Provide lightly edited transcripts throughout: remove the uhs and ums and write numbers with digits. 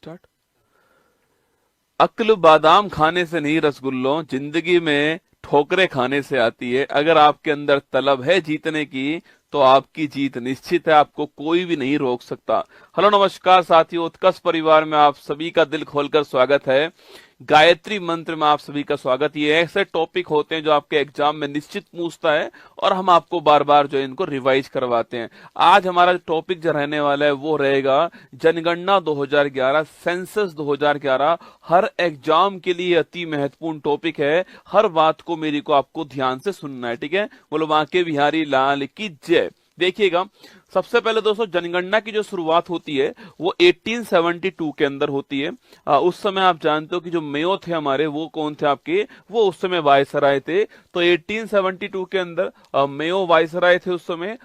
Start. अक्ल बादाम खाने से नहीं रसगुल्लों, जिंदगी में ठोकरें खाने से आती है। अगर आपके अंदर तलब है जीतने की तो आपकी जीत निश्चित है, आपको कोई भी नहीं रोक सकता। हेलो नमस्कार साथियों, उत्कर्ष परिवार में आप सभी का दिल खोलकर स्वागत है। गायत्री मंत्र में आप सभी का स्वागत। ये ऐसे टॉपिक होते हैं जो आपके एग्जाम में निश्चित पूछता है और हम आपको बार बार जो इनको रिवाइज करवाते हैं। आज हमारा टॉपिक जो रहने वाला है वो रहेगा जनगणना 2011, सेंसस 2011। हर एग्जाम के लिए अति महत्वपूर्ण टॉपिक है। हर बात को मेरी को आपको ध्यान से सुनना है, ठीक है। बोलो बांके बिहारी लाल की जय। देखिएगा, सबसे पहले दोस्तों जनगणना की जो शुरुआत होती है वो 1872 के अंदर होती है। उस समय आप जानते हो कि जो मेयो थे हमारे, वो कौन थे आपके, वो उस समय वायसराय थे। तो 1872 के अंदर मेयो वायसराय थे उस समय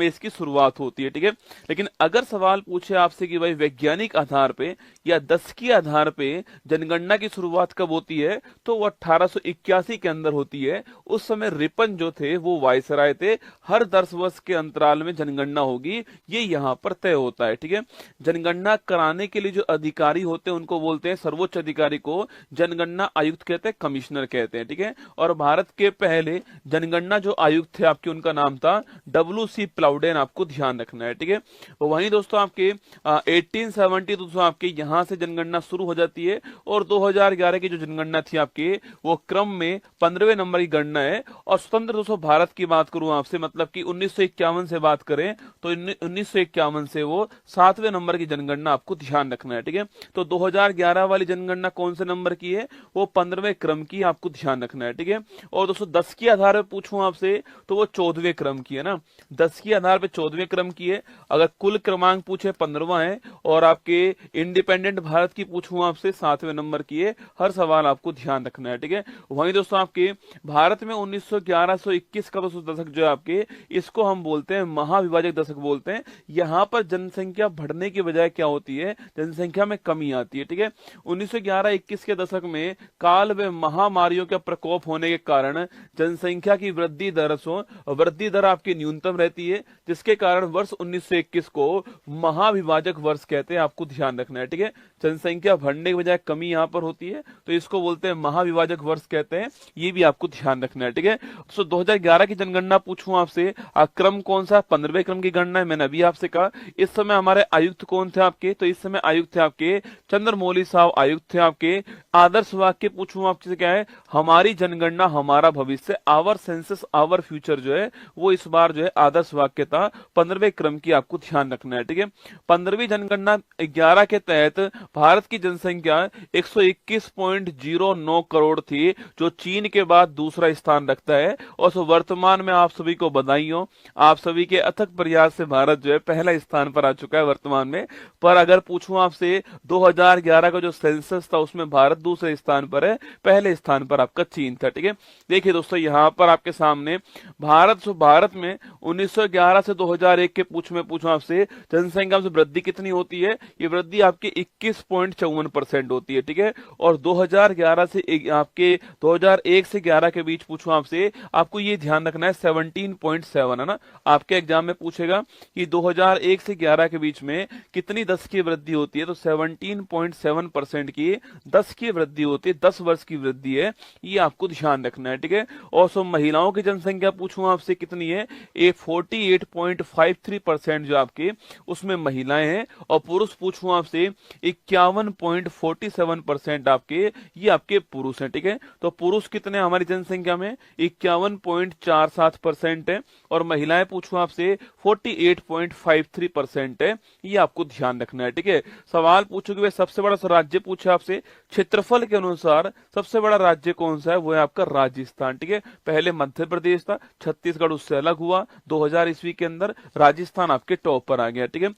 इसकी शुरुआत होती है, ठीक है। लेकिन अगर सवाल पूछे आपसे कि भाई वैज्ञानिक आधार पे या दशकीय आधार पे जनगणना की शुरुआत कब होती है, तो वो 1881 के अंदर होती है। उस समय रिपन जो थे वो वायसराय थे। हर 10 वर्ष के अंतराल में जनगणना होगी, ये यहाँ पर तय होता है, ठीक है। जनगणना कराने के लिए जो अधिकारी होते हैं उनको बोलते हैं, सर्वोच्च अधिकारी को जनगणना आयुक्त कहते हैं, कमिश्नर कहते हैं, ठीक है। और भारत के पहले जनगणना जो आयुक्त थे आपके, उनका नाम था WC प्लाउडेन, आपको ध्यान रखना है, ठीक है। वहीं दोस्तों आपके 1870 दोस्तों आपके यहाँ से जनगणना शुरू हो जाती है और 2011 की जो जनगणना थी आपके, वो क्रम में 15वें नंबर की गणना है। और स्वतंत्र दोस्तों भारत की बात करूं आपसे, मतलब कि 1951 से बात करें तो 1951 से वो 7वें नंबर की जनगणना, आपको ध्यान रखना है, ठीक है। तो 2011 वाली जनगणना कौन से नंबर की है, वो 15वें क्रम की, आपको ध्यान रखना है, ठीक है। और दोस्तों 10 के आधार पर पूछूं आपसे तो वो 14वें क्रम की है ना, 10 के आधार पर 14वें क्रम की है। अगर कुल क्रमांक पूछे 15वां है और आपके इंडिपेंडेंट भारत की पूछूं आपसे 7वें नंबर की है। हर सवाल आपको ध्यान रखना है, ठीक है। वहीं दोस्तों आपके भारत में 1911-21 का दोस्तों दशक जो है आपके, इसको हम बोलते हैं महाविभाजक दशक बोलते हैं। यहां पर जनसंख्या बढ़ने की बजाय क्या होती है, जनसंख्या में कमी आती है, ठीक है। 1911-21 के दशक में काल व महामारियों का प्रकोप होने के कारण जनसंख्या की वृद्धि दर आपकी न्यूनतम रहती है, जिसके कारण वर्ष 1921 को महाविभाजक वर्ष कहते हैं, आपको ध्यान रखना है, ठीक है। जनसंख्या बढ़ने की बजाय कमी यहां पर होती है तो इसको बोलते हैं महाविभाजक वर्ष कहते हैं, ये भी आपको ध्यान रखना है, ठीक है। तो 2011 की जनगणना पूछूं आपसे, क्रम कौन सा, 15वें क्रम की गणना है। मैंने अभी आपसे कहा इस समय हमारे आयुक्त कौन थे आपके, तो इस समय आयुक्त थे आपके चंद्रमौली साहब, आयुक्त थे आपके। आदर्श वाक्य पूछूं आपसे क्या है, हमारी जनगणना हमारा भविष्य, आवर सेंसस आवर फ्यूचर जो है वो इस बार जो है आदर्श वाक्य था 15वें क्रम की, आपको ध्यान रखना है, ठीक है। 15वीं जनगणना 11 के तहत भारत की जनसंख्या 121.09 करोड़ थी, जो चीन के बाद दूसरा स्थान रखता है। और वर्तमान में आप सभी को बधाई हो, आप सभी के अथक प्रयास से भारत जो है पहला स्थान पर आ चुका है वर्तमान में। पर अगर पूछूं आपसे 2011 का जो सेंसस था उसमें भारत दूसरे स्थान पर है, पहले स्थान पर आपका चीन था, ठीक है। देखिए दोस्तों यहाँ पर आपके सामने भारत में 1911 से 2001 के पूछूं आपसे जनसंख्या में वृद्धि कितनी होती है, ये वृद्धि आपके 21.54% होती है, ठीक है। और 2011 से आपके 2001 से 11 के बीच पूछूं आपसे, आपको ये ध्यान रखना है 17.7 है ना। आपके एग्जाम में पूछेगा कि 2001 से 11 के बीच में कितनी 10 की वृद्धि होती है, तो 17.7% की 10 की वृद्धि होती है, 10 वर्ष की वृद्धि है, ये आपको ध्यान रखना है, ठीक है। और महिलाओं की जनसंख्या पूछूं आपसे कितनी है, ये 48.53% जो आपके उसमें महिलाएं हैं। और पुरुष पूछूं आपसे 51.47% आपके, ये आपके पुरुष हैं, ठीक है। तो पुरुष कितने हमारी जनसंख्या में, 51.47% है। और महिलाएं पूछूं आपसे 48.53% है, ये आपको ध्यान रखना है, ठीक है। सवाल पूछोगे वे सबसे बड़ा राज्य पूछे आपसे, क्षेत्रफल के अनुसार सबसे बड़ा राज्य कौन सा है, वो है आपका राजस्थान, ठीक है। पहले मध्य प्रदेश था, छत्तीसगढ़ उससे अलग हुआ, 2000 ईस्वी के अंदर राजस्थान आपके टॉप पर आ गया, ठीक है।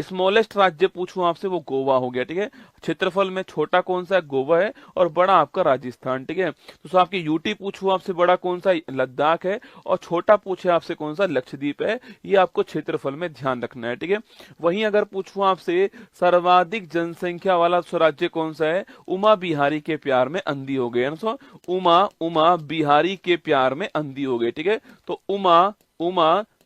स्मॉलेस्ट राज्य पूछूं आपसे, वो गोवा हो गया, ठीक है। क्षेत्रफल में छोटा कौन सा है, गोवा है, और बड़ा आपका राजस्थान, ठीक है। तो आपके यूटी पूछूं आपसे, बड़ा कौन सा, लद्दाख है, और छोटा पूछे आपसे कौन सा, लक्षद्वीप है, ये आपको क्षेत्रफल में ध्यान रखना है, ठीक है। वहीं अगर पूछूं आपसे सर्वाधिक जनसंख्या वाला राज्य कौन सा है, उमा बिहारी के प्यार में अंधी हो गए, उमा बिहारी के प्यार में अंधी हो गई, ठीक है। तो उमा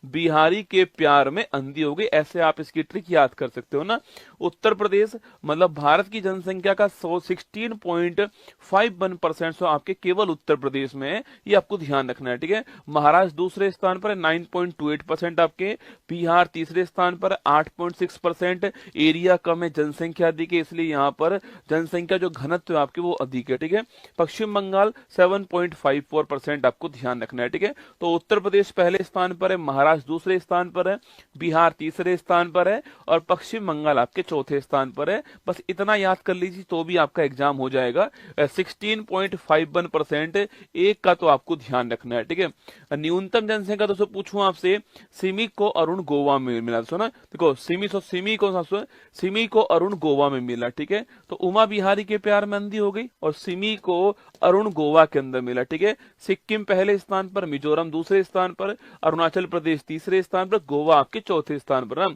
बिहारी के प्यार में अंधी हो गई, ऐसे आप इसकी ट्रिक याद कर सकते हो ना। उत्तर प्रदेश मतलब भारत की जनसंख्या का 16.51% आपके केवल उत्तर प्रदेश में है, ये आपको ध्यान रखना है, ठीक है। महाराष्ट्र दूसरे स्थान पर है 9.28% आपके, बिहार तीसरे स्थान पर 8.6%, एरिया कम है जनसंख्या अधिक है, इसलिए यहाँ पर जनसंख्या जो घनत्व है आपके वो अधिक है, ठीक है। पश्चिम बंगाल 7.54% आपको ध्यान रखना है, ठीक है। तो उत्तर प्रदेश पहले स्थान पर है, महाराष्ट्र दूसरे स्थान पर है, बिहार तीसरे स्थान पर है और पश्चिम बंगाल आपके चौथे स्थान पर है। बस इतना याद कर लीजिए तो भी आपका एग्जाम हो जाएगा। 16.51% एक का तो आपको ध्यान रखना है, ठीक है। न्यूनतम जनसंख्या दोस्तों पूछूं आपसे, सिमी को अरुण गोवा में मिला, सुना देखो सिमी को अरुण गोवा में मिला, ठीक है। तो उमा बिहारी के प्यार में अंधी हो गई और सिमी को अरुण गोवा के अंदर मिला, ठीक है। सिक्किम पहले स्थान पर, मिजोरम दूसरे स्थान पर, अरुणाचल प्रदेश तीसरे स्थान पर, गोवा आपके चौथे स्थान पर।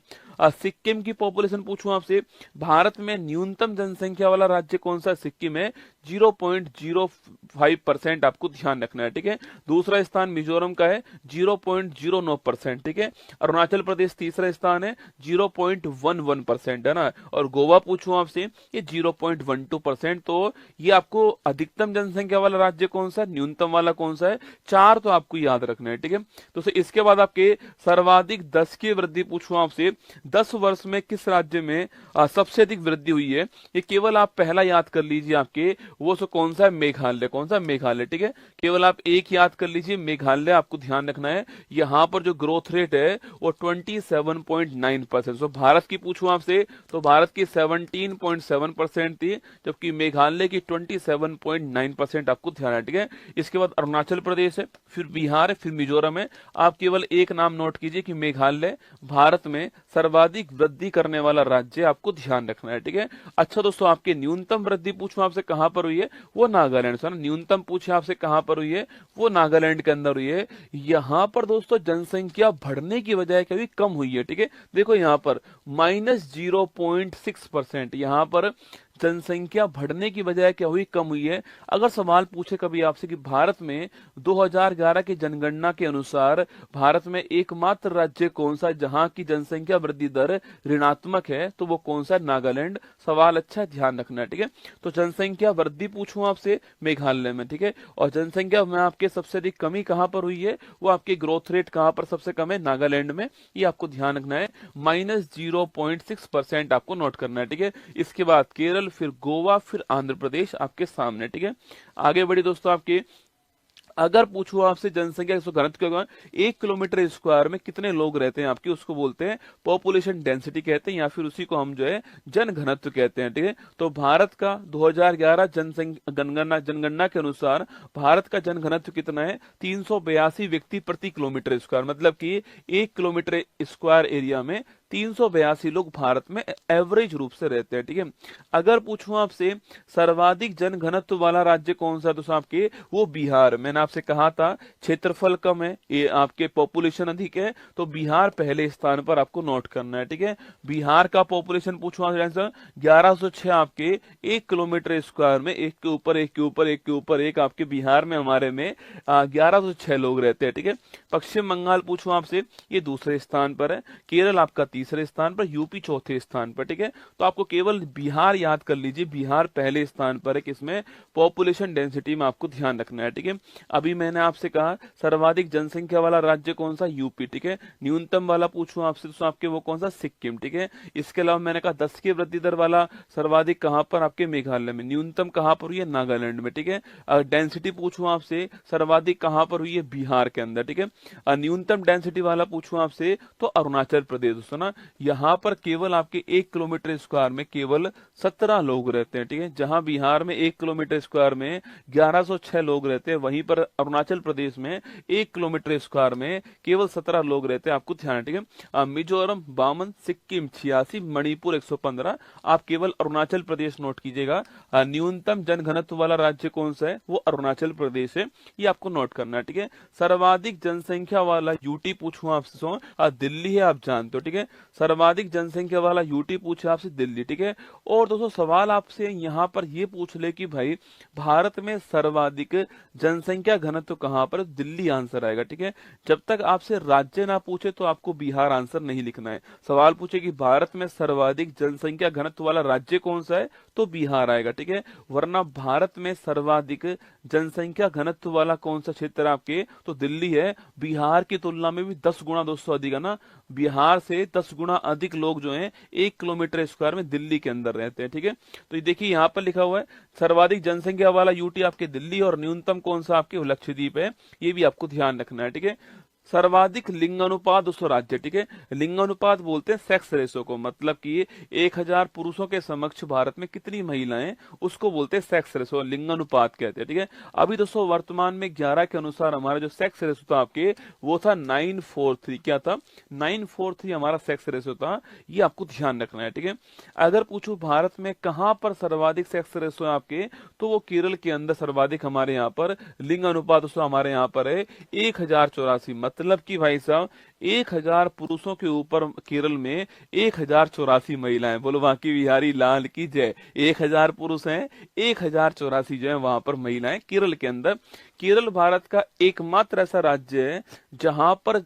सिक्किम की पॉपुलेशन पूछूं आपसे, भारत में न्यूनतम जनसंख्या वाला राज्य कौन सा? सिक्किम है, 0.05% आपको ध्यान रखना है, ठीक है। दूसरा स्थान मिजोरम का है 0.09%, ठीक है। अरुणाचल प्रदेश तीसरा स्थान है 0.11% है ना, और गोवा पूछूं आपसे ये 0.12%। तो ये आपको अधिकतम जनसंख्या वाला राज्य कौन सा, न्यूनतम वाला कौन सा है, चार तो आपको याद रखना है, ठीक है। तो इसके बाद आपके सर्वाधिक 10 की वृद्धि पूछूं आपसे, 10 वर्ष में किस राज्य में सबसे अधिक वृद्धि हुई है? ये केवल आप पहला याद कर लीजिए, आपके वो सो कौन सा है, मेघालय। कौन सा? मेघालय, ठीक है। केवल आप एक याद कर लीजिए, मेघालय आपको ध्यान रखना है। यहाँ पर जो ग्रोथ रेट है वो 27.9%। सो भारत की पूछूं आपसे तो भारत की 17.7% थी, जबकि मेघालय की 27.9% आपको ध्यान है, ठीक है। इसके बाद अरुणाचल प्रदेश है, फिर बिहार है, फिर मिजोरम है। आप केवल एक नाम नोट कीजिए कि मेघालय भारत में सर्वाधिक वृद्धि करने वाला राज्य आपको ध्यान रखना है, ठीक है। अच्छा दोस्तों, आपके न्यूनतम वृद्धि पूछूं आपसे कहां पर हुई है, वो नागालैंड से। न्यूनतम पूछे आपसे कहां पर हुई है, वो नागालैंड के अंदर हुई है। यहां पर दोस्तों जनसंख्या बढ़ने की बजाय कभी कम हुई है, ठीक है। देखो यहाँ पर -0.6%, यहाँ पर जनसंख्या बढ़ने की बजाय क्या हुई, कम हुई है। अगर सवाल पूछे कभी आपसे कि भारत में 2011 की जनगणना के अनुसार भारत में एकमात्र राज्य कौन सा जहां की जनसंख्या वृद्धि दर ऋणात्मक है, तो वो कौन सा? नागालैंड। सवाल अच्छा ध्यान रखना है, ठीक है। तो जनसंख्या वृद्धि पूछूं आपसे मेघालय में, ठीक है। और जनसंख्या में आपके सबसे अधिक कमी कहां पर हुई है, वो आपकी ग्रोथ रेट कहां पर सबसे कम है? नागालैंड में। ये आपको ध्यान रखना है, -0.6% आपको नोट करना है, ठीक है। इसके बाद केरल, फिर गोवा, फिर आंध्र प्रदेश आपके सामने, ठीक है। आगे बढ़ी दोस्तों, आपके अगर पूछूं आपसे जनसंख्या घनत्व क्या, 1 किलोमीटर स्क्वायर में कितने लोग रहते हैं आपके, उसको बोलते हैं पॉपुलेशन डेंसिटी कहते हैं, या फिर उसी को हम जो है जन घनत्व कहते हैं, ठीक है। तो भारत का 2011 जनगणना के अनुसार भारत का जन घनत्व कितना है? 382 व्यक्ति प्रति किलोमीटर स्क्वायर, मतलब कि 1 किलोमीटर स्क्वायर एरिया में 382 लोग भारत में एवरेज रूप से रहते हैं, ठीक है। अगर पूछूं आपसे सर्वाधिक जन घनत्व वाला राज्य कौन सा, तो आपके वो बिहार। मैंने आपसे कहा था क्षेत्रफल कम है, ये आपके पॉपुलेशन अधिक है, तो बिहार पहले स्थान पर आपको नोट करना है, ठीक है। बिहार का पॉपुलेशन पूछूं आंसर 1106 आपके 1 किलोमीटर स्क्वायर में, एक के ऊपर एक के ऊपर एक के ऊपर एक आपके बिहार में हमारे में 1106 लोग रहते हैं, ठीक है। पश्चिम बंगाल पूछूं आपसे, ये दूसरे स्थान पर है, केरल आपका तीसरे स्थान पर, यूपी चौथे स्थान पर, ठीक है। तो आपको केवल बिहार याद कर लीजिए, बिहार पहले स्थान पर है, किसमें? पॉपुलेशन डेंसिटी में आपको ध्यान रखना है, ठीक है। अभी मैंने आपसे कहा सर्वाधिक जनसंख्या वाला राज्य कौन सा? यूपी, ठीक है। न्यूनतम वाला पूछूं आपसे तो आपके वो कौन सा? सिक्किम, ठीक है। इसके अलावा मैंने कहा 10 की वृद्धि दर वाला सर्वाधिक कहां पर? आपके मेघालय में। न्यूनतम कहां पर हुई है? नागालैंड में, ठीक है। डेंसिटी पूछूं आपसे सर्वाधिक कहां पर हुई है? बिहार के अंदर, ठीक है। न्यूनतम डेंसिटी वाला पूछूं आपसे तो अरुणाचल प्रदेश, दोस्तों ना, यहाँ पर केवल आपके 1 किलोमीटर स्क्वायर में केवल 17 लोग रहते हैं, ठीक है। जहां बिहार में 1 किलोमीटर स्क्वायर में 1106 लोग रहते हैं, वहीं पर अरुणाचल प्रदेश में 1 किलोमीटर स्क्वायर में केवल 17 लोग रहते हैं, आपको ध्यान है, ठीक है। मिजोरम 52, सिक्किम 86, मणिपुर 115, आप केवल अरुणाचल प्रदेश नोट कीजिएगा। न्यूनतम जनघनत्व वाला राज्य कौन सा है? वो अरुणाचल प्रदेश है, ये आपको नोट करना है, ठीक है। सर्वाधिक जनसंख्या वाला यूटी पूछूं आपसे दिल्ली है, आप जानते हो, ठीक है। सर्वाधिक जनसंख्या वाला यूटी पूछे आपसे दिल्ली, ठीक है। और दोस्तों सवाल आपसे यहाँ पर ये पूछ ले कि भाई भारत में सर्वाधिक जनसंख्या घनत्व कहाँ पर, दिल्ली आंसर आएगा, ठीक है। जब तक आपसे राज्य ना पूछे तो आपको बिहार आंसर नहीं लिखना है। सवाल पूछे कि भारत में सर्वाधिक जनसंख्या घनत्व वाला राज्य कौन सा है, तो बिहार आएगा, ठीक है। वरना भारत में सर्वाधिक जनसंख्या घनत्व वाला कौन सा क्षेत्र है आपके, तो दिल्ली है। बिहार की तुलना में भी 10 गुना दोस्तों अधिक है ना, बिहार से 10 गुना अधिक लोग जो हैं 1 किलोमीटर स्क्वायर में दिल्ली के अंदर रहते हैं, ठीक है। तो ये देखिए यहाँ पर लिखा हुआ है सर्वाधिक जनसंख्या वाला यूटी आपके दिल्ली और न्यूनतम कौन सा आपके लक्षद्वीप है, ये भी आपको ध्यान रखना है, ठीक है। सर्वाधिक लिंगानुपात दोस्तों राज्य, ठीक है। लिंगानुपात बोलते हैं सेक्स रेशो को, मतलब कि 1000 पुरुषों के समक्ष भारत में कितनी महिलाएं, उसको बोलते हैं सेक्स रेशो, लिंगानुपात कहते हैं, ठीक है। अभी दोस्तों वर्तमान में 11 के अनुसार हमारा जो सेक्स रेशो था आपके वो था 943, क्या था 943 हमारा सेक्स रेशो था, ये आपको ध्यान रखना है, ठीक है। अगर पूछूं भारत में कहां पर सर्वाधिक सेक्स रेशो है आपके, तो वो केरल के अंदर सर्वाधिक हमारे यहाँ पर लिंग अनुपात दोस्तों हमारे यहाँ पर है 1084, मतलब कि भाई साहब 1000 पुरुषों के ऊपर केरल में 1084 महिलाएं। बोलो बाकी बिहारी लाल की जय। 1000 पुरुष हैं, 1084 जो है वहां पर महिलाएं केरल के अंदर। केरल भारत का एकमात्र ऐसा राज्य है जहां पर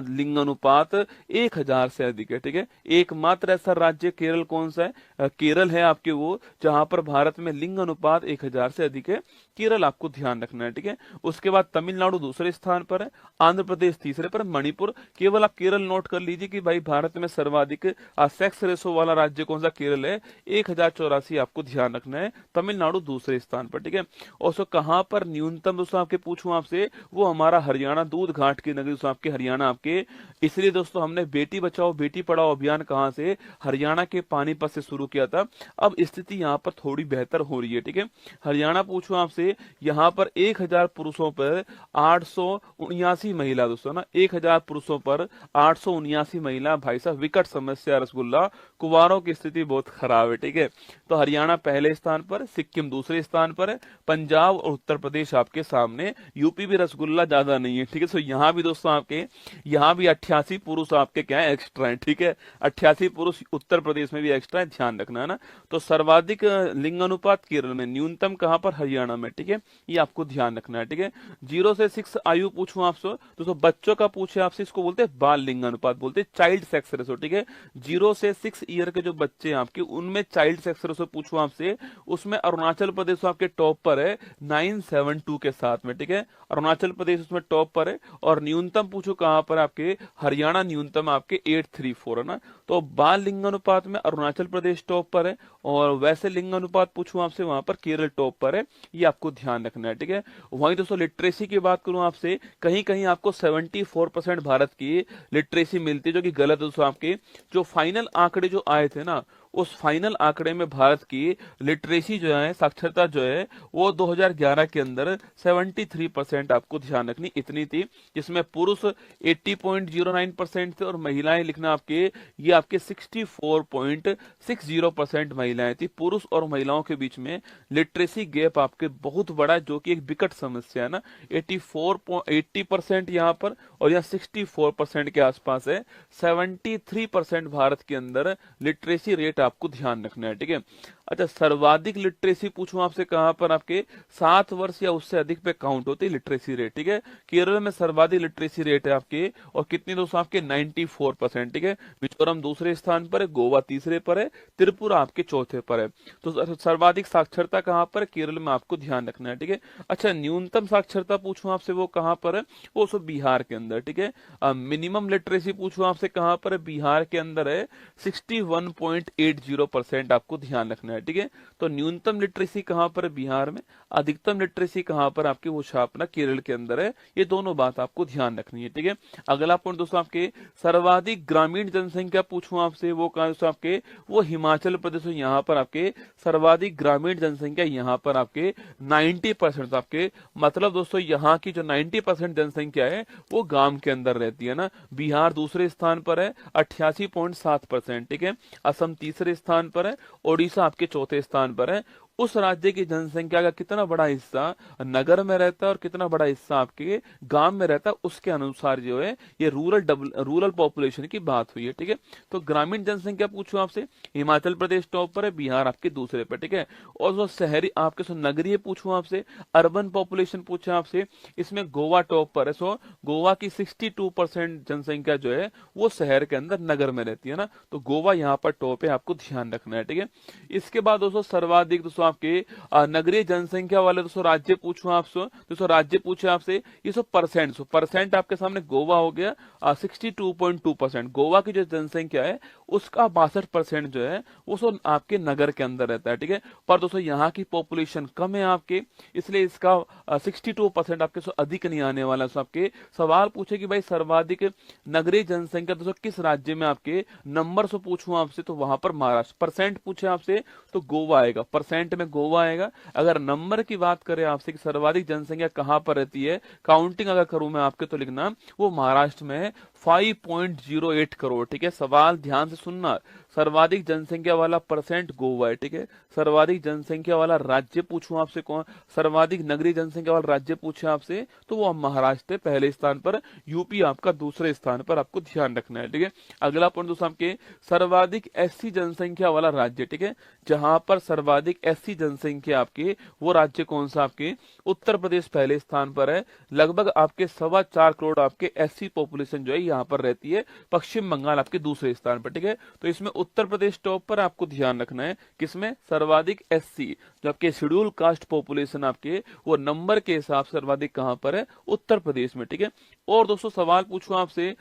लिंग अनुपात 1000 से अधिक है, ठीक है। एकमात्र ऐसा राज्य केरल कौन सा है, केरल है आपके वो, जहां पर भारत में लिंग अनुपात 1000 से अधिक है। केरल आपको ध्यान रखना है, ठीक है। उसके बाद तमिलनाडु दूसरे स्थान पर है, आंध्र प्रदेश तीसरे पर, मणिपुर। केवल आप केरल नोट कर लीजिए कि भाई भारत में सर्वाधिक सेक्स रेशो वाला राज्य कौन सा, केरल है, 1084 आपको ध्यान रखना है। तमिलनाडु दूसरे स्थान पर, ठीक है। और सो कहां पर न्यूनतम दोस्तों आपके पूछूं आपसे, वो हमारा हरियाणा, दूध घाट की नगरी दोस्तों आपके हरियाणा आपके। इसलिए दोस्तों हमने बेटी बचाओ बेटी पढ़ाओ अभियान कहां से, हरियाणा के पानीपत से शुरू किया था। अब स्थिति यहाँ पर थोड़ी बेहतर हो रही है, ठीक है। हरियाणा पूछूं आपसे, यहाँ पर 1000 पुरुषों पर 879 महिला दोस्तों ना, 1000 पुरुषों पर 879 महिला। भाई साहब विकट समस्या रसगुल्ला, कुवारों की स्थिति बहुत खराब है, ठीक है। तो हरियाणा पहले स्थान पर, सिक्किम दूसरे स्थान पर है, पंजाब और उत्तर प्रदेश आपके सामने, यूपी भी रसगुल्ला ज्यादा नहीं है, ठीक है। तो यहाँ भी दोस्तों आपके, यहाँ भी 88 पुरुष आपके क्या है, एक्स्ट्रा है, ठीक है। 88 पुरुष उत्तर प्रदेश में भी एक्स्ट्रा है, ध्यान रखना है ना। तो सर्वाधिक लिंग अनुपात केरल में, न्यूनतम कहां पर, हरियाणा में, ठीक है। ये आपको ध्यान रखना है, ठीक है। 0 से 6 आयु पूछूं आपसे, तो बच्चों का पूछे आपसे, इसको बोलते हैं बाल लिंग अनुपात, बोलते हैं चाइल्ड सेक्स रेशो, ठीक है। 0 से 6 ईयर के जो बच्चे हैं आपके, उनमें चाइल्ड सेक्स रेशो पूछूं आपसे, उसमें अरुणाचल प्रदेश आपके टॉप पर है 972 के साथ में, ठीक है। अरुणाचल प्रदेश उसमें टॉप पर है। और न्यूनतम पूछो कहां पर आपके, हरियाणा न्यूनतम आपके 834 है ना। तो बाल लिंग अनुपात में अरुणाचल प्रदेश टॉप पर है, और वैसे लिंग अनुपात पूछूं आपसे वहां पर केरल टॉप पर है, ये आपको ध्यान रखना है, ठीक है। वहीं दोस्तों लिटरेसी की बात करूं आपसे, कहीं कहीं आपको 74% भारत की लिटरेसी मिलती है, जो कि गलत है दोस्तों। आपके जो फाइनल आंकड़े जो आए थे ना, उस फाइनल आंकड़े में भारत की लिटरेसी जो है, साक्षरता जो है, वो 2011 के अंदर 73% आपको ध्यान रखनी इतनी थी, जिसमें पुरुष 80.09% थे और महिलाएं लिखना आपके, ये आपके 64.60% महिलाएं थी। पुरुष और महिलाओं के बीच में लिटरेसी गैप आपके बहुत बड़ा है, जो कि एक विकट समस्या है ना। 80% यहाँ पर और यहाँ 64% के आसपास है। 73% भारत के अंदर लिटरेसी रेट आपको ध्यान रखना है, ठीक है। अच्छा, सर्वाधिक लिटरेसी पूछूं आपसे कहां पर, आपके 7 वर्ष या उससे अधिक पे काउंट होती है लिटरेसी रेट, ठीक है। केरल में सर्वाधिक लिटरेसी रेट है आपके, और कितनी दोस्तों आपके 94%, ठीक है। मिजोरम दूसरे स्थान पर है, गोवा तीसरे पर है, त्रिपुरा आपके चौथे पर है। तो सर्वाधिक साक्षरता कहां पर, केरल में आपको ध्यान रखना है, ठीक है। अच्छा, न्यूनतम साक्षरता पूछूं आपसे वो कहां पर है, वो सब बिहार के अंदर, ठीक है। मिनिमम लिटरेसी पूछूं आपसे कहां पर है, बिहार के अंदर है 61.80% आपको ध्यान रखना है, ठीक है। तो न्यूनतम लिटरेसी कहां पर है, बिहार में। अधिकतम लिटरेसी कहां पर आपके, वो छापना केरल के अंदर है। ये दोनों बात आपको ध्यान रखनी है, ठीक है। अगला पॉइंट दोस्तों आपके, सर्वाधिक ग्रामीण जनसंख्या पूछूं आपसे वो कहां दोस्तों आपके, वो हिमाचल प्रदेश। यहाँ पर आपके सर्वाधिक ग्रामीण जनसंख्या यहाँ पर आपके 90% आपके, मतलब दोस्तों यहाँ की जो 90% जनसंख्या है वो गांव के अंदर रहती है ना। बिहार दूसरे स्थान पर है 88.7%, ठीक है। असम तीसरे स्थान पर है, ओडिशा आपके चौथे स्थान पर है। उस राज्य की जनसंख्या का कितना बड़ा हिस्सा नगर में रहता है और कितना बड़ा हिस्सा आपके गांव में रहता है, उसके अनुसार जो है ये रूरल पॉपुलेशन की बात हुई है। ठीक है, तो ग्रामीण जनसंख्या पूछो आपसे, हिमाचल प्रदेश टॉप पर है, बिहार आपके दूसरे पर। ठीक है, और जो शहरी आपके सो नगरीय पूछूं आपसे, अर्बन पॉपुलेशन पूछा आपसे, इसमें गोवा टॉप पर है। सो गोवा की 62% जनसंख्या जो है वो शहर के अंदर नगर में रहती है ना, तो गोवा यहाँ पर टॉप है, आपको ध्यान रखना है। ठीक है, इसके बाद दोस्तों सर्वाधिक दोस्तों आपके नगरीय जनसंख्या वाले दोस्तों राज्य पूछूं आपसे, दोस्तों राज्य पूछे आपसे ये सो परसेंट आपके सामने गोवा हो गया 62.2%। गोवा की जो जनसंख्या है उसका 62% जो है वो सो आपके नगर के अंदर रहता है। ठीक है, पर दोस्तों यहाँ की पॉपुलेशन कम है आपके, इसलिए इसका 62% आपके सो अधिक नहीं आने वाला। सो आपके सवाल पूछे कि भाई सर्वाधिक नगरीय जनसंख्या दोस्तों किस राज्य में आपके नंबर से पूछूं आपसे, तो वहां पर महाराष्ट्र। परसेंट पूछे आपसे तो गोवा आएगा, परसेंट में गोवा आएगा। अगर नंबर की बात करें आपसे कि सर्वाधिक जनसंख्या कहां पर रहती है, काउंटिंग अगर करूं मैं आपके, तो लिखना वो महाराष्ट्र में है 5.08 करोड़। ठीक है, सवाल ध्यान से सुनना, सर्वाधिक जनसंख्या वाला परसेंट गोवा है। ठीक है, सर्वाधिक जनसंख्या वाला राज्य पूछूं आपसे कौन, सर्वाधिक नगरीय जनसंख्या वाला राज्य पूछे आपसे तो वो महाराष्ट्र पहले स्थान पर, यूपी आपका दूसरे स्थान पर, आपको ध्यान रखना है। ठीक है, अगला पॉइंट दोस्तों आपके सर्वाधिक एससी जनसंख्या वाला राज्य। ठीक है, जहां पर सर्वाधिक एससी जनसंख्या आपके, वो राज्य कौन सा आपके, उत्तर प्रदेश पहले स्थान पर है। लगभग आपके 4.25 करोड़ आपके एससी पॉपुलेशन जो है यहाँ पर रहती है। पश्चिम बंगाल आपके दूसरे स्थान पर। ठीक है, तो इसमें उत्तर प्रदेश टॉप पर, आपको ध्यान रखना है किसमें, सर्वाधिक एससी जो आपके शेड्यूल कास्ट पॉपुलेशन आपके, वो नंबर के हिसाब से सर्वाधिक कहां पर है, उत्तर प्रदेश में। ठीक है, और दोस्तों सवाल पूछूं आपसे,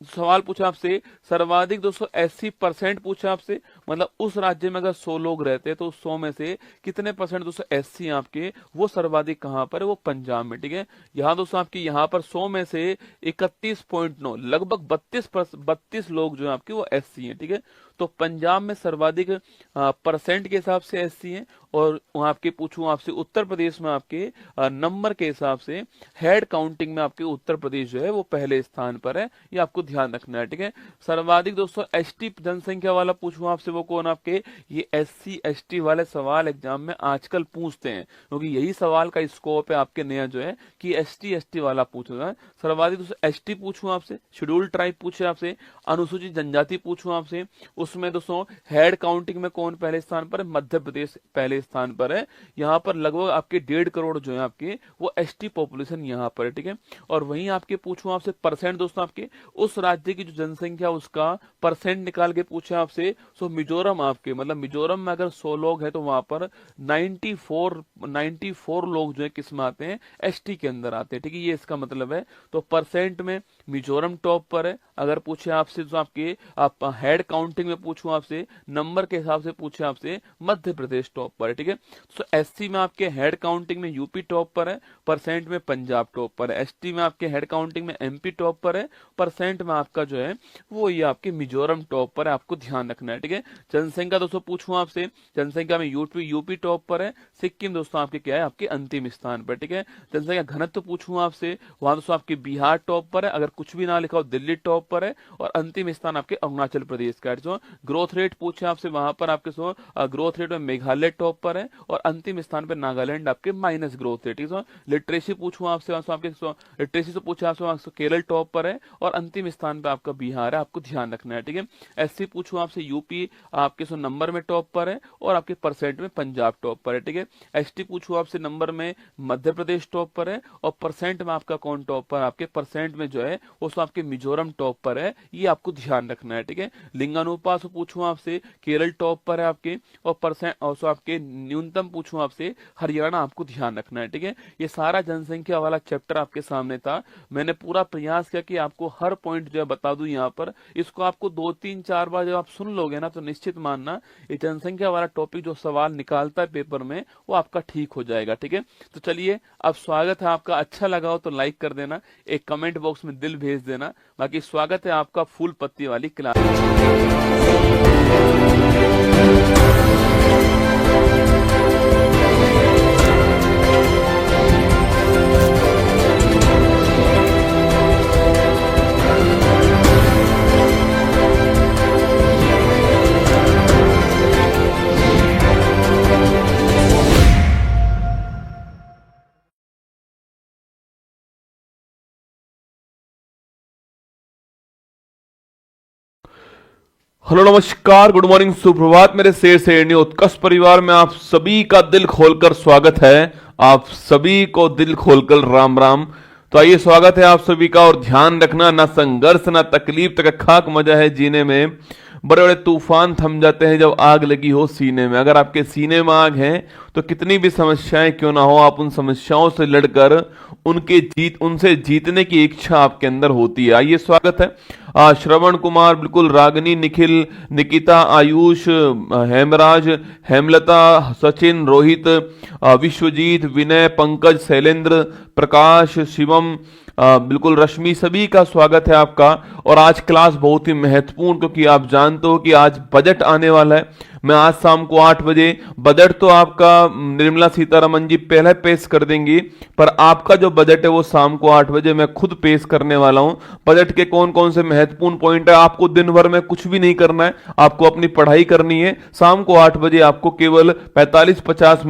सवाल पूछा आपसे सर्वाधिक 280% पूछा आपसे, मतलब उस राज्य में अगर 100 लोग रहते हैं तो 100 में से कितने परसेंट 280 आपके, वो सर्वाधिक कहां पर है, वो पंजाब में। ठीक है, यहाँ दोस्तों आपके यहाँ पर 100 में से 31.9 लगभग 32 लोग जो है आपके वो एससी हैं। ठीक है, तो पंजाब में सर्वाधिक परसेंट के हिसाब से एससी हैं, और वहां आपके पूछूं आपसे उत्तर प्रदेश में आपके नंबर के हिसाब से हेड काउंटिंग में आपके उत्तर प्रदेश जो है वो पहले स्थान पर है, ये आपको ध्यान रखना है। ठीक है, सर्वाधिक दोस्तों एसटी जनसंख्या वाला पूछूं आपसे, वो कौन आपके, ये एससी एसटी वाले सवाल एग्जाम में आजकल पूछते हैं, क्योंकि यही सवाल का स्कोप है आपके नया जो है कि एसटी एसटी वाला पूछूंगा। सर्वाधिक दोस्तों एसटी पूछूं आपसे, शेड्यूल्ड ट्राइब पूछे आपसे, अनुसूचित जनजाति पूछूं आपसे, उसमें दोस्तों हेड काउंटिंग में कौन पहले स्थान पर है, मध्य प्रदेश पहले स्थान पर है। यहाँ पर लगभग आपके 1.5 करोड़ जो है आपके वो एसटी पॉपुलेशन यहाँ पर है। ठीक है, और वहीं आपके पूछूं आपसे परसेंट दोस्तों आपके, उस राज्य की जो जनसंख्या उसका परसेंट निकाल के पूछे आपसे, सो मिजोरम आपके, मतलब मिजोरम में अगर 100 लोग हैं तो वहां पर 94 लोग जो है किस में आते हैं, एसटी के अंदर आते हैं। ठीक है, ये इसका मतलब है। तो परसेंट में मिजोरम टॉप पर है। अगर पूछे आपसे जो आपके हेड काउंटिंग में पूछूं आपसे, नंबर के हिसाब से पूछे आपसे, मध्य प्रदेश टॉप पर है। ठीक है, तो एससी में आपके हेड काउंटिंग में यूपी टॉप पर है, परसेंट में पंजाब टॉप पर है। एसटी में आपके हेड काउंटिंग में एमपी टॉप पर है, परसेंट में आपका जो है वो ये आपके मिजोरम टॉप पर है, आपको ध्यान रखना है। ठीक है, जनसंख्या दोस्तों पूछूं आपसे, जनसंख्या में यूपी टॉप पर है, सिक्किम दोस्तों आपके क्या है, आपके अंतिम स्थान पर। ठीक है, जनसंख्या घनत्व पूछूं आपसे, वहां दोस्तों आपके बिहार टॉप पर है, अगर कुछ भी ना लिखा हो दिल्ली टॉप पर है, और अंतिम स्थान आपके अरुणाचल प्रदेश का है। जो ग्रोथ रेट पूछे आपसे, वहां पर आपके ग्रोथ रेट में मेघालय टॉप पर है, और अंतिम स्थान पर नागालैंड आपके माइनस ग्रोथ रेट। लिटरेसी पूछूं आपसे, आपके लिटरेसी से पूछा आपसे केरल टॉप पर है, और अंतिम स्थान पर आपका बिहार है, आपको ध्यान रखना है। ठीक है, एससी पूछूं आपसे, यूपी आपके नंबर में टॉप पर है, और आपके परसेंट में पंजाब टॉप पर है। ठीक है, एसटी पूछूं आपसे, नंबर में मध्य प्रदेश टॉप पर है, और परसेंट में आपका कौन टॉप पर, आपके परसेंट में जो है वो आपके मिजोरम टॉप पर है, ये आपको ध्यान रखना है। ठीक है, लिंगानुपात पूछूं आपसे, केरल टॉप पर है आपके, और परसेंट और आपके न्यूनतम पूछूं आपसे, हरियाणा, आपको ध्यान रखना है। ठीक है, ये सारा जनसंख्या वाला चैप्टर आपके सामने था। मैंने पूरा प्रयास किया कि आपको हर पॉइंट जो है बता दूं यहाँ पर, इसको आपको 2-3-4 बार जब आप सुन लोगे ना, तो निश्चित मानना ये जनसंख्या वाला टॉपिक जो सवाल निकालता है पेपर में, वो आपका ठीक हो जाएगा। ठीक है, तो चलिए अब स्वागत है आपका, अच्छा लगा हो तो लाइक कर देना, एक कमेंट बॉक्स में दिल भेज देना। बाकी स्वागत है आपका फूल पत्ती वाली क्लास। हेलो नमस्कार, गुड मॉर्निंग, सुप्रभात मेरे शेर शेरनी उत्कर्ष परिवार में आप सभी का दिल खोलकर स्वागत है। आप सभी को दिल खोलकर राम राम। तो आइए, स्वागत है आप सभी का। और ध्यान रखना, ना संघर्ष ना तकलीफ तक खाक मजा है जीने में। बड़े बड़े तूफान थम जाते हैं जब आग लगी हो सीने में। अगर आपके सीने में आग है तो कितनी भी समस्याएं क्यों ना हो, आप उन समस्याओं से लड़कर उनसे जीतने की इच्छा आपके अंदर होती है। आइए, स्वागत है। श्रवण कुमार, बिल्कुल, रागनी, निखिल, निकिता, आयुष, हेमराज, हेमलता, सचिन, रोहित, विश्वजीत, विनय, पंकज, शैलेंद्र, प्रकाश, शिवम, बिल्कुल, रश्मि, सभी का स्वागत है आपका। और आज क्लास बहुत ही महत्वपूर्ण, क्योंकि आप जानते हो कि आज बजट आने वाला है। मैं आज शाम को 8 बजे बजट तो आपका निर्मला सीतारमन जी पहले पेश कर देंगी, पर आपका जो बजट है वो शाम को 8 बजे मैं खुद पेश करने वाला हूं। बजट के कौन कौन से महत्वपूर्ण पॉइंट है, आपको दिन भर में कुछ भी नहीं करना है, आपको अपनी पढ़ाई करनी है। शाम को 8 बजे आपको केवल 45-50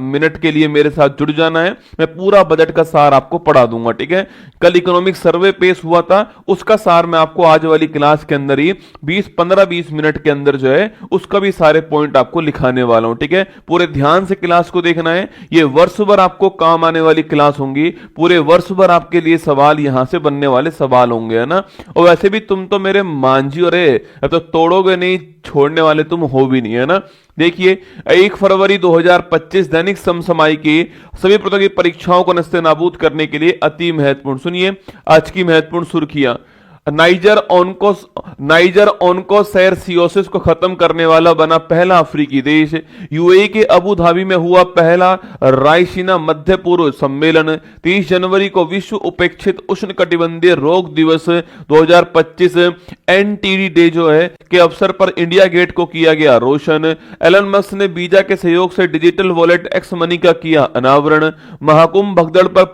मिनट के लिए मेरे साथ जुड़ जाना है। मैं पूरा बजट का सार आपको पढ़ा दूंगा, ठीक है। कल इकोनॉमिक सर्वे पेश हुआ था, उसका सार मैं आपको आज वाली क्लास के अंदर ही 15-20 मिनट के अंदर जो है उसका भी सारे पॉइंट आपको लिखाने वाला हूं, ठीक है। पूरे ध्यान से क्लास को देखना है। ये वर्ष भर आपको काम आने वाली क्लास होंगी। पूरे वर्ष भर आपके लिए सवाल यहां से बनने वाले सवाल होंगे, है ना। और वैसे भी तुम तो मेरे मांझी और तो तोड़ोगे नहीं, छोड़ने वाले तुम हो भी नहीं, है ना। देखिए, 1 फरवरी 2025 दैनिक समसामयिक की सभी प्रकार की परीक्षाओं को नस्ते नाबूद करने के लिए अति महत्वपूर्ण, सुनिए आज की महत्वपूर्ण सुर्खियां। नाइजर ओनकोसैरसियोसिस को खत्म करने वाला बना पहला अफ्रीकी देश। यूएई के अबू धाबी में हुआ पहला रायसीना मध्य पूर्व सम्मेलन। 30 जनवरी को विश्व उपेक्षित उष्णकटिबंधीय रोग दिवस 2025 एनटीडी डे जो है के अवसर पर इंडिया गेट को किया गया रोशन। एलन मस्क ने वीजा के सहयोग से डिजिटल वॉलेट एक्स मनी का किया अनावरण। महाकुंभ भगदड़ पर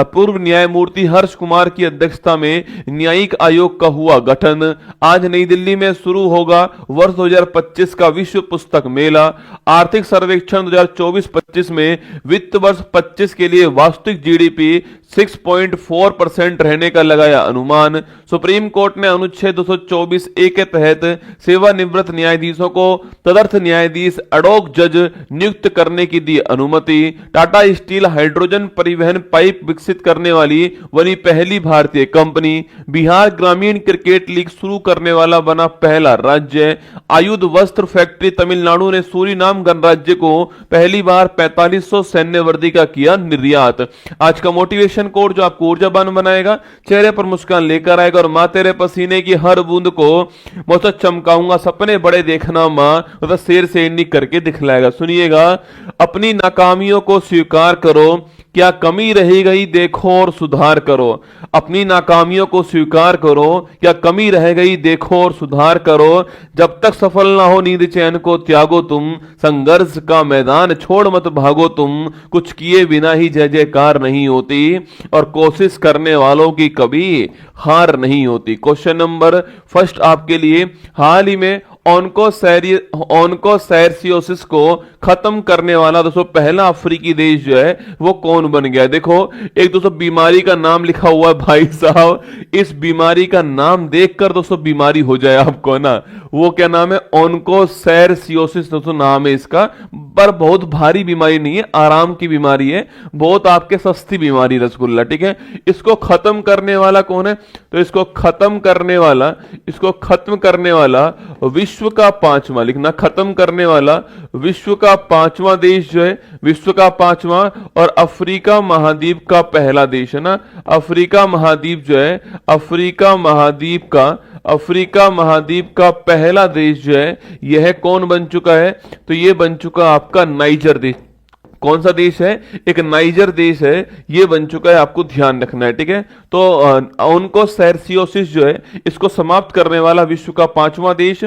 पूर्व न्यायमूर्ति हर्ष कुमार की अध्यक्षता में न्यायिक आयोग का हुआ गठन। आज नई दिल्ली में शुरू होगा वर्ष 2025 का विश्व पुस्तक मेला। आर्थिक सर्वेक्षण 2024-25 में वित्त वर्ष 25 के लिए वास्तविक जीडीपी 6.4% रहने का लगाया अनुमान। सुप्रीम कोर्ट ने अनुच्छेद 224 के तहत सेवानिवृत्त न्यायाधीशों को तदर्थ न्यायाधीश एडॉक जज नियुक्त करने की दी अनुमति। टाटा स्टील हाइड्रोजन परिवहन पाइप विकसित करने वाली बनी पहली भारतीय कंपनी। बिहार ग्रामीण क्रिकेट लीग शुरू करने वाला बना पहला राज्य। आयुध वस्त्र फैक्ट्री तमिलनाडु ने सूरीनाम गणराज्य को पहली बार 4500 सैन्य वर्दी का किया निर्यात। आज का मोटिवेशन कोड जो आपको ऊर्जावान बनाएगा, चेहरे पर मुस्कान लेकर आएगा। और मां तेरे पसीने की हर बूंद को बहुत चमकाऊंगा, सपने बड़े देखना मां, मतलब शेर शेरनी करके दिखलाएगा। सुनिएगा, अपनी नाकामियों को स्वीकार करो, क्या कमी रह गई देखो और सुधार करो। अपनी नाकामियों को स्वीकार करो, क्या कमी रह गई देखो और सुधार करो। जब तक सफल ना हो नींद चैन को त्यागो तुम, संघर्ष का मैदान छोड़ मत भागो तुम। कुछ किए बिना ही जय जयकार नहीं होती, और कोशिश करने वालों की कभी हार नहीं होती। क्वेश्चन नंबर फर्स्ट आपके लिए, हाल ही में ओनकोसैरसियोसिस को खत्म करने वाला दोस्तों पहला अफ्रीकी देश जो है वो कौन बन गया। देखो, एक दोस्तों बीमारी का नाम लिखा हुआ है भाई साहब, इस बीमारी का नाम देखकर दोस्तों बीमारी हो जाए आपको ना। वो क्या नाम है? ओनकोसैरसियोसिस दोस्तों नाम है इसका। पर बहुत भारी बीमारी नहीं है, आराम की बीमारी है, बहुत आपके सस्ती बीमारी रसगुल्ला, ठीक है। इसको खत्म करने वाला कौन है? तो इसको खत्म करने वाला विश्व का 5वां, लिखना, खत्म करने वाला विश्व का 5वां देश जो है, विश्व का 5वां और अफ्रीका महाद्वीप का पहला देश है ना। अफ्रीका महाद्वीप जो है, अफ्रीका महाद्वीप का पहला देश जो है यह कौन बन चुका है? तो यह बन चुका आपका नाइजर देश। कौन सा देश है? एक नाइजर देश है, ये बन चुका है, आपको ध्यान रखना है, ठीक है। तो ओनकोसैरसियोसिस जो है इसको समाप्त करने वाला विश्व का 5वां देश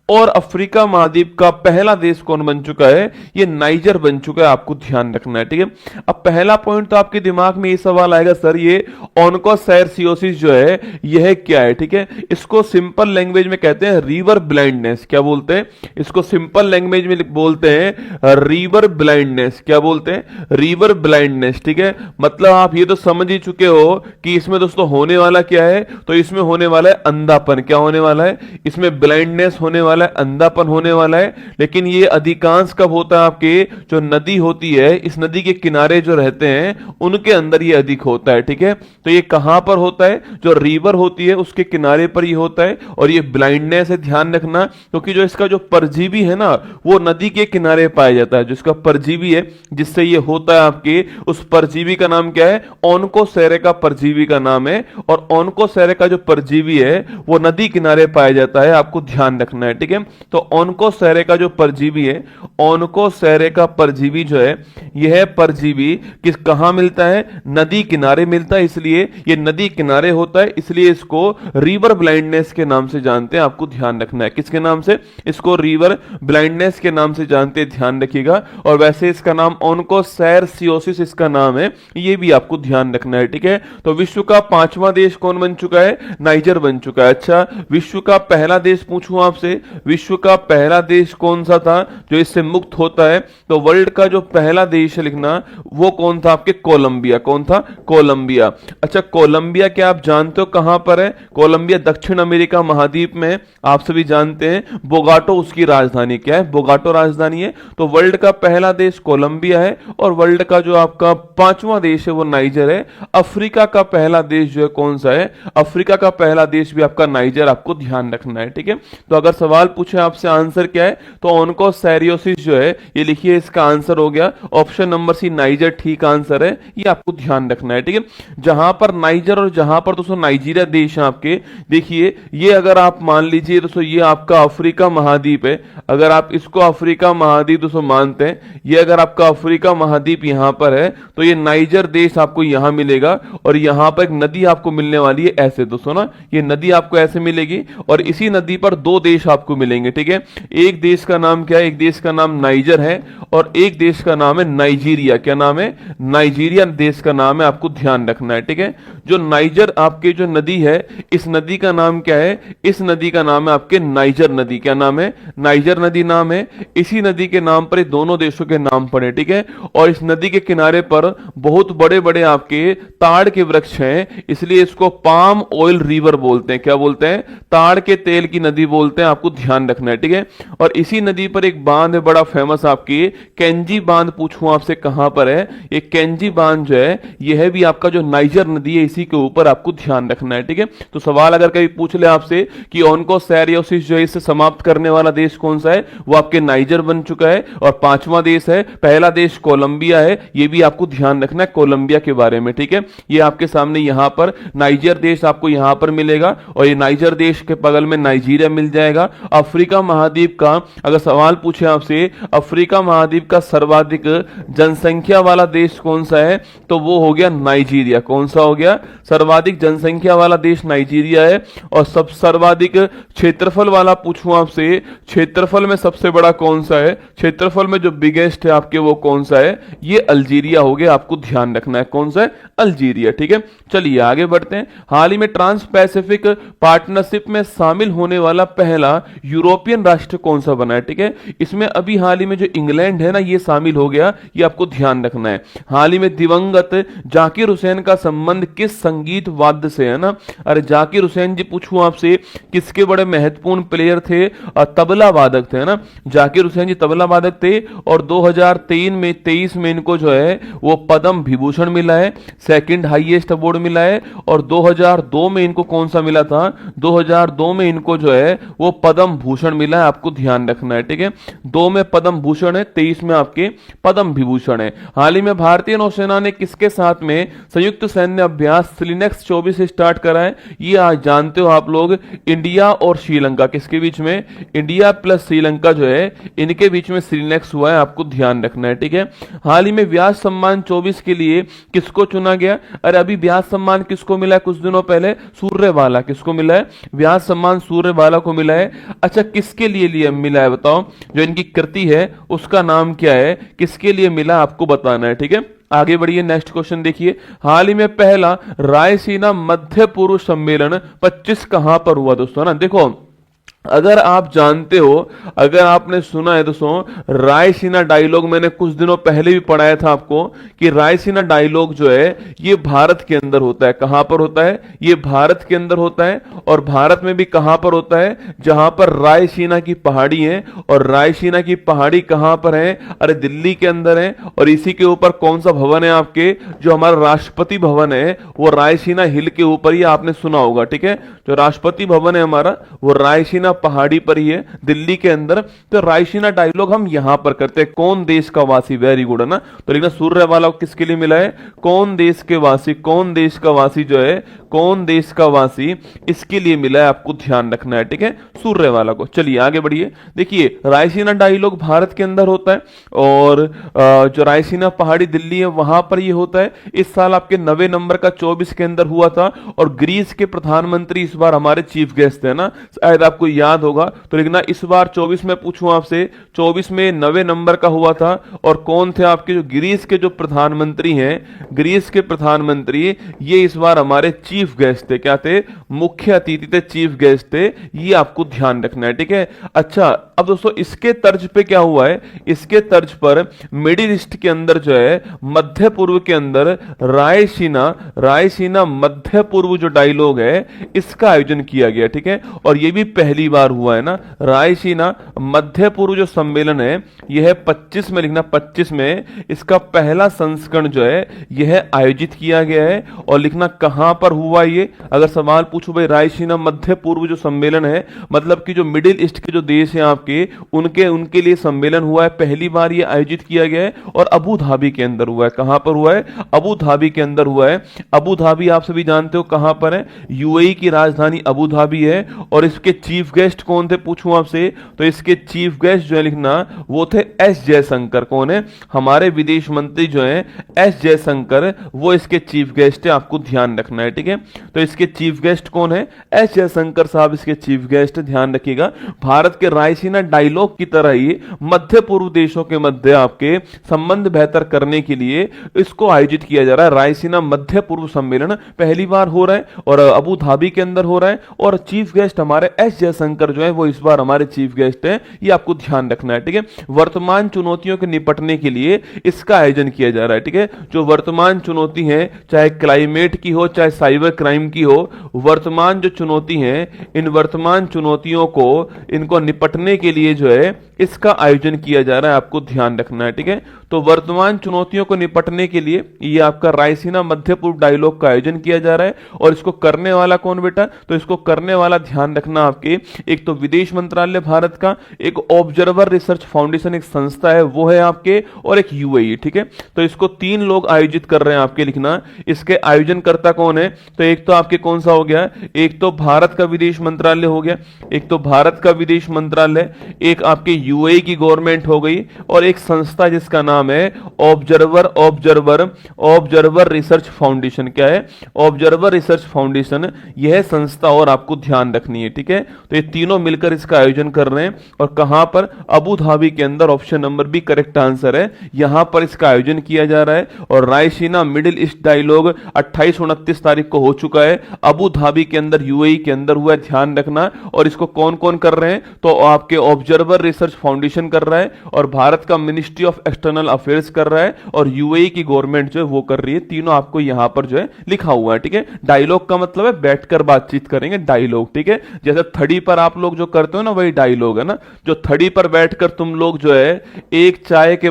और अफ्रीका महाद्वीप का पहला देश कौन बन चुका है? ये नाइजर बन चुका है, आपको ध्यान रखना है, ठीक है। अब पहला पॉइंट तो आपके दिमाग में ये सवाल आएगा, सर ये ऑनकोसैरसियोसिस जो है यह क्या है, ठीक है। इसको सिंपल लैंग्वेज में कहते हैं रिवर ब्लाइंडनेस। क्या बोलते हैं इसको? सिंपल लैंग्वेज में बोलते हैं रिवर ब्लाइंडनेस। क्या बोलते हैं? रिवर ब्लाइंडनेस, ठीक है। मतलब आप ये तो समझ ही चुके हो कि इसमें दोस्तों होने वाला क्या है। तो इसमें होने वाला है अंधापन। क्या होने वाला है? इसमें ब्लाइंडनेस होने वाला है, अंधापन होने वाला है। लेकिन ये अधिकांश कब होता है? आपके जो नदी होती है, इस नदी के किनारे जो रहते हैं उनके अंदर ये अधिक होता है, ठीक है। तो ये कहां पर होता है? जो रिवर होती है उसके किनारे पर ये होता है। और ये ब्लाइंडनेस है, ध्यान रखना, क्योंकि जो इसका जो परजीवी है ना वो नदी के किनारे पाया जाता है। जो इसका परजीवी है जिससे ये होता है आपके, उस परजीवी का नाम क्या है? ऑनकोसेरेका परजीवी का नाम है। और ऑनकोसेरेका जो परजीवी है वो नदी किनारे पाया जाता है, आपको ध्यान रखना है, ठीक है। तो ऑनकोसेरेका जो परजीवी है, ऑनकोसेरेका परजीवी जो है, यह परजीवी किस कहां मिलता है? नदी किनारे मिलता है। इसलिए ये नदी किनारे होता है, इसलिए इसको रिवर ब्लाइंडनेस के नाम से जानते हैं। आपको ध्यान रखना है किसके नाम से? इसको रिवर ब्लाइंडनेस के नाम से जानते हैं, ध्यान रखिएगा। और वैसे इसका नाम ऑनकोसैरसियोसिस इसका नाम है, ये भी आपको ध्यान रखना है, ठीक है। तो विश्व का 5वां देश कौन बन चुका है? नाइजर बन चुका है। अच्छा, विश्व का पहला देश पूछूं आपसे, विश्व का पहला देश कौन सा था जो इससे मुक्त होता है? तो वर्ल्ड का जो पहला देश है लिखना, वो कौन था? आपके कोलंबिया। कौन था? कोलंबिया। अच्छा, कोलंबिया क्या आप जानते हो कहां पर है? कोलंबिया दक्षिण अमेरिका महाद्वीप में, आप सभी जानते हैं। बोगाटो उसकी राजधानी क्या है? बोगाटो राजधानी है। तो वर्ल्ड का पहला देश कोलंबिया है और वर्ल्ड का जो आपका 5वां देश है वो नाइजर है। अफ्रीका का पहला देश जो है कौन सा है? अफ्रीका का पहला देश भी आपका नाइजर, आपको ध्यान रखना है, ठीक है। तो अगर सवाल पूछे आपसे आंसर क्या है, तो ऑनकोसैरियोसिस जो है ये लिखिए, इसका आंसर हो गया ऑप्शन नंबर सी, नाइजर ठीक आंसर है। ये आपको ध्यान रखना है, ठीक है। जहां पर नाइजर और जहां पर दोस्तों नाइजीरिया देश है आपके, देखिए ये अगर आप मान लीजिए दोस्तों ये आपका अफ्रीका महाद्वीप है। अगर आप इसको अफ्रीका महाद्वीप दोस्तों मानते हैं, ये अगर आपका अफ्रीका महाद्वीप यहां पर है तो ये नाइजर देश आपको यहां मिलेगा। और यहां पर एक नदी आपको मिलने वाली है ऐसे दोस्तों ना, ये नदी आपको ऐसे मिलेगी और इसी नदी पर 2 देश आपको मिलेंगे, ठीक है। एक देश का नाम क्या है? एक देश का नाम नाइजर है और एक देश का नाम है नाइजीरिया। क्या नाम है? नाइजीरिया देश का नाम है, आपको ध्यान रखना है, ठीक है। जो नाइजर आपके जो नदी है, इस नदी का नाम क्या है? इस नदी का नाम है आपके नाइजर नदी। क्या नाम है? नाइजर नदी नाम है। इसी नदी के नाम पर दोनों देशों के नाम पड़े, ठीक है। और इस नदी के किनारे पर बहुत बड़े बड़े आपके ताड़ के वृक्ष हैं, इसलिए इसको पाम ऑयल रिवर बोलते हैं। क्या बोलते हैं? ताड़ के तेल की नदी बोलते हैं, आपको ध्यान रखना है, ठीक है। और इसी नदी पर एक बांध है बड़ा फेमस आपकी, केंजी बांध। पूछूं आपसे कहां पर है? ये केंजी बांध जो है यह भी आपका जो नाइजर नदी है इसी के ऊपर, आपको ध्यान रखना है, ठीक है। तो सवाल अगर कभी पूछ ले आपसे कि ऑनकोसैरियोसिस जो है इसे समाप्त करने वाला देश कौन सा है, वो आपके नाइजर बन चुका है। और 5वां देश है, पहला देश कोलंबिया है, ये भी आपको ध्यान रखना है कोलंबिया के बारे में, ठीक है। ये आपके सामने यहां पर नाइजर देश आपको यहां पर मिलेगा और ये नाइजर देश के बगल में नाइजीरिया मिल जाएगा। अफ्रीका महाद्वीप का अगर सवाल पूछे आपसे, अफ्रीका महाद्वीप का सर्वाधिक जनसंख्या वाला देश कौन सा है, तो वो हो गया नाइजीरिया। कौन सा हो गया? सर्वाधिक जनसंख्या वाला देश नाइजीरिया है। और सब सर्वाधिक क्षेत्रफल वाला पूछूं आपसे, क्षेत्रफल में सबसे बड़ा कौन सा है? क्षेत्रफल में जो बिगेस्ट है आपके वो कौन सा है? ये अल्जीरिया हो गया, आपको ध्यान रखना है। कौन सा है? अल्जीरिया, ठीक है। चलिए आगे बढ़ते हैं। हाल ही में ट्रांस पैसिफिक पार्टनरशिप में शामिल होने वाला पहला यूरोपियन राष्ट्र कौन सा बना है, ठीक है। इसमें अभी हाल ही में जो इंग्लैंड है ना ये शामिल हो गया, ये आपको ध्यान रखना है। हाल ही में दिवंगत जाकिर हुसैन का संबंध किस संगीत वाद्य से है ना? अरे जाकिर हुसैन जी पूछूं आपसे किसके बड़े महत्वपूर्ण प्लेयर थे? तबला वादक थे ना, जाकिर हुसैन जी तबला वादक थे। और 2023 में इनको जो है वो पद्म विभूषण मिला है, सेकंड हाईएस्ट अवार्ड मिला है। और 2002 में इनको कौन सा मिला था? 2002 में इनको जो है वो पद्म भूषण मिला है, आपको ध्यान रखना है, ठीक है। 2 में पद्म भूषण है, 23 में आपके पद्म विभूषण है। हाल ही में भारतीय नौसेना ने किसके साथ में संयुक्त सैन्य अभ्यास सिलिनेक्स 24 स्टार्ट करा है? ये आज जानते हो आप लोग, इंडिया और श्रीलंका। किसके बीच में? इंडिया प्लस श्रीलंका जो है इनके बीच में सिलिनेक्स हुआ है, आपको ध्यान रखना है, ठीक है। हाल ही में व्यास सम्मान 24 के लिए किसको चुना गया? अरे अभी व्यास सम्मान किसको मिला है? कुछ दिनों पहले सूर्यवाला। किसको मिला है? व्यास सम्मान सूर्यवाला को मिला है। अच्छा, किसके लिए लिए मिला है बताओ, जो इनकी कृति है उसका नाम क्या है, किसके लिए मिला आपको बताना है, ठीक है। आगे बढ़िए, नेक्स्ट क्वेश्चन देखिए। हाल ही में पहला रायसीना मध्य पूर्व सम्मेलन 25 कहां पर हुआ दोस्तों, ना देखो, अगर आप जानते हो, अगर आपने सुना है दोस्तों, रायसीना डायलॉग मैंने कुछ दिनों पहले भी पढ़ाया था आपको कि रायसीना डायलॉग जो है ये भारत के अंदर होता है। कहां पर होता है? ये भारत के अंदर होता है। और भारत में भी कहां पर होता है? जहां पर रायसीना की पहाड़ी है। और रायसीना की पहाड़ी कहां पर है? अरे दिल्ली के अंदर है। और इसी के ऊपर कौन सा भवन है आपके, जो हमारा राष्ट्रपति भवन है वो रायसीना हिल के ऊपर ही, आपने सुना होगा, ठीक है। जो राष्ट्रपति भवन है हमारा वो रायसीना पहाड़ी पर ही है, दिल्ली के अंदर। तो रायसीना डायलॉग हम यहां पर करते हैं। कौन देश का वासी, वेरी गुड, है ना। तो लिखना सूर्य वाला किसके लिए मिला है? कौन देश के वासी, कौन देश का वासी जो है, कौन देश का वासी, इसके लिए मिला है, आपको ध्यान रखना है, ठीक है, सूर्य वाला को। चलिए आगे बढ़िए, देखिए रायसीना डायलॉग भारत के अंदर होता है। और जो रायसीना पहाड़ी दिल्ली है वहां पर ये होता है। इस साल आपके 90 नंबर का 24 के अंदर हुआ था। और ग्रीस के प्रधानमंत्री इस बार हमारे चीफ गेस्ट थे ना, शायद आपको याद होगा। तो लिखना इस बार 24 में पूछूं आपसे, 24 में 90 नंबर का हुआ था। और कौन थे आपके जो ग्रीस के जो प्रधानमंत्री हैं, ग्रीस के प्रधानमंत्री, ये इस बार हमारे चीफ गेस्ट थे। क्या थे? मुख्य अतिथि थे, चीफ गेस्ट थे। ये आपको ध्यान रखना है, ठीक है। अच्छा, अब दोस्तों इसके तर्ज पे क्या हुआ है? इसके तर्ज पर मिडिल ईस्ट के अंदर जो है, मध्य पूर्व के अंदर रायसीना मध्य पूर्व जो डायलॉग है इसका आयोजन किया गया, ठीक है। और ये भी पहली बार हुआ है ना, रायसीना मध्य पूर्व जो सम्मेलन है यह 25 में, लिखना 25 में इसका पहला संस्करण जो है यह आयोजित किया गया है। और लिखना कहां पर हुआ ये, अगर सवाल पूछो भाई रायसीना मध्य पूर्व जो सम्मेलन है, मतलब कि जो मिडिल ईस्ट के जो देश हैं आपके, उनके लिए सम्मेलन हुआ है, पहली बार ये आयोजित किया गया है। और अबू धाबी के अंदर हुआ है। कहां पर हुआ है? अबू धाबी के अंदर हुआ है। अबू धाबी आप सभी जानते हो कहां पर है, यूएई की राजधानी अबू धाबी है। और इसके चीफ गेस्ट कौन थे पूछूं आपसे, तो इसके चीफ गेस्ट जो है लिखना वो थे एस जयशंकर। कौन है? हमारे विदेश मंत्री जो है एस जयशंकर, वो इसके चीफ गेस्ट है, आपको ध्यान रखना है, ठीक है। तो इसके चीफ गेस्ट कौन है? एस जयशंकर साहब इसके चीफ गेस्ट, ध्यान रखिएगा। भारत के रायसीना डायलॉग की तरह ही मध्य पूर्व देशों के मध्य आपके संबंध बेहतर करने के लिए इसको आयोजित किया जा रहा है। रायसीना मध्य पूर्व सम्मेलन पहली बार हो रहा है और अबू धाबी के अंदर हो रहा है। और चीफ गेस्ट हमारे एस जयशंकर जो है वो इस बार हमारे चीफ गेस्ट हैं, ये आपको ध्यान रखना है, ठीक है। वर्तमान चुनौतियों के निपटने के लिए इसका आयोजन किया जा रहा है, ठीक है। जो वर्तमान चुनौती है, चाहे क्लाइमेट की हो, चाहे साइबर क्राइम की हो, वर्तमान जो चुनौती है, इन वर्तमान चुनौतियों को, इनको निपटने के लिए जो है इसका आयोजन किया जा रहा है, आपको ध्यान रखना है, ठीक है। तो वर्तमान चुनौतियों को निपटने के लिए ये आपका रायसीना मध्य पूर्व डायलॉग का आयोजन किया जा रहा है। और इसको करने वाला कौन बेटा? तो इसको करने वाला ध्यान रखना आपके, एक तो विदेश मंत्रालय भारत का, एक ऑब्जर्वर रिसर्च फाउंडेशन एक संस्था है वो है आपके, और एक यूएई, ठीक है। तो इसको 3 लोग आयोजित कर रहे हैं, आपके लिखना। इसके आयोजनकर्ता कौन है? तो एक तो आपके कौन सा हो गया, एक तो भारत का विदेश मंत्रालय हो गया, एक तो भारत का विदेश मंत्रालय, एक आपके यूएई की गवर्नमेंट हो गई, और एक संस्था जिसका नाम है ऑब्जर्वर रिसर्च फाउंडेशन। क्या है? ऑब्जर्वर रिसर्च फाउंडेशन, यह संस्था और आपको ध्यान रखनी है, ठीक है। तो ये तीनों मिलकर इसका आयोजन कर रहे हैं। और कहां पर? अबू धाबी के अंदर, option number B correct answer है, यहां पर इसका आयोजन किया जा रहा है। और रायसीना मिडिल ईस्ट डायलॉग 28-29 तारीख को हो चुका है, अबू धाबी के अंदर यूएई के अंदर हुआ है, ध्यान रखना। और इसको कौन कौन कर रहे हैं? तो आपके ऑब्जर्वर रिसर्च फाउंडेशन कर रहा है, और भारत का मिनिस्ट्री ऑफ एक्सटर्नल अफेयर्स कर रहा है, और यूएई की गवर्नमेंट जो है वो कर रही है। तीनों आपको यहां पर जो है लिखा हुआ है, ठीक है। डायलॉग का मतलब है बैठकर बातचीत करेंगे, डायलॉग, ठीक है। जैसे थड़ी पर आप लोग जो करते हो ना, वही डायलॉग है ना। जो थड़ी पर बैठकर तुम लोग जो है एक चाय के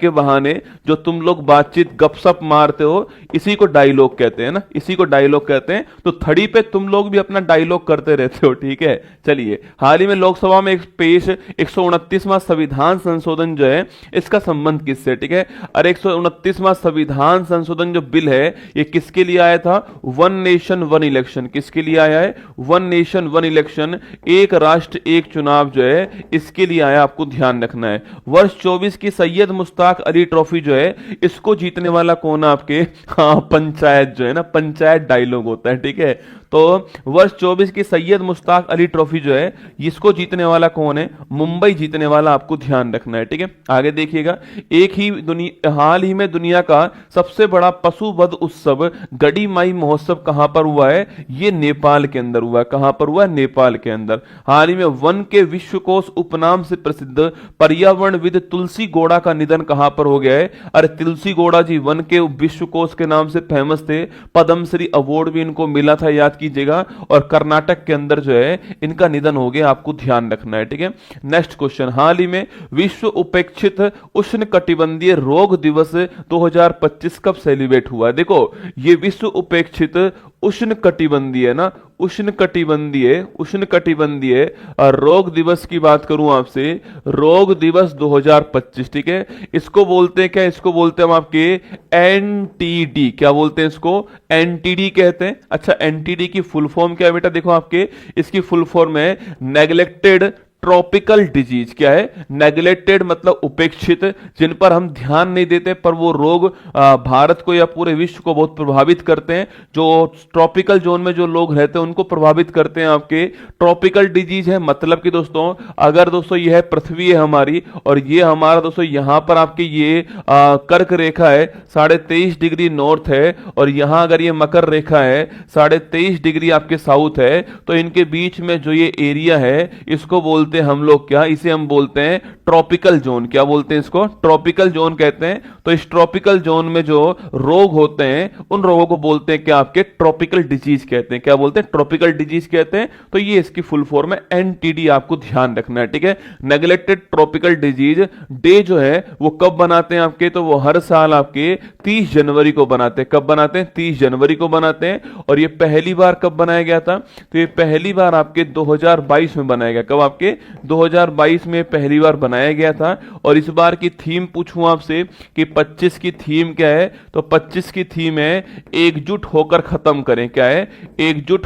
बहाने जो तुम लोग बातचीत गपशप मारते हो, इसी को डायलॉग कहते हैं ना, इसी को डायलॉग कहते हैं। तो थड़ी पे तुम लोग भी अपना डायलॉग करते रहते हो, ठीक है। चलिए, हाल ही में लोकसभा में एक पेश 129वां संविधान संशोधन जो है, इस इसका संबंध किससे है? ठीक है, और 129वां संविधान संशोधन जो बिल है ये किसके लिए आया था? One nation one election. किसके लिए आया है? वन नेशन वन इलेक्शन, एक राष्ट्र एक चुनाव जो है इसके लिए आया, आपको ध्यान रखना है। वर्ष 24 की सैयद मुश्ताक अली ट्रॉफी जो है इसको जीतने वाला कौन है आपके? हाँ, पंचायत जो है ना, पंचायत डायलॉग होता है। ठीक है, तो वर्ष 24 की सैयद मुश्ताक अली ट्रॉफी जो है इसको जीतने वाला कौन है? मुंबई जीतने वाला, आपको ध्यान रखना है। ठीक है, आगे देखिएगा, हाल ही में दुनिया का सबसे बड़ा पशु वध उत्सव गड़ी माई महोत्सव कहां पर हुआ है? ये नेपाल के अंदर हुआ है। कहां पर हुआ है? नेपाल के अंदर। हाल ही में वन के विश्वकोश उपनाम से प्रसिद्ध पर्यावरणविद तुलसी गौड़ा का निधन कहां पर हो गया है? अरे तुलसी गौड़ा जी वन के विश्वकोश के नाम से फेमस थे, पद्मश्री अवार्ड भी इनको मिला था, याद कीजिएगा, और कर्नाटक के अंदर जो है इनका निधन हो गया, आपको ध्यान रखना है। ठीक है, नेक्स्ट क्वेश्चन, हाल ही में विश्व उपेक्षित उष्ण कटिबंधीय रोग दिवस 2025 कब सेलिब्रेट हुआ है? देखो, ये विश्व उपेक्षित उष्ण कटिबंधीय ना, उष्ण कटिबंधीय रोग दिवस की बात करूं आपसे, रोग दिवस 2025। ठीक है, इसको बोलते हैं क्या? इसको बोलते हैं हम आपके एनटीडी। क्या बोलते हैं इसको? एनटीडी कहते हैं। अच्छा, एनटीडी की फुल फॉर्म क्या है बेटा? देखो आपके इसकी फुल फॉर्म है नेग्लेक्टेड ट्रॉपिकल डिजीज। क्या है? नेग्लेक्टेड मतलब उपेक्षित, जिन पर हम ध्यान नहीं देते, पर वो रोग भारत को या पूरे विश्व को बहुत प्रभावित करते हैं। जो ट्रॉपिकल जोन में जो लोग रहते हैं उनको प्रभावित करते हैं। आपके ट्रॉपिकल डिजीज है मतलब कि दोस्तों, अगर दोस्तों यह पृथ्वी है हमारी और ये हमारा दोस्तों यहां पर आपके ये कर्क रेखा है 23.5 डिग्री नॉर्थ है, और यहां अगर ये मकर रेखा है 23.5 डिग्री आपके साउथ है, तो इनके बीच में जो ये एरिया है इसको बोलते हम लोग क्या? इसे हम बोलते हैं ट्रॉपिकल जोन। क्या बोलते हैं इसको? ट्रॉपिकल जोन कहते हैं। तो इस ट्रॉपिकल जोन में जो रोग होते हैं उन रोगों को बोलते हैं क्या? आपके ट्रॉपिकल डिजीज कहते हैं। क्या बोलते हैं? ट्रॉपिकल डिजीज कहते हैं। तो ये इसकी फुल फॉर्म है एनटीडी, आपको ध्यान रखना है। ठीक है, नेग्लेक्टेड ट्रॉपिकल डिजीज डे जो है वो कब बनाते हैं आपके? तो वो हर साल आपके 30 जनवरी को बनाते हैं। कब बनाते हैं? 30 जनवरी को बनाते हैं। और ये पहली बार कब बनाया गया था? तो ये पहली बार आपके 2022 में बनाया गया। कब? आपके 2022 में पहली बार बनाया गया था। और इस बार की थीम पूछूं आपसे कि 25 की थीम क्या है? तो 25 की थीम है एकजुट होकर खत्म करें। क्या है? एकजुट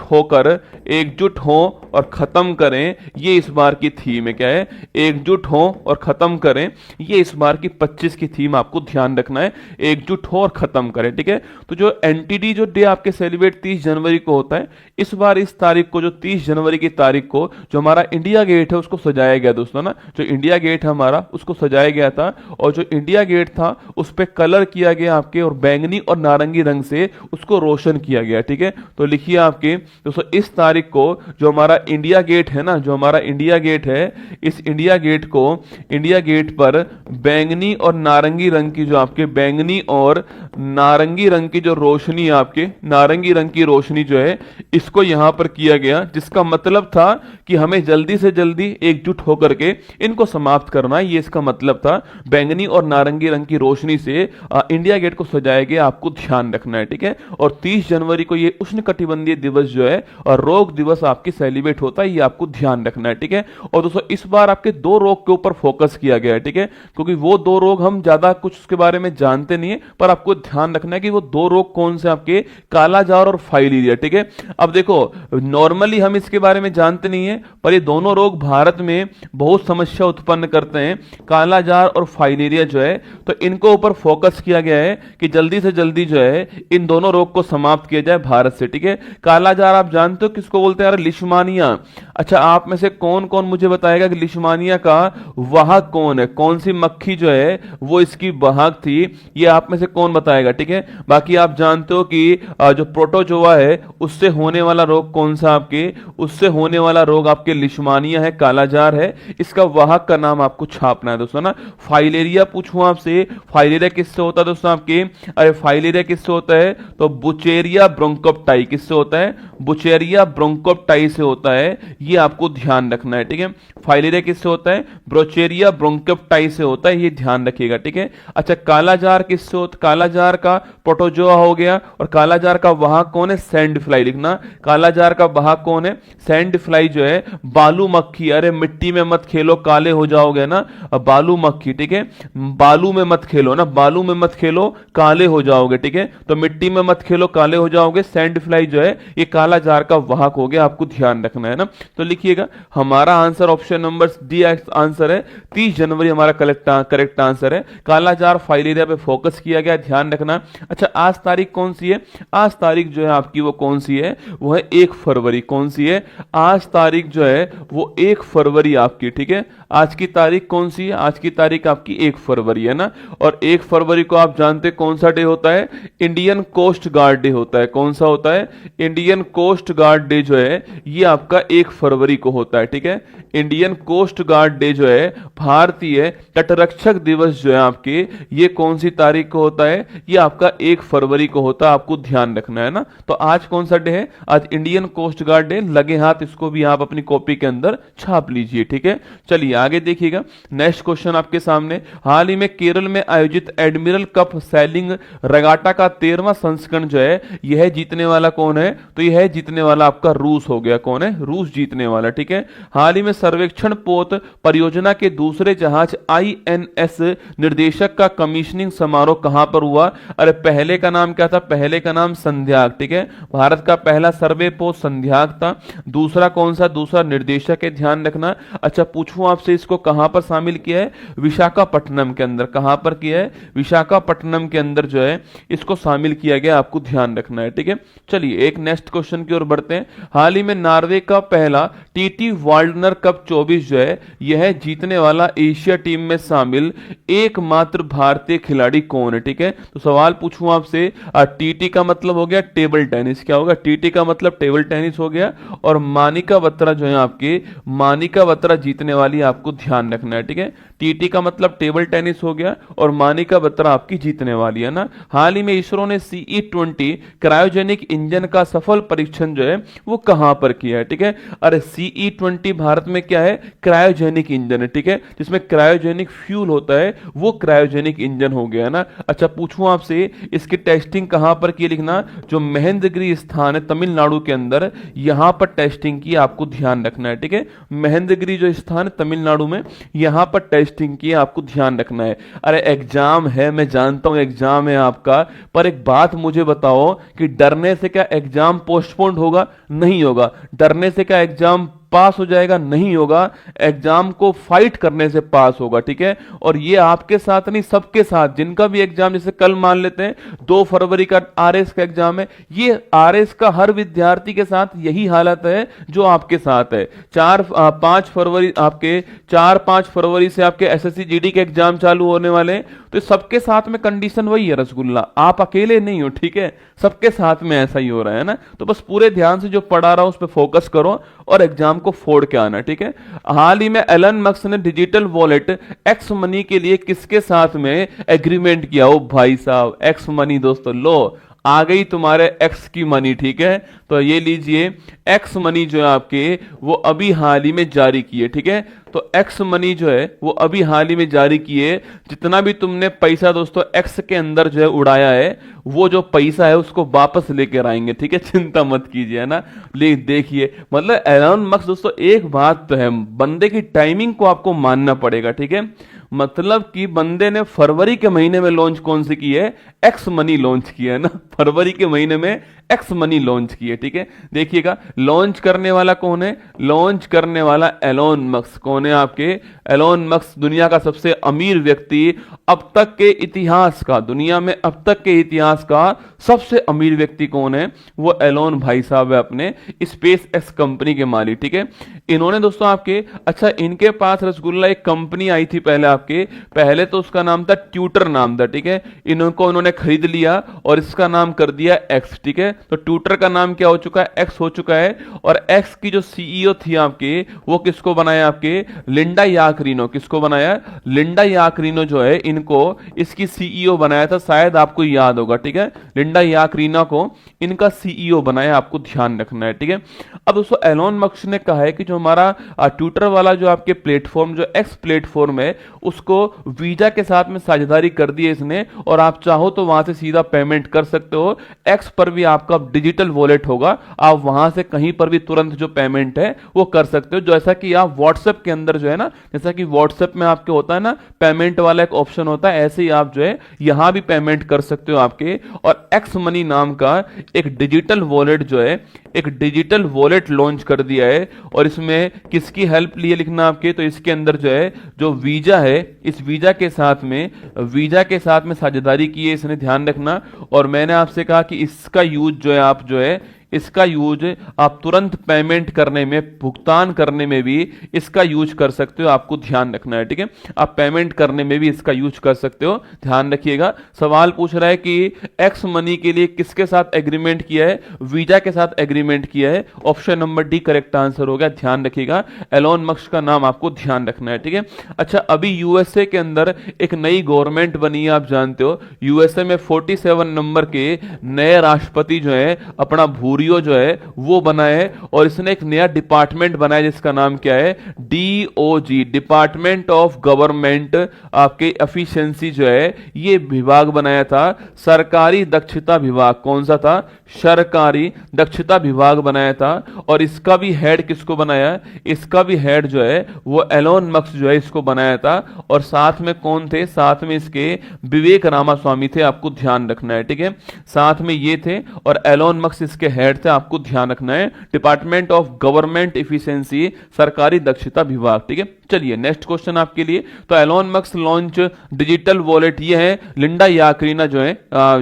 हो और खत्म करें, ये इस बार की थीम है। क्या है? एकजुट हो और खत्म करें, ये इस बार की 25 की थीम, आपको ध्यान रखना है, एकजुट हो और खत्म करें। ठीक है, तो जो एनटीडी जो डे आपके सेलिब्रेट 30 जनवरी को होता है, इस बार इस तारीख को जो 30 जनवरी की तारीख को जो हमारा इंडिया गेट है उसको सजाया गया दोस्तों ना, जो इंडिया गेट है हमारा उसको सजाया गया था। और जो इंडिया गेट था उस पे कलर किया गया आपके, और बैंगनी और नारंगी रंग से उसको रोशन किया गया। ठीक है, तो लिखिए आपके दोस्तों इस तारीख को जो हमारा इंडिया गेट है ना, जो हमारा इंडिया गेट है, इस इंडिया गेट को, इंडिया गेट पर बैंगनी और नारंगी रंग की जो आपके बैंगनी और नारंगी रंग की जो रोशनी है आपके, नारंगी रंग की रोशनी जो है इसको यहां पर किया गया, जिसका मतलब था कि हमें जल्दी से जल्दी एकजुट होकर के इनको समाप्त करना है। ये इसका मतलब था। बैंगनी और नारंगी रंग की रोशनी से इंडिया गेट को सजाया गया, आपको ध्यान रखना है। ठीक है, और 30 जनवरी को ये उष्णकटिबंधीय दिवस जो है और रोग दिवस आपकी सेलिब्रेट होता है, ये आपको ध्यान रखना है। ठीक है, और दोस्तों इस बार आपके 2 रोग के ऊपर फोकस किया गया है। ठीक है, क्योंकि वो 2 रोग हम ज्यादा कुछ उसके बारे में जानते नहीं है, पर आपको ध्यान रखना है कि वो 2 रोग कौन से आपके, कालाजार और फाइलेरिया। ठीक है, अब देखो नॉर्मली हम इसके बारे में जानते नहीं है, पर ये दोनों रोग भारत में बहुत समस्या उत्पन्न करते हैं, कालाजार और फाइलेरिया जो है। तो इनको ऊपर फोकस किया गया है कि जल्दी से जल्दी जो है इन दोनों रोग को समाप्त किया जाए भारत से। ठीक है, कालाजार आप जानते हो किसको बोलते हैं? लिशमानिया। अच्छा, आप में से कौन कौन मुझे बताएगा कि लिशमानिया का वाहक कौन है? कौन सी मक्खी जो है वो इसकी वाहक थी? ये आप में से कौन बताएगा? ठीक है, बाकी आप जानते हो कि जो प्रोटोजोआ है उससे होने वाला रोग कौन सा आपके, उससे होने वाला रोग आपके लिशमानिया है, कालाजार है। इसका वाहक का नाम आपको छापना है दोस्तों ना। फाइलेरिया पूछूं आपसे, फाइलेरिया किससे होता है दोस्तों आपके? अरे फाइलेरिया किससे होता है? तो बुचेरिया ब्रोंकोप्टाई किससे होता है? बुचेरिया ब्रोंकोप्टाई से होता है, ये आपको ध्यान रखना है। ठीक है, फाइलेरिया किससे होता है? ब्रोचेरिया ब्रोंकोप्टाई से होता है, ये ध्यान रखिएगा। ठीक है, अच्छा कालाजार किससे होता? कालाजार का प्रोटोजोआ हो गया, और कालाजार का वाहक कौन है? सैंड फ्लाई लिखना। कालाजार का वाहक कौन है? सैंड फ्लाई जो है बालू मक्खी। अरे मिट्टी में मत खेलो काले हो जाओगे ना, बालू मक्खी, ठीक है, बालू में मत खेलो ना, बालू में मत खेलो काले हो जाओगे, ठीक है, तो मिट्टी में मत खेलो काले हो जाओगे, सैंड फ्लाई जो है ये काला जार का वाहक हो गया, आपको ध्यान रखना है ना। तो लिखिएगा हमारा answer option number D answer है, 30 जनवरी हमारा करेक्ट आंसर है। काला जार फाइलेरिया पे फोकस किया गया, ध्यान रखना। अच्छा आज तारीख कौन सी है, आज तारीख जो है आपकी वो कौन सी है, वो है 1 फरवरी। कौन सी है आज तारीख जो है वो 1 फरवरी आपकी, ठीक है, आज की तारीख कौन सी है, आज की तारीख आपकी 1 फरवरी है ना। और 1 फरवरी को आप जानते कौन सा डे होता है, इंडियन कोस्ट गार्ड डे होता है। कौन सा होता है, इंडियन कोस्ट गार्ड डे जो है ये आपका 1 फरवरी को होता है, ठीक है। इंडियन कोस्ट गार्ड डे जो है, भारतीय तटरक्षक दिवस जो है आपके, ये कौन सी तारीख को होता है, ये आपका 1 फरवरी को होता है, आपको ध्यान रखना है ना। तो आज कौन सा डे है, आज इंडियन कोस्ट गार्ड डे, लगे हाथ इसको भी आप अपनी कॉपी के अंदर छाप लीजिए, ठीक है। चलिए आगे देखिएगा, नेक्स्ट क्वेश्चन आपके सामने। हाल ही में केरल में आयोजित एडमिरल कप सैलिंग रेगाटा का 13वां संस्करण जो है, यह जीतने वाला कौन है, तो यह जीतने वाला आपका रूस हो गया। कौन है, रूस जीतने वाला, ठीक है। हाल ही में सर्वेक्षण पोत परियोजना के दूसरे जहाज INS निर्देशक का कमीशनिंग समारोह कहां पर हुआ, अरे पहले का नाम क्या था, पहले का नाम संध्याक, ठीक है, भारत का पहला सर्वे पोत संध्याक था। दूसरा कौन सा, दूसरा निर्देशक है, ध्यान रखना। अच्छा पूछूं आपसे इसको कहां पर शामिल किया है, विशाखापट्टनम के अंदर। कहां पर किया है, विशाखापट्टनम के अंदर जो है इसको शामिल किया गया, आपको ध्यान रखना है, ठीक है। चलिए एक नेक्स्ट क्वेश्चन की ओर बढ़ते हैं। हाल ही में नॉर्वे का पहला TT वाल्डनर कप 24 जो है यह जीतने वाला एशिया टीम में शामिल एकमात्र भारतीय खिलाड़ी कौन है, ठीक है। तो सवाल पूछूं आपसे, TT का मतलब हो गया टेबल टेनिस, क्या होगा, TT का मतलब टेबल टेनिस हो गया, और मानिका बत्रा जो है आपके, मानिका बत्रा जीतने वाली, आपको ध्यान रखना है, ठीक है। TT का मतलब टेबल टेनिस हो गया और मानिका बत्रा आपकी जीतने वाली है ना। हाल ही में इसरो ने CE-20 क्रायोजेनिक इंजन का सफल परीक्षण जो है वो कहां पर किया है, ठीक है। अरे CE-20 भारत में क्या है, क्रायोजेनिक इंजन है, ठीक है, जिसमें क्रायोजेनिक फ्यूल होता है, वो क्रायोजेनिक इंजन हो गया ना। अच्छा पूछूं आपसे इसकी टेस्टिंग कहां पर की, लिखना, जो महेंद्रगिरी स्थान है तमिलनाडु के अंदर, यहां पर टेस्टिंग की, आपको ध्यान रखना है, ठीक है। महेंद्रगिरी जो स्थान है तमिलनाडु में, यहां पर टेस्टिंग की, आपको ध्यान रखना है। अरे एग्जाम है, मैं जानता हूं एग्जाम है आपका, पर एक बात मुझे बताओ कि डरने से क्या एग्जाम पोस्टपोन्ड होगा, नहीं होगा। डरने से क्या एग्जाम पास हो जाएगा, नहीं होगा। एग्जाम को फाइट करने से पास होगा, ठीक है। और ये आपके साथ नहीं, सबके साथ, जिनका भी एग्जाम, जैसे कल मान लेते हैं 2 फरवरी का RS का एग्जाम है, ये RS का हर विद्यार्थी के साथ यही हालत है जो आपके साथ है। 4-5 फरवरी आपके 4-5 फरवरी से आपके SSC GD के एग्जाम चालू होने वाले हैं, तो सबके साथ में कंडीशन वही है रसगुल्ला, आप अकेले नहीं हो, ठीक है, सबके साथ में ऐसा ही हो रहा है ना। तो बस पूरे ध्यान से जो पढ़ा रहा हूं उस पर फोकस करो और एग्जाम को फोड़ के आना, ठीक है। हाल ही में एलन मस्क ने डिजिटल वॉलेट एक्स मनी के लिए किसके साथ में एग्रीमेंट किया, ओ भाई साहब, एक्स मनी दोस्तों, लो आ गई तुम्हारे एक्स की मनी, ठीक है। तो ये लीजिए एक्स मनी जो है आपके, वो अभी हाल ही में जारी की है, ठीक है। तो एक्स मनी जो है वो अभी हाल ही में जारी की है। जितना भी तुमने पैसा दोस्तों एक्स के अंदर जो है उड़ाया है, वो जो पैसा है उसको वापस लेकर आएंगे, ठीक है, चिंता मत कीजिए, है ना। ले देखिए, मतलब एलन मस्क दोस्तों, एक बात तो है, बंदे की टाइमिंग को आपको मानना पड़ेगा, ठीक है। मतलब कि बंदे ने फरवरी के महीने में लॉन्च कौन सी की है, एक्स मनी लॉन्च किया है ना, फरवरी के महीने में एक्स मनी लॉन्च की है, ठीक है। देखिएगा लॉन्च करने वाला कौन है, लॉन्च करने वाला एलोन मस्क। कौन है आपके, एलोन मस्क, दुनिया का सबसे अमीर व्यक्ति अब तक के इतिहास का, दुनिया में अब तक के इतिहास का सबसे अमीर व्यक्ति कौन है, वो एलोन भाई साहब है, अपने स्पेस एक्स कंपनी के मालिक, ठीक है। इन्होंने दोस्तों आपके, अच्छा इनके पास रसगुल्ला एक कंपनी आई थी पहले आपके, पहले तो उसका नाम था ट्यूटर नाम था, ठीक है। इन्होंने खरीद लिया और इसका नाम कर दिया एक्स, ठीक है। तो ट्यूटर का नाम क्या हो चुका है, एक्स हो चुका है। और एक्स की जो CEO थी आपके, वो किसको बनाया आपके, लिंडा याकरीनो। किसको बनाया, लिंडा याकरीनो जो है इनको इसकी CEO बनाया था, शायद आपको याद होगा, ठीक है। लिंडा याकरीनो को इनका CEO बनाया, आपको ध्यान रखना है, ठीक है। अब दोस्तों एलोन मस्क ने कहा है कि जो हमारा ट्विटर वाला जो आपके प्लेटफॉर्म, जो एक्स प्लेटफॉर्म है, उसको वीजा के साथ में साझेदारी कर दी है इसने, और आप चाहो तो वहां से सीधा पेमेंट कर सकते हो। एक्स पर भी आपका डिजिटल वॉलेट होगा, आप वहां से कहीं पर भी तुरंत जो पेमेंट है वो कर सकते हो। जैसा कि आप व्हाट्सएप के अंदर जो है ना, जैसा कि व्हाट्सएप में आपके होता है ना पेमेंट वाला एक ऑप्शन होता है, ऐसे ही आप जो है यहां भी पेमेंट कर सकते हो आपके। और एक्स मनी नाम का एक डिजिटल वॉलेट जो है, एक डिजिटल वॉलेट लॉन्च कर दिया है। और इसमें किसकी हेल्प लिए लिखना आपके, तो इसके अंदर जो है जो वीजा है, इस वीजा के साथ में साझेदारी की है इसने, ध्यान रखना। और मैंने आपसे कहा कि इसका यूज जो है आप जो है इसका यूज आप तुरंत पेमेंट करने में, भुगतान करने में भी इसका यूज कर सकते हो, आपको ध्यान रखना है, ठीक है। आप पेमेंट करने में भी इसका यूज कर सकते हो, ध्यान रखिएगा। सवाल पूछ रहा है कि एक्स मनी के लिए किसके साथ एग्रीमेंट किया है, वीजा के साथ एग्रीमेंट किया है। Option number D correct answer हो गया, ध्यान रखिएगा। एलोन मस्क का नाम आपको ध्यान रखना है, ठीक है। अच्छा, अभी यूएसए के अंदर एक नई गवर्नमेंट बनी है, आप जानते हो। यूएसए में 47 नंबर के नए राष्ट्रपति जो है अपना जो है वो बना है, और इसने एक नया डिपार्टमेंट बनाया जिसका नाम क्या है, डीओजी, डिपार्टमेंट ऑफ गवर्नमेंट आपके एफिशिएंसी जो है ये विभाग बनाया था। सरकारी दक्षता विभाग, कौन सा था, सरकारी दक्षता विभाग बनाया था। और इसका भी हेड किसको बनाया, इसका भी हेड जो है वो एलोन मस्क जो है इसको बनाया था। और साथ में कौन थे, साथ में इसके विवेक रामास्वामी थे, आपको ध्यान रखना है, ठीक है। साथ में ये थे और एलोन मस्क इसके हेड थे, आपको ध्यान रखना है। डिपार्टमेंट ऑफ गवर्नमेंट एफिशिएंसी, सरकारी दक्षता विभाग, ठीक है। चलिए नेक्स्ट क्वेश्चन आपके लिए। तो Elon Musk launch digital wallet, ये है लिंडा याकरीना जो है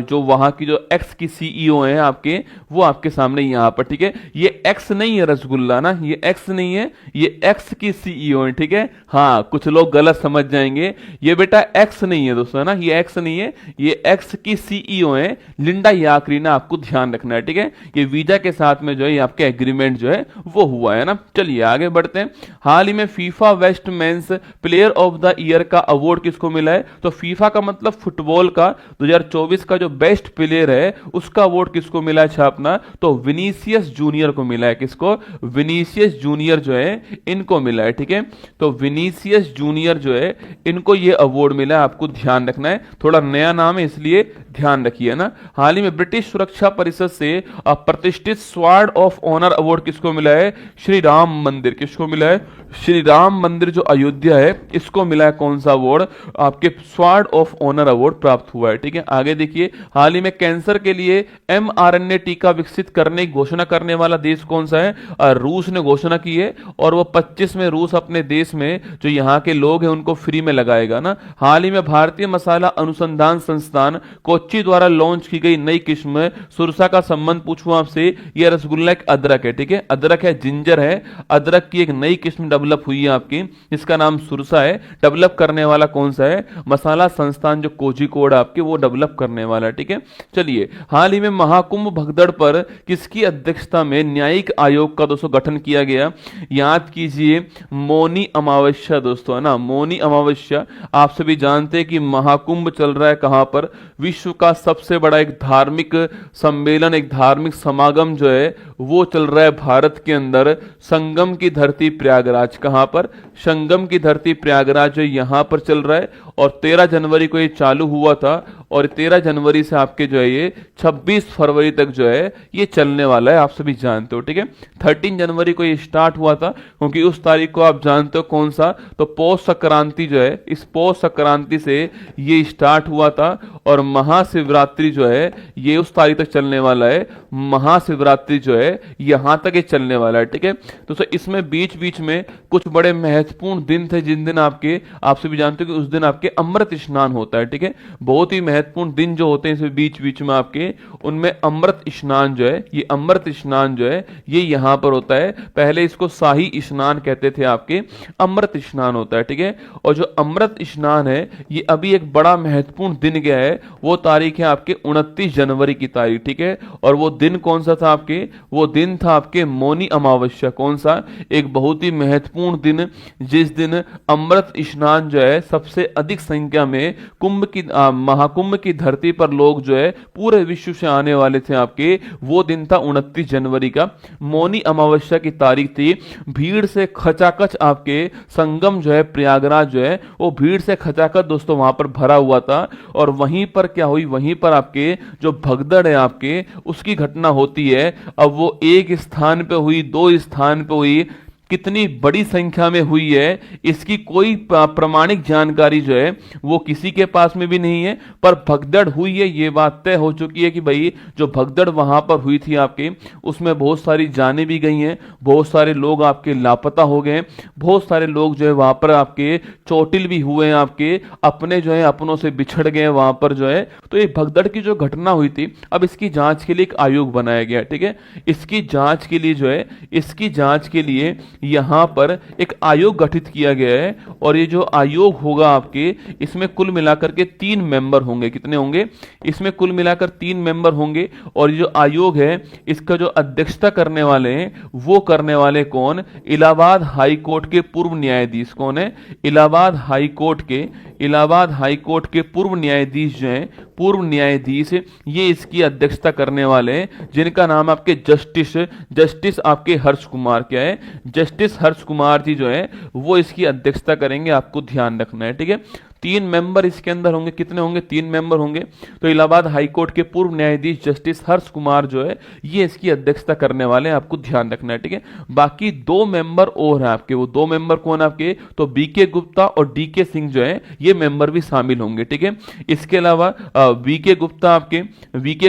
जो वहां की जो एक्स की सीईओ है आपके, वो आपके सामने यहां पर, ठीक है। ये एक्स नहीं है रसगुल्ला ना, ये एक्स नहीं है, ये एक्स की सीईओ है, ठीक है। हाँ, कुछ लोग गलत समझ जाएंगे, ये बेटा एक्स नहीं है दोस्तों, है ना, ये एक्स नहीं है, ये एक्स की सीईओ है लिंडा याकरीना, आपको ध्यान रखना है, ठीक है। ये वीजा के साथ में जो है आपके एग्रीमेंट जो है वो हुआ है ना। चलिए आगे बढ़ते हैं। हाल ही में FIFA best men's player of the year का अवार्ड किसको मिला है, तो फीफा का मतलब फुटबॉल का 2024 का जो बेस्ट प्लेयर है उसका अवार्ड किसको मिला है छापना, तो विनीसियस जूनियर को मिला है। किसको, विनीसियस जूनियर जो है इनको मिला है, ठीक है। तो विनीसियस जूनियर जो है इनको ये अवार्ड मिला है, आपको ध्यान रखना है। थोड़ा नया नाम है इसलिए ध्यान रखिए ना। हाल ही में ब्रिटिश सुरक्षा परिषद से प्रतिष्ठित स्वॉर्ड ऑफ ऑनर अवार्ड किसको मिला है, श्री राम मंदिर, किसको मिला है, श्री राम मंदिर जो अयोध्या है इसको मिला है कौन सा अवार्ड, आपके स्वॉर्ड ऑफ ऑनर अवार्ड प्राप्त हुआ है, ठीक है। आगे देखिए, हाल ही में कैंसर के लिए mRNA टीका विकसित करने की घोषणा करने वाला देश कौन सा है, रूस ने घोषणा की है। और वो 25 में रूस अपने देश में जो यहाँ के लोग हैं उनको फ्री में लगाएगा ना। हाल ही में भारतीय मसाला अनुसंधान संस्थान कोच्चि द्वारा लॉन्च की गई नई किस्म सुरसा का संबंध पूछूं आपसे, यह रसगुल्ला एक अदरक है, ठीक है, अदरक है, जिंजर है, अदरक की एक नई किस्म डेवलप हुई है आपकी, जिसका नाम सुरसा है। डेवलप करने वाला कौन सा है, मसाला संस्थान जो कोझिकोड आपके वो डेवलप करने वाला है, ठीक है। चलिए, हाल ही में महाकुंभ भगदड़ पर किसकी अध्यक्षता में न्यायिक आयोग का दोस्तों गठन किया गया, याद कीजिए मौनी अमावस्या दोस्तों, है ना, मौनी अमावस्या। आप सभी जानते हैं कि महाकुंभ चल रहा है कहां पर, विश्व का सबसे बड़ा एक धार्मिक सम्मेलन, एक धार्मिक समागम जो है वो चल रहा है भारत के अंदर, संगम की धरती प्रयागराज। कहां पर, संगम की धरती प्रयागराज जो यहां पर चल रहा है। और 13 जनवरी को ये चालू हुआ था और 13 जनवरी से आपके जो है ये 26 फरवरी तक जो है ये चलने वाला है, आप सभी जानते हो, ठीक है। 13 जनवरी को ये स्टार्ट हुआ था क्योंकि उस तारीख को आप जानते हो कौन सा, तो पौष संक्रांति जो है, इस पौष संक्रांति से ये स्टार्ट हुआ था। और महाशिवरात्रि जो है ये उस तारीख तक चलने वाला है, महाशिवरात्रि जो है यहां तक ये चलने वाला है, ठीक है। तो इसमें बीच बीच में कुछ बड़े महत्वपूर्ण दिन थे, जिन दिन आपके, आप सभी जानते हो कि उस दिन आपके अमृत स्नान होता है, ठीक है। बहुत ही महत्वपूर्ण दिन जो होते हैं इसमें बीच बीच में आपके, उनमें अमृत स्नान जो है, ये अमृत स्नान जो है ये यहां पर होता है। पहले इसको शाही स्नान कहते थे आपके, अमृत स्नान होता है, ठीक है। और जो अमृत स्नान है ये अभी एक बड़ा महत्वपूर्ण दिन गया है, वो तारीख है आपके 29 जनवरी की तारीख, ठीक है। और वो दिन कौन सा था आपके, वो दिन था आपके मौनी अमावस्या। कौन सा, एक बहुत ही महत्वपूर्ण दिन, जिस दिन अमृत स्नान जो है सबसे अधिक संख्या में कुंभ की महाकुंभ कुंभ की धरती पर लोग जो है पूरे विश्व से आने वाले थे आपके। वो दिन था 29 जनवरी का, मौनी अमावस्या की तारीख थी। भीड़ से खचाखच आपके संगम जो है प्रयागराज जो है वो भीड़ से खचाखच दोस्तों वहां पर भरा हुआ था। और वहीं पर क्या हुई, वहीं पर आपके जो भगदड़ है आपके उसकी घटना होती है। अब वो एक स्थान पे हुई, दो स्थान पे हुई, कितनी बड़ी संख्या में हुई है इसकी कोई प्रमाणिक जानकारी जो है वो किसी के पास में भी नहीं है। पर भगदड़ हुई है ये बात तय हो चुकी है कि भाई जो भगदड़ वहां पर हुई थी आपके उसमें बहुत सारी जानें भी गई हैं, बहुत सारे लोग आपके लापता हो गए, बहुत सारे लोग जो है वहां पर आपके चोटिल भी हुए हैं, आपके अपने जो है अपनों से बिछड़ गए वहां पर जो है। तो ये भगदड़ की जो घटना हुई थी, अब इसकी जांच के लिए एक आयोग बनाया गया, ठीक है। इसकी जांच के लिए जो है, इसकी जांच के लिए यहां पर एक आयोग गठित किया गया है। और ये जो आयोग होगा आपके इसमें कुल मिलाकर के 3 मेंबर होंगे। कितने होंगे? इसमें कुल मिलाकर 3 मेंबर होंगे। और ये जो आयोग है इसका जो अध्यक्षता करने वाले हैं वो करने वाले कौन? इलाहाबाद हाई कोर्ट के पूर्व न्यायाधीश। कौन है? इलाहाबाद हाई कोर्ट के पूर्व न्यायाधीश जो हैं, पूर्व न्यायाधीश, ये इसकी अध्यक्षता करने वाले हैं, जिनका नाम आपके जस्टिस आपके हर्ष कुमार। क्या है? जस्टिस हर्ष कुमार जी जो है वो इसकी अध्यक्षता करेंगे, आपको ध्यान रखना है, ठीक है। 3 मेंबर इसके अंदर होंगे। कितने होंगे? 3 मेंबर होंगे। तो इलाहाबाद हाई कोर्ट के पूर्व न्यायाधीश जस्टिस हर्ष कुमार जो है ये इसकी अध्यक्षता करने वाले हैं, आपको ध्यान रखना है, ठीक है। बाकी 2 मेंबर और हैं आपके। वो 2 मेंबर कौन आपके? तो बीके गुप्ता और डीके सिंह जो है ये मेंबर भी शामिल होंगे, ठीक है। इसके अलावा वीके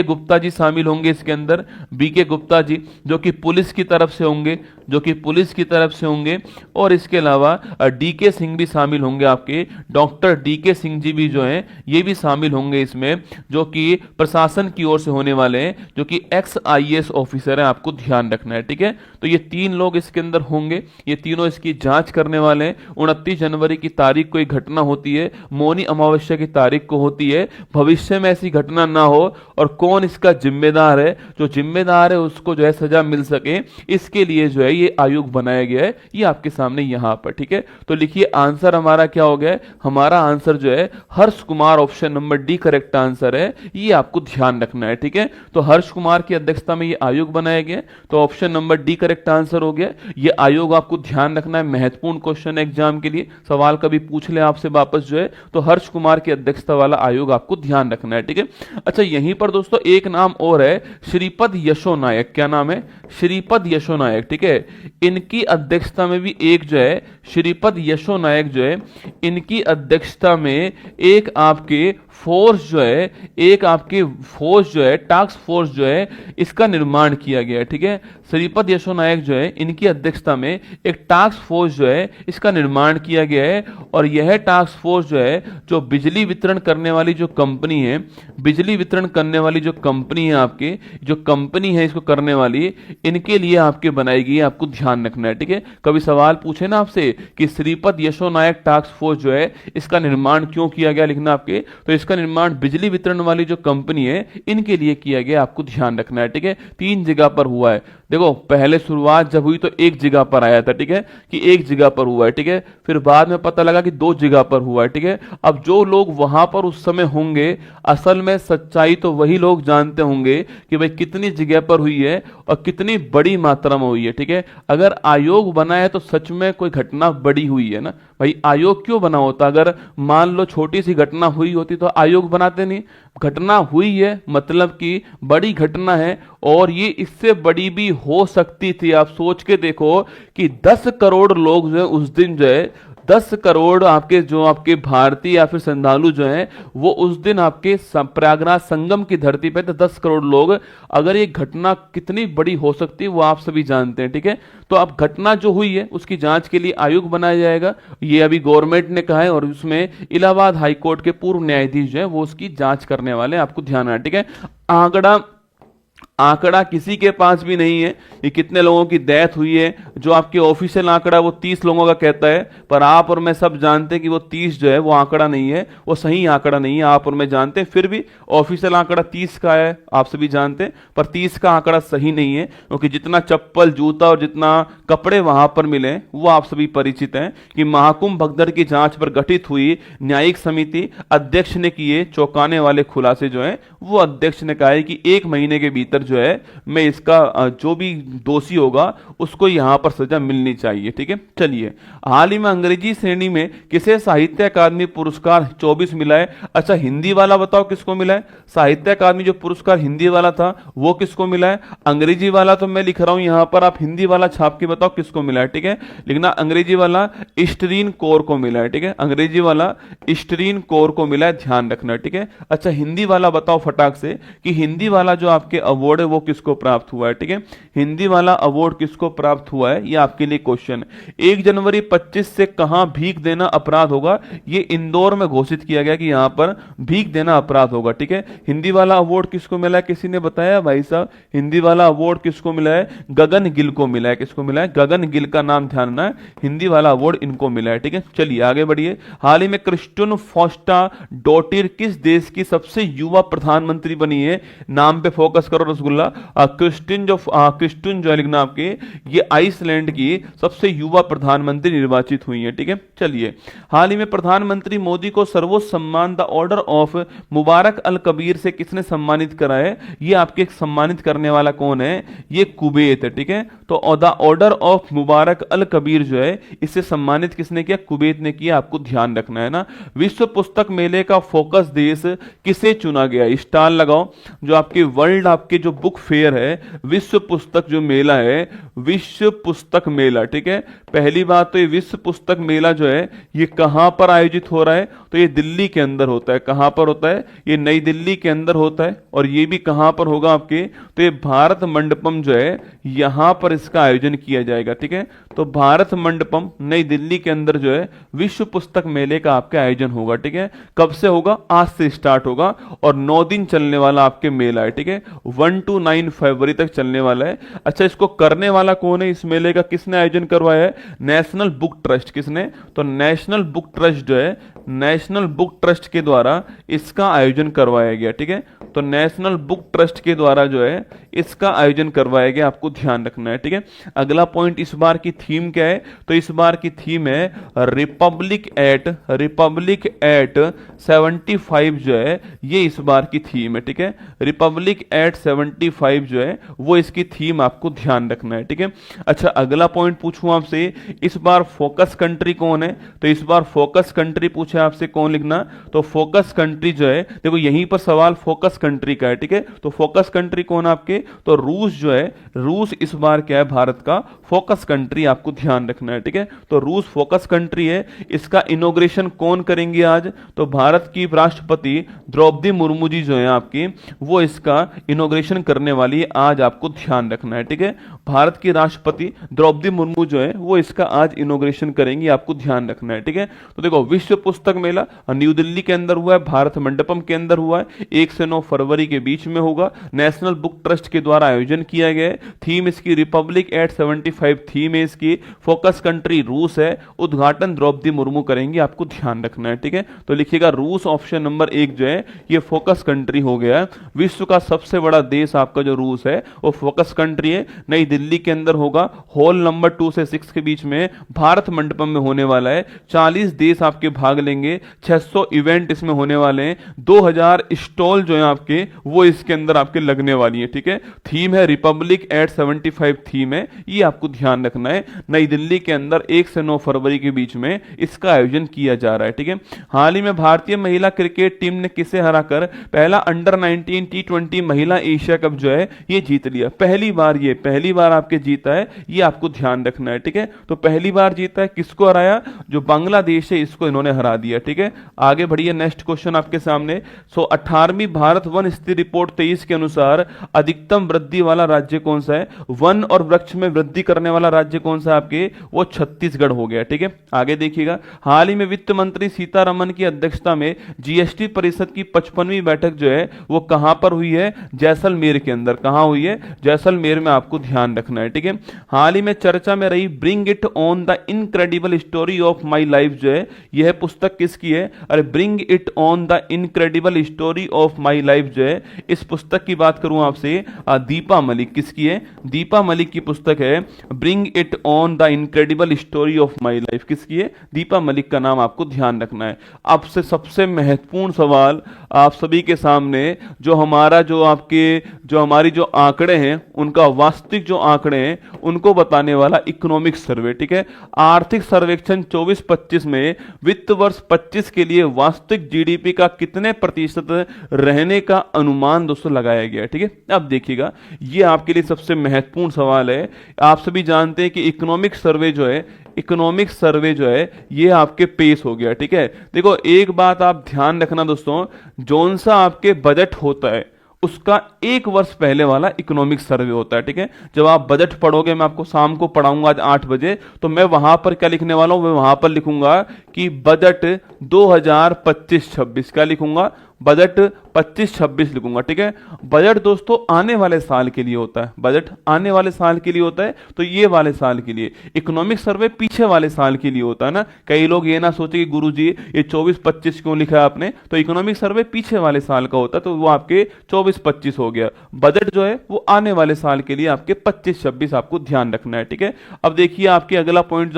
गुप्ता जी शामिल होंगे इसके अंदर। बीके गुप्ता जी जो कि पुलिस की तरफ से होंगे, और इसके अलावा डीके सिंह भी शामिल होंगे आपके। डॉक्टर डीके सिंह जी भी जो हैं ये भी शामिल होंगे इसमें, जो कि प्रशासन की ओर से होने वाले हैं, जो कि एक्स आईएएस ऑफिसर हैं, आपको ध्यान रखना है, ठीक है। तो ये 3 लोग इसके अंदर होंगे, ये तीनों इसकी जांच करने वाले हैं। 29 जनवरी की तारीख को एक घटना होती है, मौनी अमावस्या की तारीख को होती है। भविष्य में ऐसी घटना ना हो और कौन इसका जिम्मेदार है, जो जिम्मेदार है उसको जो है सजा मिल सके, इसके लिए जो है ये आयोग बनाया गया है। ये आपके सामने यहां पर, ठीक है। तो लिखिए आंसर हमारा क्या हो गया? हमारा आंसर जो है Harsh Kumar, option number D correct answer है। ये आपको ध्यान रखना है, ठीक है। तो हर्ष कुमार की अध्यक्षता में ये आयोग बनाया गया, तो option number D correct answer हो गया। ये आयोग आपको ध्यान रखना है, महत्वपूर्ण क्वेश्चन है एग्जाम के लिए, सवाल कभी पूछ ले आपसे वापस जो है, तो हर्ष कुमार की अध्यक्षता वाला आयोग आपको ध्यान रखना है, ठीक है। अच्छा, यहीं पर दोस्तों एक नाम और है, श्रीपद यशो नायक। क्या नाम है? श्रीपद यशो नायक, ठीक है। इनकी अध्यक्षता में भी एक जो है श्रीपद यशो नायक जो है, इनकी अध्यक्षता में एक आपके फोर्स जो है, टास्क फोर्स जो है, इसका निर्माण किया गया है, ठीक है। श्रीपद यशो नायक जो है इनकी अध्यक्षता में एक टास्क फोर्स जो है इसका निर्माण किया गया है। और यह टास्क फोर्स जो है, जो बिजली वितरण करने वाली जो कंपनी है, आपके जो कंपनी है इसको करने वाली, इनके लिए आपके बनाई गई है, आपको ध्यान रखना है, ठीक है। कभी सवाल पूछे ना आपसे कि श्रीपद यशो नायक टास्क फोर्स जो है इसका निर्माण क्यों किया गया, लिखना आपके। तो इसका निर्माण बिजली वितरण वाली जो कंपनी है इनके लिए किया गया, आपको ध्यान रखना है, ठीक है। 3 जगह पर हुआ है। देखो पहले शुरुआत जब हुई तो 1 जगह पर आया था, ठीक है, कि 1 जगह पर हुआ है, ठीक है। फिर बाद में पता लगा कि 2 जगह पर हुआ है, ठीक है। अब जो लोग वहां पर उस समय होंगे, असल में सच्चाई तो वही लोग जानते होंगे कि भाई कितनी जगह पर हुई है और कितनी बड़ी मात्रा में हुई है, ठीक है। अगर आयोग बना है तो सच में कोई घटना बड़ी हुई है ना भाई। आयोग क्यों बना होता? अगर मान लो छोटी सी घटना हुई होती तो आयोग बनाते नहीं। घटना हुई है मतलब कि बड़ी घटना है, और ये इससे बड़ी भी हो सकती थी। आप सोच के देखो कि 10 करोड़ लोग जो है उस दिन जो है 10 करोड़ आपके भारतीय या फिर श्रद्धालु जो हैं वो उस दिन आपके प्रयागराज संगम की धरती पे थे, 10 करोड़ लोग। अगर ये घटना कितनी बड़ी हो सकती है वो आप सभी जानते हैं, ठीक है। तो अब घटना जो हुई है उसकी जांच के लिए आयोग बनाया जाएगा, ये अभी गवर्नमेंट ने कहा है। और उसमें इलाहाबाद हाईकोर्ट के पूर्व न्यायाधीश जो है वो उसकी जांच करने वाले, आपको ध्यान है, ठीक है। आंकड़ा किसी के पास भी नहीं है कि कितने लोगों की डेथ हुई है। जो आपके ऑफिशियल आंकड़ा वो 30 लोगों का कहता है, पर आप और मैं सब जानते हैं कि वो 30 जो है वो आंकड़ा नहीं है, वो सही आंकड़ा नहीं है, आप और मैं जानते हैं। फिर भी ऑफिशियल आंकड़ा 30 का है, आप सभी जानते हैं, पर 30 का आंकड़ा सही नहीं है, क्योंकि जितना चप्पल, जूता और जितना कपड़े वहां पर मिले वो आप सभी परिचित हैं कि महाकुंभ भगदड़ की जांच पर गठित हुई न्यायिक समिति अध्यक्ष ने किए चौंकाने वाले खुलासे जो है, वो अध्यक्ष ने कहा है कि 1 महीने के भीतर जो है मैं इसका जो भी दोषी होगा उसको यहां पर सजा मिलनी चाहिए। ठीक है, चलिए, हाल ही में अंग्रेजी श्रेणी में किसे साहित्य अकादमी पुरस्कार 24 मिला है? अच्छा, हिंदी वाला बताओ किसको मिला है? साहित्य अकादमी जो पुरस्कार हिंदी वाला था वो किसको मिला है? अंग्रेजी वाला तो मैं लिख रहा हूं यहां पर, आप हिंदी वाला छाप के बताओ किसको मिला है। ठीक है, लिखना अंग्रेजी वाला इस्टरीन कोर को मिला है। ठीक है, अंग्रेजी वाला इस्टरीन कोर को मिला है, ध्यान रखना। ठीक है, अच्छा, हिंदी वाला बताओ फटाक से कि हिंदी वाला जो आपके अवार्ड है वो किसको प्राप्त हुआ है। ठीक है, हिंदी वाला अवार्ड किसको प्राप्त हुआ है, ये आपके लिए क्वेश्चन है। 1 जनवरी 25 से कहां भीख देना अपराध होगा? ये इंदौर में घोषित किया गया कि यहां पर भीख देना अपराध होगा। ठीक है, हिंदी वाला अवार्ड किसको मिला है, किसी ने बताया भाई साहब? हिंदी वाला अवार्ड किसको मिला है? गगन गिल को मिला है। किसको मिला है? गगन गिल का नाम ध्यान रखना है, हिंदी वाला अवार्ड इनको मिला है। ठीक है, चलिए आगे बढ़िए। हाल ही में क्रिस्टन फॉस्टा डॉटिर किस देश की सबसे युवा प्रधानमंत्री बनी है? नाम पे फोकस करो रसगुल्ला। क्रिस्टन जो है लिखना आपके, ये आइसलैंड की सबसे युवा प्रधानमंत्री निर्वाचित हुई है। ठीक है, चलिए, हाल ही में प्रधानमंत्री मोदी को सर्वोच्च सम्मान द ऑर्डर ऑफ मुबारक अल कबीर से किसने सम्मानित करा है? ये आपके सम्मानित करने वाला कौन है? ये कुवैत है। ठीक है, तो द ऑर्डर ऑफ मुबारक अल कबीर जो है इससे सम्मानित किसने किया? कुवैत ने किया, आपको ध्यान रखना है ना। विश्व पुस्तक मेले का फोकस देश किसे चुना गया? स्टार लगाओ। जो आपके वर्ल्ड आपके जो बुक फेयर है, विश्व पुस्तक जो मेला है, विश्व पुस्तक मेला, ठीक है, पहली बात तो ये विश्व पुस्तक मेला जो है ये कहां पर आयोजित हो रहा है? तो ये दिल्ली के अंदर होता है। कहां पर होता है? ये नई दिल्ली के अंदर होता है। और ये भी कहां पर होगा आपके? तो ये भारत मंडपम जो है यहां पर इसका आयोजन किया जाएगा। ठीक है, तो भारत मंडपम नई दिल्ली के अंदर जो है विश्व पुस्तक मेले का आपका आयोजन होगा। ठीक है, कब से होगा? आज से स्टार्ट होगा और 9 दिन चलने वाला आपके मेला है। ठीक है, 1 to 9 फरवरी तक चलने वाला है। अच्छा, इसको करने वाला कौन है? इस मेले का किसने आयोजन करवाया है? National book trust. किसने? तो नेशनल बुक ट्रस्ट जो है, नेशनल बुक ट्रस्ट के द्वारा इसका आयोजन करवाया गया। ठीक है, तो नेशनल बुक ट्रस्ट के द्वारा जो है इसका आयोजन करवाया गया, आपको ध्यान रखना है। ठीक है, अगला पॉइंट, इस बार की थीम क्या है? तो इस बार की थीम है रिपब्लिक एट 75 जो है ये इस बार की थीम है। ठीक है, रिपब्लिक एट 75 जो है वो इसकी थीम, आपको ध्यान रखना है। ठीक है, अच्छा, अगला पॉइंट पूछूं आपसे, इस बार फोकस कंट्री कौन है? तो इस बार फोकस कंट्री पूछे आपसे, कौन लिखना? तो फोकस कंट्री जो है, देखो यहीं पर सवाल फोकस कंट्री का है। ठीक है, तो फोकस कंट्री कौन आपके? तो रूस जो है, रूस इस बार क्या है? भारत का फोकस कंट्री, आपको ध्यान रखना है। ठीक है, तो रूस फोकस कंट्री है। इसका इनॉग्रेशन कौन करेंगे आज? तो भारत की राष्ट्रपति द्रौपदी मुर्मू जी जो है आपकी, वो इसका इनॉग्रेशन करने वाली है आज, आपको ध्यान रखना है। ठीक है, भारत की राष्ट्रपति द्रौपदी मुर्मू जो है वो इसका आज इनॉग्रेशन करेंगी, आपको ध्यान रखना है। ठीक है, तो देखो विश्व पुस्तक मेला न्यू दिल्ली के अंदर हुआ है, भारत मंडपम के अंदर हुआ है, 1 से 9 फरवरी के बीच में होगा। नेशनल बुक ट्रस्ट के द्वारा आयोजन किया गया है। थीम इसकी रिपब्लिक एट 75 थीम है इसकी। फोकस कंट्री रूस है। उद्घाटन द्रौपदी मुर्मू करेंगी, आपको ध्यान रखना है। ठीक है, तो लिखिएगा रूस, ऑप्शन नंबर 1 जो है ये फोकस कंट्री हो गया। विश्व का सबसे बड़ा देश आपका जो रूस है वो फोकस कंट्री है। नई दिल्ली के अंदर होगा। हॉल नंबर 2 से 6 के बीच में भारत मंडपम में होने वाला है। 40 देश आपके भाग लेंगे। 600 इवेंट इसमें होने वाले हैं। 2000 स्टॉल जो है आपके वो इसके अंदर आपके लगने वाली है। ठीक है, थीम है रिपब्लिक एट 75 थीम है, ये आपको ध्यान रखना है। नई दिल्ली के अंदर 1 से 9 फरवरी के बीच में इसका आयोजन किया जा रहा है। ठीक है, हाल ही में भारतीय महिला क्रिकेट टीम ने किसे हराकर पहला अंडर 19 T20 महिला एशिया कप जो है ये जीत लिया? पहली बार आपके जीता है, ये आपको ध्यान रखना है। ठीक है, तो पहली बार जीता है। किसको हराया? जो बांग्लादेश है इसको इन्होंने हरा दिया। ठीक है, आगे बढ़िए, नेक्स्ट क्वेश्चन आपके सामने। 18वीं भारत वन स्थिति रिपोर्ट 23 के अनुसार अधिकतम वृद्धि वाला राज्य कौन सा है? वन और वृक्ष में वृद्धि करने वाला राज्य कौन सा है आपके? वो छत्तीसगढ़ हो गया। ठीक है, आगे देखिएगा, हाल ही में वित्त मंत्री सीतारमन की अध्यक्षता में जीएसटी परिषद की 55वीं बैठक जो है वो कहां पर हुई है? जैसलमेर जैसलमेर के अंदर। कहां हुई है? जैसलमेर में आपको ध्यान रखना है, ठीक है। हाल ही में चर्चा में रही bring it on the incredible story of my life जो है, यह पुस्तक किसकी है? अरे bring it on the incredible story of my life जो है, इस पुस्तक की बात करूं आपसे, दीपा मलिक। किसकी है? दीपा मलिक की पुस्तक है bring it on the incredible story of my life. किसकी है? दीपा मलिक का नाम आपको ध्यान रखना है। अब से सबसे महत्वपूर्ण सवाल आप सभी के सामने, जो हमारी जो आंकड़े हैं, उनका वास्तविक जो आंकड़े हैं उनको बताने वाला इकोनॉमिक सर्वे, ठीक है। आर्थिक सर्वेक्षण 24-25 में वित्त वर्ष 25 के लिए वास्तविक जीडीपी का कितने प्रतिशत रहने का अनुमान दोस्तों लगाया गया है, ठीक है। अब देखिएगा, ये आपके लिए सबसे महत्वपूर्ण सवाल है। आप सभी जानते हैं कि इकोनॉमिक सर्वे जो है ये आपके पेश हो गया, ठीक है। देखो एक बात आप ध्यान रखना दोस्तों, जौन सा आपके बजट होता है उसका एक वर्ष पहले वाला इकोनॉमिक सर्वे होता है, ठीक है। जब आप बजट पढ़ोगे, मैं आपको शाम को पढ़ाऊंगा आज 8 बजे, तो मैं वहां पर क्या लिखने वाला हूं? मैं वहां पर लिखूंगा कि बजट 2025-26। क्या लिखूंगा? बजट 25-26 लिखूंगा, ठीक है। बजट दोस्तों आने वाले साल के लिए होता है, बजट आने वाले साल के लिए होता है, तो ये वाले साल के लिए। इकोनॉमिक सर्वे पीछे वाले साल के लिए होता है ना। कई लोग ये ना सोचे कि गुरुजी ये 24-25 क्यों लिखा है आपने, तो इकोनॉमिक सर्वे पीछे वाले साल का होता है, तो वो आपके 24-25 हो गया। बजट जो है वो आने वाले साल के लिए आपके 25-26 आपको ध्यान रखना है, ठीक है। अब देखिए आपके अगला पॉइंट,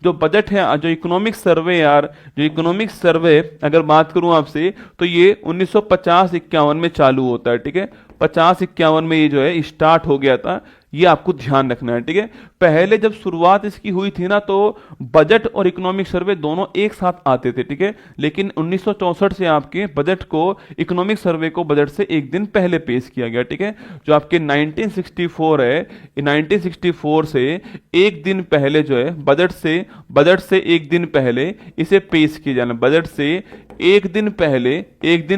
जो बजट है, जो इकोनॉमिक सर्वे जो इकोनॉमिक सर्वे अगर बात करूं आपसे, तो ये 1950-51 में चालू होता है, ठीक है। 50-51 में ये जो है स्टार्ट हो गया था, ये आपको ध्यान रखना है, ठीक है। पहले जब शुरुआत इसकी हुई थी ना, तो बजट और इकोनॉमिक सर्वे दोनों एक साथ आते थे, ठीक है। लेकिन 1964 से आपके बजट को, इकोनॉमिक सर्वे को बजट से एक दिन पहले पेश किया गया, ठीक है। जो आपके 1964 है, 1964 से एक दिन पहले जो है बजट से एक दिन पहले इसे पेश किया जाना, बजट से एक दिन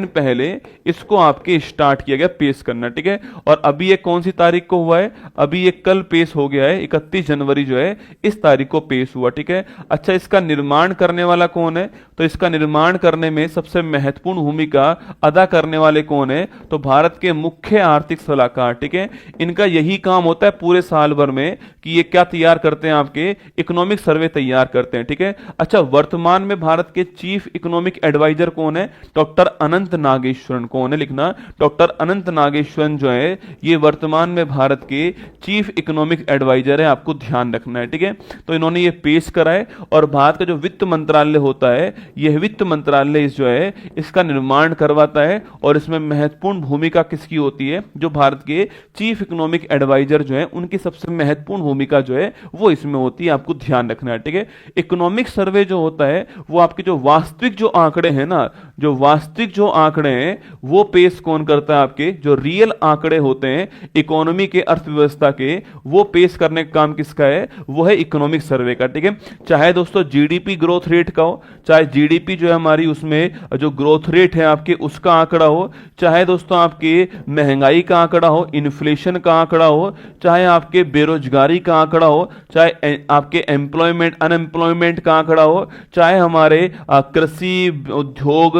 पहले इसको आपके स्टार्ट किया गया पेश करना, ठीक है। और अभी ये कौन सी तारीख को हुआ है? अभी ये कल पेश हो गया है, 31 जनवरी जो है इस तारीख को पेश हुआ, ठीक है। अच्छा, इसका निर्माण करने वाला कौन है? तो इसका निर्माण करने में सबसे महत्वपूर्ण भूमिका अदा करने वाले कौन है? तो भारत के मुख्य आर्थिक सलाहकार, ठीक है। इनका यही काम होता है पूरे साल भर में कि ये क्या तैयार करते हैं? आपके इकोनॉमिक सर्वे तैयार करते हैं, ठीक है। अच्छा, वर्तमान में भारत के चीफ इकोनॉमिक एडवाइजर कौन है? डॉक्टर अनंत नागेश्वरन। कौन है? लिखना, डॉक्टर अनंत नागेश्वरन जो है ये वर्तमान में भारत के चीफ इकोनॉमिक एडवाइजर है, आपको ध्यान रखना है, ठीक है। तो इन्होंने ये पेश करा है। और भारत का जो वित्त मंत्रालय होता है, यह वित्त मंत्रालय जो है इसका निर्माण करवाता है, और इसमें महत्वपूर्ण भूमिका किसकी होती है? जो भारत के चीफ इकोनॉमिक एडवाइजर जो है उनकी सबसे महत्वपूर्ण भूमिका जो है वो इसमें होती है, आपको ध्यान रखना है, ठीक है। इकोनॉमिक सर्वे जो होता है वो आपके जो वास्तविक जो आंकड़े हैं ना, जो वास्तविक जो आंकड़े हैं वो पेश कौन करता है? आपके जो रियल आंकड़े होते हैं इकोनॉमी के, अर्थव्यवस्था के, वो पेश करने का काम किसका है? वो है इकोनॉमिक सर्वे का, ठीक है। चाहे दोस्तों जीडीपी ग्रोथ रेट का हो, चाहे जीडीपी जो है हमारी उसमें जो ग्रोथ रेट है आपके उसका आंकड़ा हो, चाहे दोस्तों आपके महंगाई का आंकड़ा हो, इन्फ्लेशन का आंकड़ा हो, चाहे आपके बेरोजगारी का आंकड़ा हो, चाहे आपके एम्प्लॉयमेंट अनएम्प्लॉयमेंट का आंकड़ा हो, चाहे हमारे कृषि उद्योग,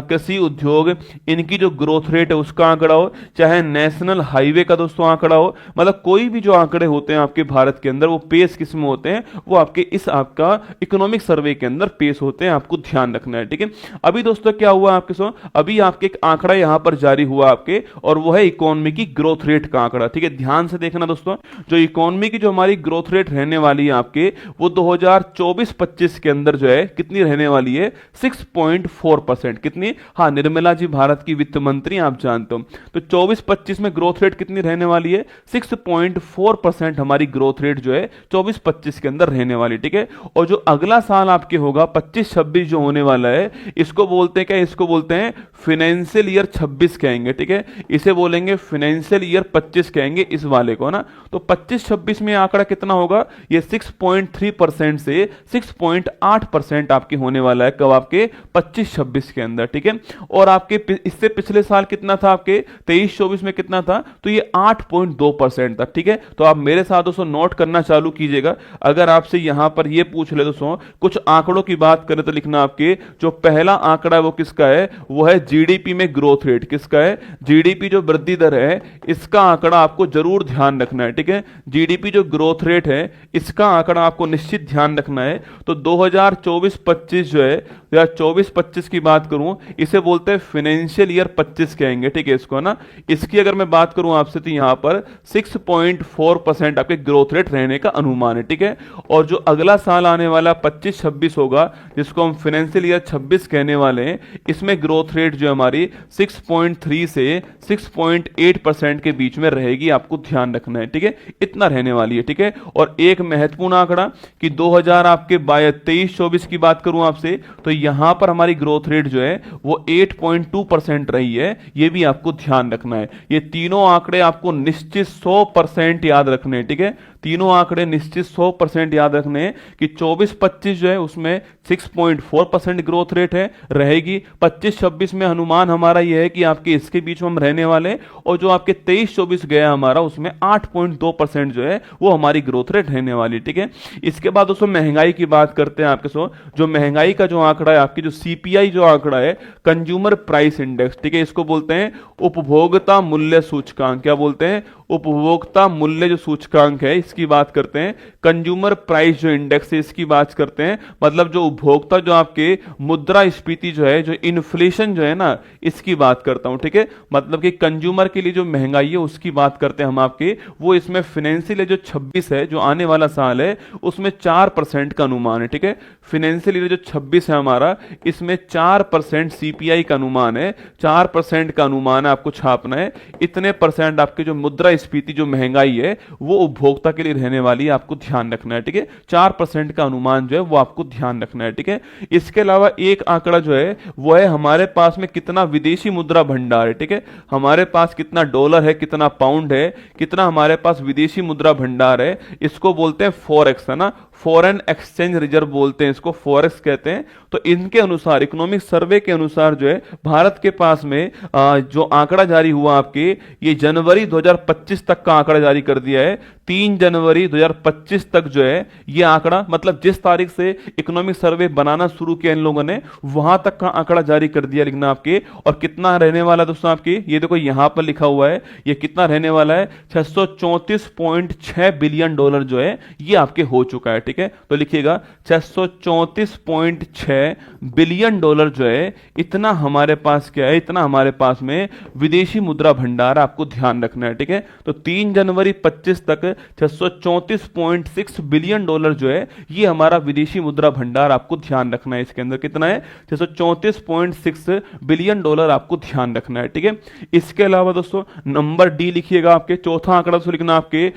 कृषि उद्योग इनकी जो ग्रोथ रेट है उसका आंकड़ा हो, चाहे नेशनल हाईवे का दोस्तों आंकड़ा हो, मतलब कोई भी जो आंकड़े होते हैं आपके भारत के अंदर वो पेश किस में होते हैं? वो आपके इस आपका इकोनॉमिक सर्वे के अंदर पेश होते हैं, आपको ध्यान रखना है, ठीक है। अभी दोस्तों क्या हुआ आपके सो, अभी आपके एक आंकड़ा यहां पर जारी हुआ आपके, और वो है इकोनॉमी की ग्रोथ रेट का आंकड़ा, ठीक है। ध्यान से देखना दोस्तों, जो इकोनॉमी की जो हमारी ग्रोथ रेट रहने वाली है आपके, वो 2024-25 के अंदर जो है कितनी रहने वाली है? 6.4%। कितनी? हाँ, निर्मला जी भारत की वित्त मंत्री, आप जानते हो। तो 24-25 में ग्रोथ रेट कितनी रहने वाली है? 6.4% हमारी ग्रोथ रेट जो है 24-25 के अंदर रहने वाली, ठीक है। और जो अगला साल आपके होगा 25-26 जो होने वाला है, इसको बोलते हैं क्या? इसको बोलते हैं फाइनेंशियल ईयर 26 कहेंगे, ठीक है। इसे बोलेंगे फाइनेंशियल ईयर 25 कहेंगे इस वाले को ना। तो 25-26 में आंकड़ा कितना होगा? ये 6.3% से 6.8% आपके होने वाला है, कब? आपके 25-26 के अंदर, ठीक है। और आपके इससे पिछले साल कितना था? आपके 23-24 में कितना था? तो ये 8.2 2% था। ठीक है, तो आप मेरे साथ दोस्तों नोट करना चालू कीजिएगा। अगर आपसे यहां पर ये पूछ ले दोस्तों, कुछ आंकड़ों की बात करें तो लिखना आपके जो पहला आंकड़ा है वो किसका है, वो है जीडीपी में ग्रोथ रेट। किसका है, जीडीपी जो वृद्धि दर है इसका आंकड़ा आपको जरूर ध्यान रखना है। ठीक है, जीडीपी जो ग्रोथ रेट है इसका आंकड़ा आपको निश्चित ध्यान रखना है। तो 2024-25 जो है या 24-25 की बात करूं, इसे बोलते हैं फाइनेंशियल ईयर 25 कहेंगे। ठीक है, इसको ना, इसकी अगर मैं बात करूं आपसे तो यहां पर 6.4% आपके ग्रोथ रेट रहने का अनुमान है। ठीक है, और जो अगला साल आने वाला 25-26 होगा, जिसको हम फाइनेंशियल ईयर 26 कहने वाले हैं, इसमें ग्रोथ रेट जो हमारी 6.3 से 6.8% के बीच में रहेगी। आपको ध्यान रखना है। ठीक है, इतना रहने वाली है। ठीक है, और एक महत्वपूर्ण आंकड़ा कि 2000 आपके 23-24 की बात करूं आपसे, तो यहां पर हमारी ग्रोथ रेट जो है वो 8.2% रही है। यह भी आपको ध्यान रखना है। ये तीनों आंकड़े आपको निश्चित 100% याद रखने हैं। ठीक है, तीनों आंकड़े निश्चित 100% याद रखने हैं कि 24-25 जो है उसमें 6.4% ग्रोथ रेट है रहेगी। 25-26 में अनुमान हमारा यह है कि आपके इसके बीच में हम रहने वाले हैं, और जो आपके 23-24 गया हमारा उसमें 8.2% जो है वो हमारी ग्रोथ रेट रहने वाली। ठीक है, इसके बाद दोस्तों महंगाई की बात करते हैं आपके सो, जो महंगाई का जो आंकड़ा है आपकी जो सीपीआई जो आंकड़ा है, कंज्यूमर प्राइस इंडेक्स। ठीक है, इसको बोलते हैं उपभोक्ता मूल्य सूचकांक। क्या बोलते हैं, उपभोक्ता मूल्य जो सूचकांक है इसकी बात करते हैं। कंज्यूमर प्राइस जो इंडेक्स है इसकी बात करते हैं। मतलब जो उपभोक्ता जो आपके मुद्रास्फीति जो है, जो इन्फ्लेशन जो है ना, इसकी बात करता हूं। ठीक है, मतलब कि कंज्यूमर के लिए जो महंगाई है उसकी बात करते हैं हम आपके। वो इसमें फाइनेंशियल जो 26 है, जो आने वाला साल है, उसमें 4% का अनुमान है। ठीक है, फाइनेंशियल ईयर जो 26 है हमारा, इसमें 4% सीपीआई का अनुमान है। 4% का अनुमान है, आपको छापना है। इतने परसेंट आपके जो मुद्रास्फीति जो महंगाई है वो उपभोक्ता के लिए रहने वाली है, आपको ध्यान रखना है। ठीक है, 4% का अनुमान जो है वो आपको ध्यान रखना है। ठीक है, इसके अलावा एक आंकड़ा जो है वो है हमारे पास में कितना विदेशी मुद्रा भंडार है। ठीक है, हमारे पास कितना डॉलर है, कितना पाउंड है, कितना हमारे पास विदेशी मुद्रा भंडार है, इसको बोलते हैं फॉरेक्स, है ना, फॉरेन एक्सचेंज रिजर्व बोलते हैं इसको, फॉरेक्स कहते हैं। तो इनके अनुसार, इकोनॉमिक सर्वे के अनुसार जो है भारत के पास में जो आंकड़ा जारी हुआ आपके, ये जनवरी 2025 तक का आंकड़ा जारी कर दिया है। 3 जनवरी 2025 तक जो है ये आंकड़ा, मतलब जिस तारीख से इकोनॉमिक सर्वे बनाना शुरू किया इन लोगों ने, वहां तक का आंकड़ा जारी कर दिया लिखना आपके। और कितना रहने वाला दोस्तों आपके, ये देखो यहां पर लिखा हुआ है, ये कितना रहने वाला है, 634.6 बिलियन डॉलर जो है ये आपके हो चुका है। ठीक है, तो लिखिएगा 634.6 बिलियन डॉलर जो है, इतना हमारे पास क्या है, इतना हमारे पास में विदेशी मुद्रा भंडार, आपको ध्यान रखना है। ठीक है, तो 3 जनवरी 25 तक 634.6 बिलियन डॉलर जो है ये हमारा विदेशी मुद्रा भंडार, आपको ध्यान रखना है। इसके अंदर कितना है, 634.6 बिलियन डॉलर, आपको ध्यान रखना है। ठीक है, इसके अलावा दोस्तों नंबर डी लिखिएगा आपके, चौथा आंकड़ा दोस्तों लिखना आपके,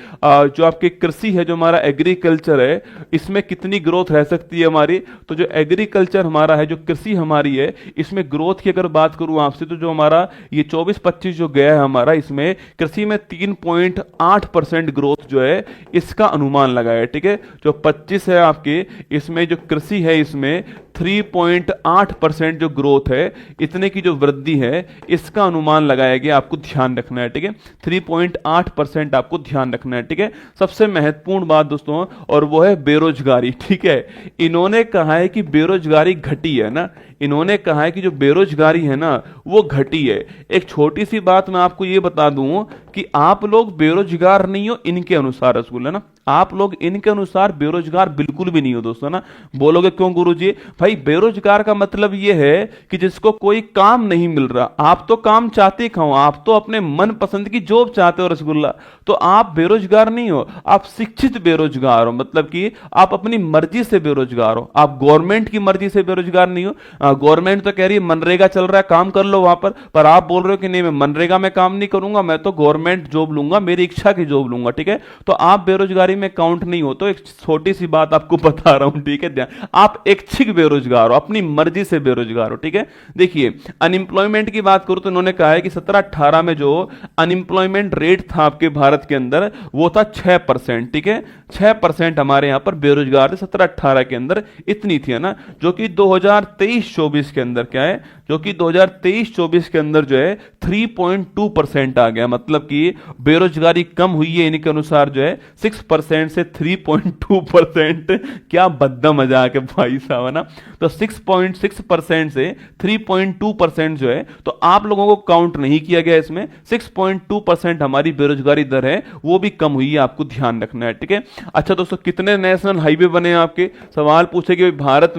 जो आपके कृषि है, जो हमारा एग्रीकल्चर है, इसमें कितनी ग्रोथ रह सकती है हमारी। तो जो एग्रीकल्चर हमारा है, जो कृषि हमारी है, इसमें ग्रोथ की अगर बात करूं आपसे, तो जो हमारा ये 24-25 जो गया है हमारा, इसमें कृषि में 3.8% ग्रोथ जो है इसका अनुमान लगाया है। ठीक है, जो 25 है आपके, इसमें जो कृषि है इसमें 3.8% जो ग्रोथ है, इतने की जो वृद्धि है, इसका अनुमान लगाया गया, आपको ध्यान रखना है। ठीक है, 3.8% आपको ध्यान रखना है। ठीक है, सबसे महत्वपूर्ण बात दोस्तों, और वो है बेरोजगारी। ठीक है, इन्होंने कहा है कि बेरोजगारी घटी है ना, इन्होंने कहा है कि जो बेरोजगारी है ना वो घटी है। एक छोटी सी बात मैं आपको ये बता दूं कि आप लोग बेरोजगार नहीं हो इनके अनुसार, रसगुल्ला ना, आप लोग इनके अनुसार बेरोजगार बिल्कुल भी नहीं हो दोस्तों ना। बोलोगे क्यों गुरुजी, भाई बेरोजगार का मतलब ये है कि जिसको कोई काम नहीं मिल रहा। आप तो काम चाहते हो, आप तो अपने मन पसंद की जॉब चाहते हो रसगुल्ला, तो आप बेरोजगार नहीं हो, आप शिक्षित बेरोजगार हो, मतलब कि आप अपनी मर्जी से बेरोजगार हो, आप गवर्नमेंट की मर्जी से बेरोजगार नहीं हो। गवर्नमेंट तो कह रही है मनरेगा चल रहा है, काम कर लो वहां पर आप बोल रहे हो कि नहीं मैं मनरेगा में काम नहीं करूंगा, मैं तो गवर्नमेंट जॉब लूंगा, मेरी इच्छा की जॉब लूंगा। ठीक है, तो आप बेरोजगारी में काउंट नहीं हो। तो एक छोटी सी बात आपको बता रहा हूं, ठीक है, ध्यान, आप इच्छुक बेरोजगार हो, अपनी मर्जी से बेरोजगार हो, ठीक है। देखिए अनएम्प्लॉयमेंट की बात करूं तो इन्होंने कहा है कि 17-18 में जो अनएम्प्लॉयमेंट रेट था आपके भारत के अंदर वो था 6%, ठीक है, 6% हमारे यहां पर बेरोजगार थे 17-18 के अंदर, इतनी थी, है ना, जो कि 2023-24 के अंदर क्या है, जो कि 2023-24 के अंदर जो है 3.2% आ गया। मतलब कि बेरोजगारी कम हुई है इनके अनुसार जो है 6% से 3.2%। क्या बद्दा मजाक है भाई साहब, है ना। तो 6.6% से 3.2% जो है, तो आप लोगों को काउंट नहीं किया गया इसमें। 6.2% हमारी बेरोजगारी दर है, वो भी कम हुई है, आपको ध्यान रखना है, ठीक है। अच्छा दोस्तों, कितने नेशनल हाईवे बने हैं आपके, सवाल पूछे कि भारत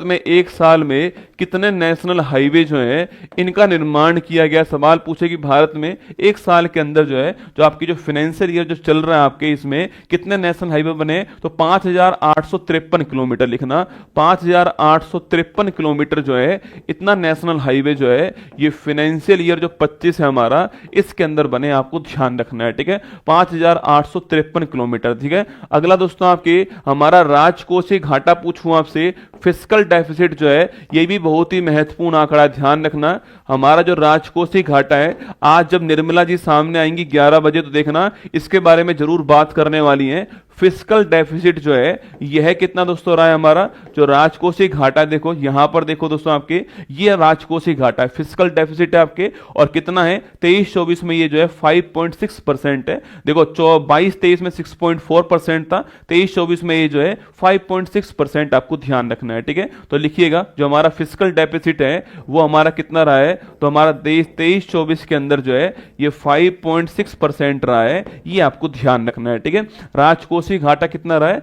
में एक साल में कितने नेशनल हाईवे जो है इनका निर्माण किया गया। सवाल पूछे कि भारत में एक साल के अंदर जो है, जो आपकी जो फाइनेंशियल ईयर जो चल रहा है आपके, इसमें कितने नेशनल हाईवे बने, तो 5,853 किलोमीटर लिखना, 5,853 किलोमीटर जो है इतना नेशनल हाईवे जो है ये फाइनेंशियल ईयर जो 25 है हमारा, इसके अंदर बने, आपको ध्यान रखना है, ठीक है, 5,853 किलोमीटर, ठीक है। अगला दोस्तों आपके हमारा राजकोषीय घाटा पूछूं आपसे, फिस्कल डेफिसिट जो है ये भी बहुत ही महत्वपूर्ण आंकड़ा, ध्यान रखना। हमारा जो राजकोषीय घाटा है, आज जब निर्मला जी सामने आएंगी 11 बजे तो देखना इसके बारे में जरूर बात करने वाली हैं। फिस्कल डेफिसिट जो है यह कितना दोस्तों रहा है हमारा, जो राजकोषीय घाटा, देखो यहां पर देखो दोस्तों आपके, ये राजकोषीय घाटा है, फिस्कल डेफिसिट है आपके, और कितना है 23-24 में ये जो है 5.6% है। देखो 22-23 में 6.4% था, 23-24 में ये जो है 5.6% आपको ध्यान रखना है, ठीक है। तो लिखिएगा जो हमारा फिस्कल डेफिसिट है वो हमारा कितना रहा है, तो हमारा 23-24 के अंदर जो है ये 5.6% रहा है, ये आपको ध्यान रखना है, ठीक है। राजकोषीय घाटा कितना रहा है,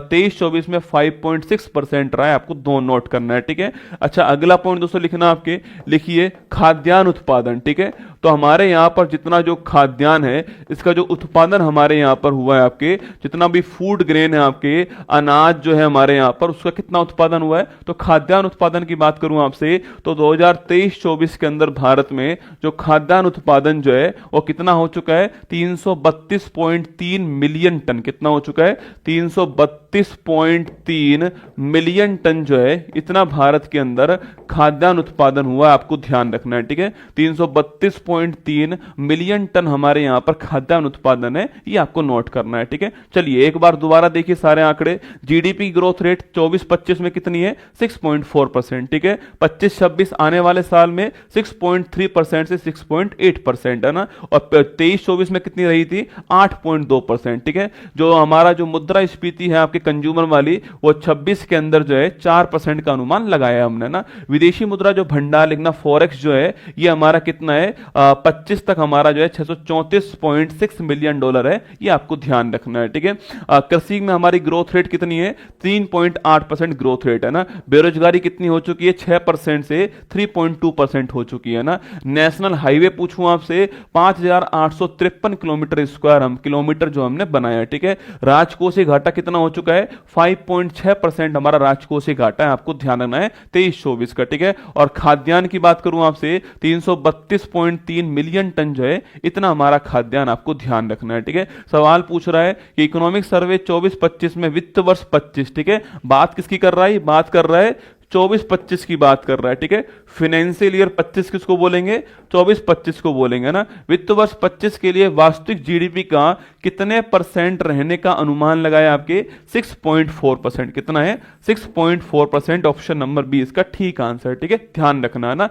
23-24 में 5.6% रहा है, आपको दो नोट करना है, ठीक है। अच्छा अगला पॉइंट दोस्तों लिखना आपके, लिखिए खाद्यान्न उत्पादन, ठीक है। तो हमारे यहां पर जितना जो खाद्यान्न है इसका जो उत्पादन हमारे यहां पर हुआ है, आपके जितना भी फूड ग्रेन है आपके अनाज जो है हमारे यहां पर, उसका कितना उत्पादन हुआ है, तो खाद्यान्न उत्पादन की बात करूं आपसे तो 2023-24 के अंदर भारत में जो खाद्यान्न उत्पादन जो है वो कितना हो चुका है, 332.3 मिलियन टन, कितना हो चुका है, 332.3 मिलियन टन जो है इतना भारत के अंदर खाद्यान्न उत्पादन हुआ, आपको ध्यान रखना है, ठीक है। 332.3 मिलियन टन हमारे यहां पर खाद्यान्न उत्पादन है, ये आपको नोट करना है, ठीक है। चलिए एक बार दोबारा देखिए सारे आंकड़े, जीडीपी ग्रोथ रेट 24-25 में कितनी है, 6.4%, ठीक है। 25-26 आने वाले साल में 6.3% से 6.8% है ना, और 23-24 में कितनी रही थी, 8.2%, ठीक है। जो हमारा जो मुद्रास्फीति है आपके कंज्यूमर वाली, वो 26 के अंदर जो है 4% का अनुमान लगाया हमने ना। विदेशी मुद्रा जो भंडार लिखना, फॉरेक्स जो है ये हमारा कितना है, 25 तक हमारा जो है 634.6 मिलियन डॉलर है, ये आपको ध्यान रखना है, ठीक है। कृषि में हमारी ग्रोथ रेट कितनी है, 3.8% ग्रोथ रेट है ना। बेरोजगारी कितनी हो चुकी है, 6% से 3.2% हो चुकी है ना। नेशनल हाईवे पूछूं आपसे 5,853 किलोमीटर स्क्वायर हम किलोमीटर जो हमने बनाया है, ठीक है। राजकोषीय घाटा कितना हो चुका है, 5.6% हमारा राजकोषीय घाटा है, आपको ध्यान रखना है 23-24 का, ठीक है। और खाद्यान्न की बात करूं आपसे 332.3 मिलियन टन जो है इतना हमारा खाद्यान्न, आपको ध्यान रखना है, ठीक है। सवाल पूछ रहा है कि इकोनॉमिक सर्वे 24-25 में वित्त वर्ष 25, ठीक है, बात किसकी कर रहा है, बात कर रहा है 24-25 की बात कर रहा है, ठीक है। फाइनेंशियल ईयर 25 किसको बोलेंगे, 24-25 को बोलेंगे ना। वित्त वर्ष 25 के लिए वास्तविक जीडीपी का कितने परसेंट रहने का अनुमान लगाया आपके, 6.4%, कितना है, 6.4%, ऑप्शन नंबर बी इसका ठीक आंसर, ठीक है, ध्यान रखना है ना।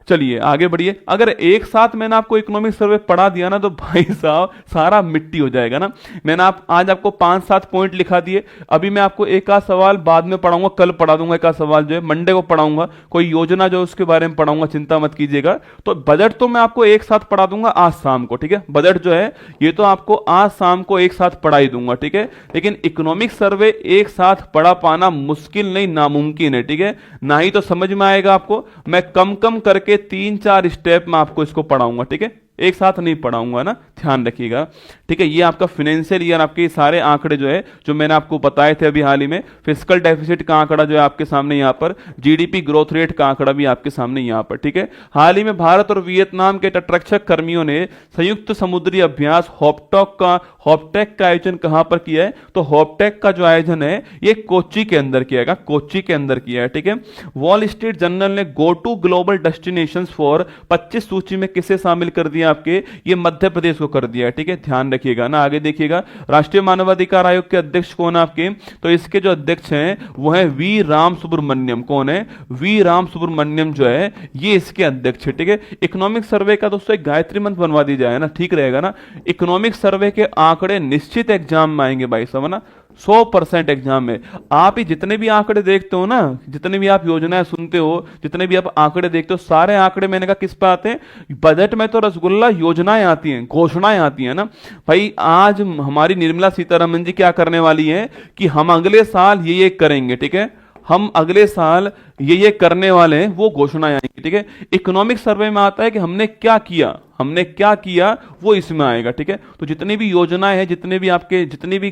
चलिए आगे बढ़िए। अगर एक साथ मैंने आपको इकोनॉमिक सर्वे पढ़ा दिया ना तो भाई साहब सारा मिट्टी हो जाएगा ना। मैंने आज आपको 5-7 पॉइंट लिखा दिए, अभी मैं आपको एक आध सवाल बाद में पढ़ाऊंगा, कल पढ़ा दूंगा, एक आध सवाल जो है मंडे को पढ़ाऊंगा, कोई योजना जो उसके बारे में पढ़ाऊंगा, चिंता मत कीजिएगा। तो बजट तो मैं आपको एक साथ पढ़ा दूंगा आज शाम को, ठीक है। बजट जो है ये तो आपको आज शाम को एक साथ पढ़ा ही दूंगा, ठीक है। लेकिन इकोनॉमिक सर्वे एक साथ पढ़ा पाना मुश्किल नहीं, नामुमकिन है, ठीक है। ना ही तो समझ में आएगा आपको, मैं कम कम करके 3-4 स्टेप में आपको इसको पढ़ाऊंगा, ठीक है। एक साथ नहीं पढ़ाऊंगा ना, ध्यान रखिएगा। ठीक है, ये आपका फाइनेंशियल ईयर, आपके सारे आंकड़े जो है जो मैंने आपको बताए थे अभी हाल ही में, फिस्कल डेफिसिट का आंकड़ा जो है आपके सामने यहाँ पर, जीडीपी ग्रोथ रेट का आंकड़ा भी आपके सामने यहाँ पर। ठीक है, हाल ही में भारत और वियतनाम के तटरक्षक कर्मियों ने संयुक्त समुद्री अभ्यास हॉपटेक का आयोजन कहां पर किया है? तो हॉपटेक का जो आयोजन है ये कोच्चि के अंदर किया गया, कोच्चि के अंदर किया है। ठीक है, वॉल स्ट्रीट जर्नल ने go to global destinations for 25 सूची में किसे शामिल कर दिया? आपके ये मध्य प्रदेश को कर दिया है। ठीक है, ध्यान रखिएगा ना। आगे देखिएगा, राष्ट्रीय मानवाधिकार आयोग के अध्यक्ष कौन है आपके? तो इसके जो अध्यक्ष हैं वो है वी राम सुब्रमण्यम। कौन है? वी राम सुब्रमण्यम जो है ये इसके अध्यक्ष है। ठीक है, इकोनॉमिक सर्वे का दोस्तों एक गायत्री मंत्र बनवा दी जाए ना, ठीक रहेगा ना। इकोनॉमिक सर्वे के आंकड़े निश्चित एग्जाम में आएंगे भाई साहब ना, 100% एग्जाम में। आप ही जितने भी आंकड़े देखते हो ना, जितने भी आप योजनाएं सुनते हो, जितने भी आप आंकड़े देखते हो, सारे आंकड़े मैंने कहा किस पे आते हैं? बजट में तो रसगुल्ला योजनाएं आती हैं, घोषणाएं आती हैं ना भाई। आज हमारी निर्मला सीतारमन जी क्या करने वाली है कि हम अगले साल ये करेंगे। ठीक है, हम अगले साल ये करने वाले हैं, वो घोषणाएं आएंगी। ठीक है, इकोनॉमिक सर्वे में आता है कि हमने क्या किया, हमने क्या किया वो इसमें आएगा। ठीक है, तो जितनी भी योजनाएं हैं, जितने भी आपके जितने भी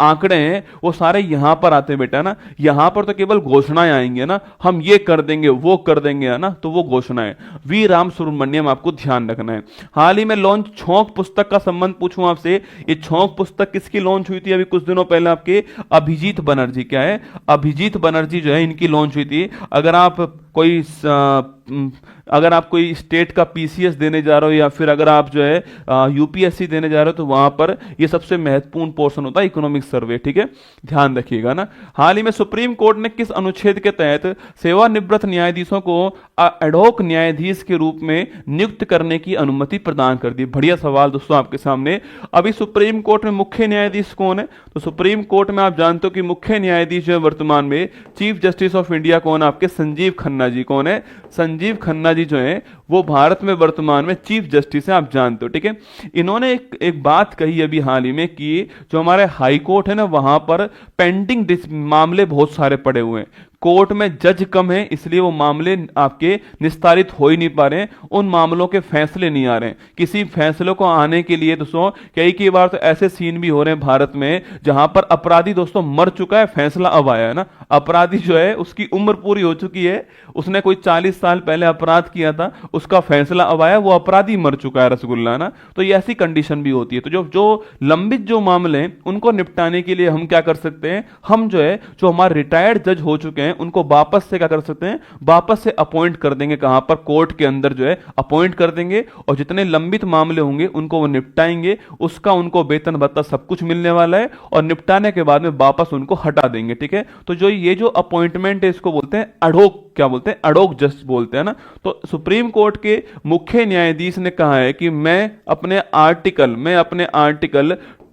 आंकड़े हैं वो सारे यहां पर आते हैं बेटा ना। यहां पर तो केवल घोषणाएं आएंगे ना, हम ये कर देंगे वो कर देंगे है ना, तो वो घोषणाएं। वी राम सुब्रमण्यम आपको ध्यान रखना है। हाल ही में लॉन्च छौंक पुस्तक का संबंध पूछूं आपसे, ये छौंक पुस्तक किसकी लॉन्च हुई थी? अभी कुछ दिनों पहले आपके अभिजीत बनर्जी, क्या है? अभिजीत बनर्जी जो है इनकी लॉन्च हुई थी। अगर आप कोई स्टेट का पीसीएस देने जा रहे हो या फिर अगर आप जो है यूपीएससी देने जा रहे हो, तो वहां पर ये सबसे महत्वपूर्ण पोर्शन होता है इकोनॉमिक सर्वे। ठीक है, ध्यान रखिएगा ना। हाल ही में सुप्रीम कोर्ट ने किस अनुच्छेद के तहत सेवानिवृत्त न्यायाधीशों को एडहॉक न्यायाधीश के रूप में नियुक्त करने की अनुमति प्रदान कर दी? बढ़िया सवाल दोस्तों आपके सामने। अभी सुप्रीम कोर्ट में मुख्य न्यायाधीश कौन है? तो सुप्रीम कोर्ट में आप जानते हो कि मुख्य न्यायाधीश जो है वर्तमान में चीफ जस्टिस ऑफ इंडिया कौन है आपके? संजीव खन्ना जी। कौन है? संजीव खन्ना जी जो है वो भारत में वर्तमान में चीफ जस्टिस हैं, आप जानते हो। ठीक है, इन्होंने एक बात कही अभी हाल ही में कि जो हमारे हाई कोर्ट है ना, वहां पर पेंडिंग मामले बहुत सारे पड़े हुए हैं, कोर्ट में जज कम है, इसलिए वो मामले आपके निस्तारित हो ही नहीं पा रहे हैं, उन मामलों के फैसले नहीं आ रहे हैं। किसी फैसलों को आने के लिए दोस्तों कई बार तो ऐसे सीन भी हो रहे हैं भारत में जहां पर अपराधी दोस्तों मर चुका है, फैसला अब आया है ना। अपराधी जो है उसकी उम्र पूरी हो चुकी है, उसने कोई 40 साल पहले अपराध किया था, उसका फैसला अब आया, वो अपराधी मर चुका है रसगुल्ला ना। तो ये ऐसी कंडीशन भी होती है। तो जो लंबित जो मामले हैं उनको निपटाने के लिए हम क्या कर सकते हैं? हम जो है जो हमारे रिटायर्ड जज हो चुके हैं उनको वापस से क्या कर सकते हैं? वापस से अपॉइंट कर देंगे, कहां पर? कोर्ट के अंदर जो है अपॉइंट कर देंगे, और जितने लंबित मामले होंगे उनको वो निपटाएंगे, उसका उनको वेतन भत्ता सब कुछ मिलने वाला है, और निपटाने के बाद में वापस उनको हटा देंगे। ठीक है, तो ये जो अपॉइंटमेंट है इसको बोलते हैं एडहॉक, क्या बोलते हैं? एडहॉक जज बोलते हैं ना। तो सुप्रीम कोर्ट के मुख्य न्यायाधीश ने कहा है कि मैं अपने आर्टिकल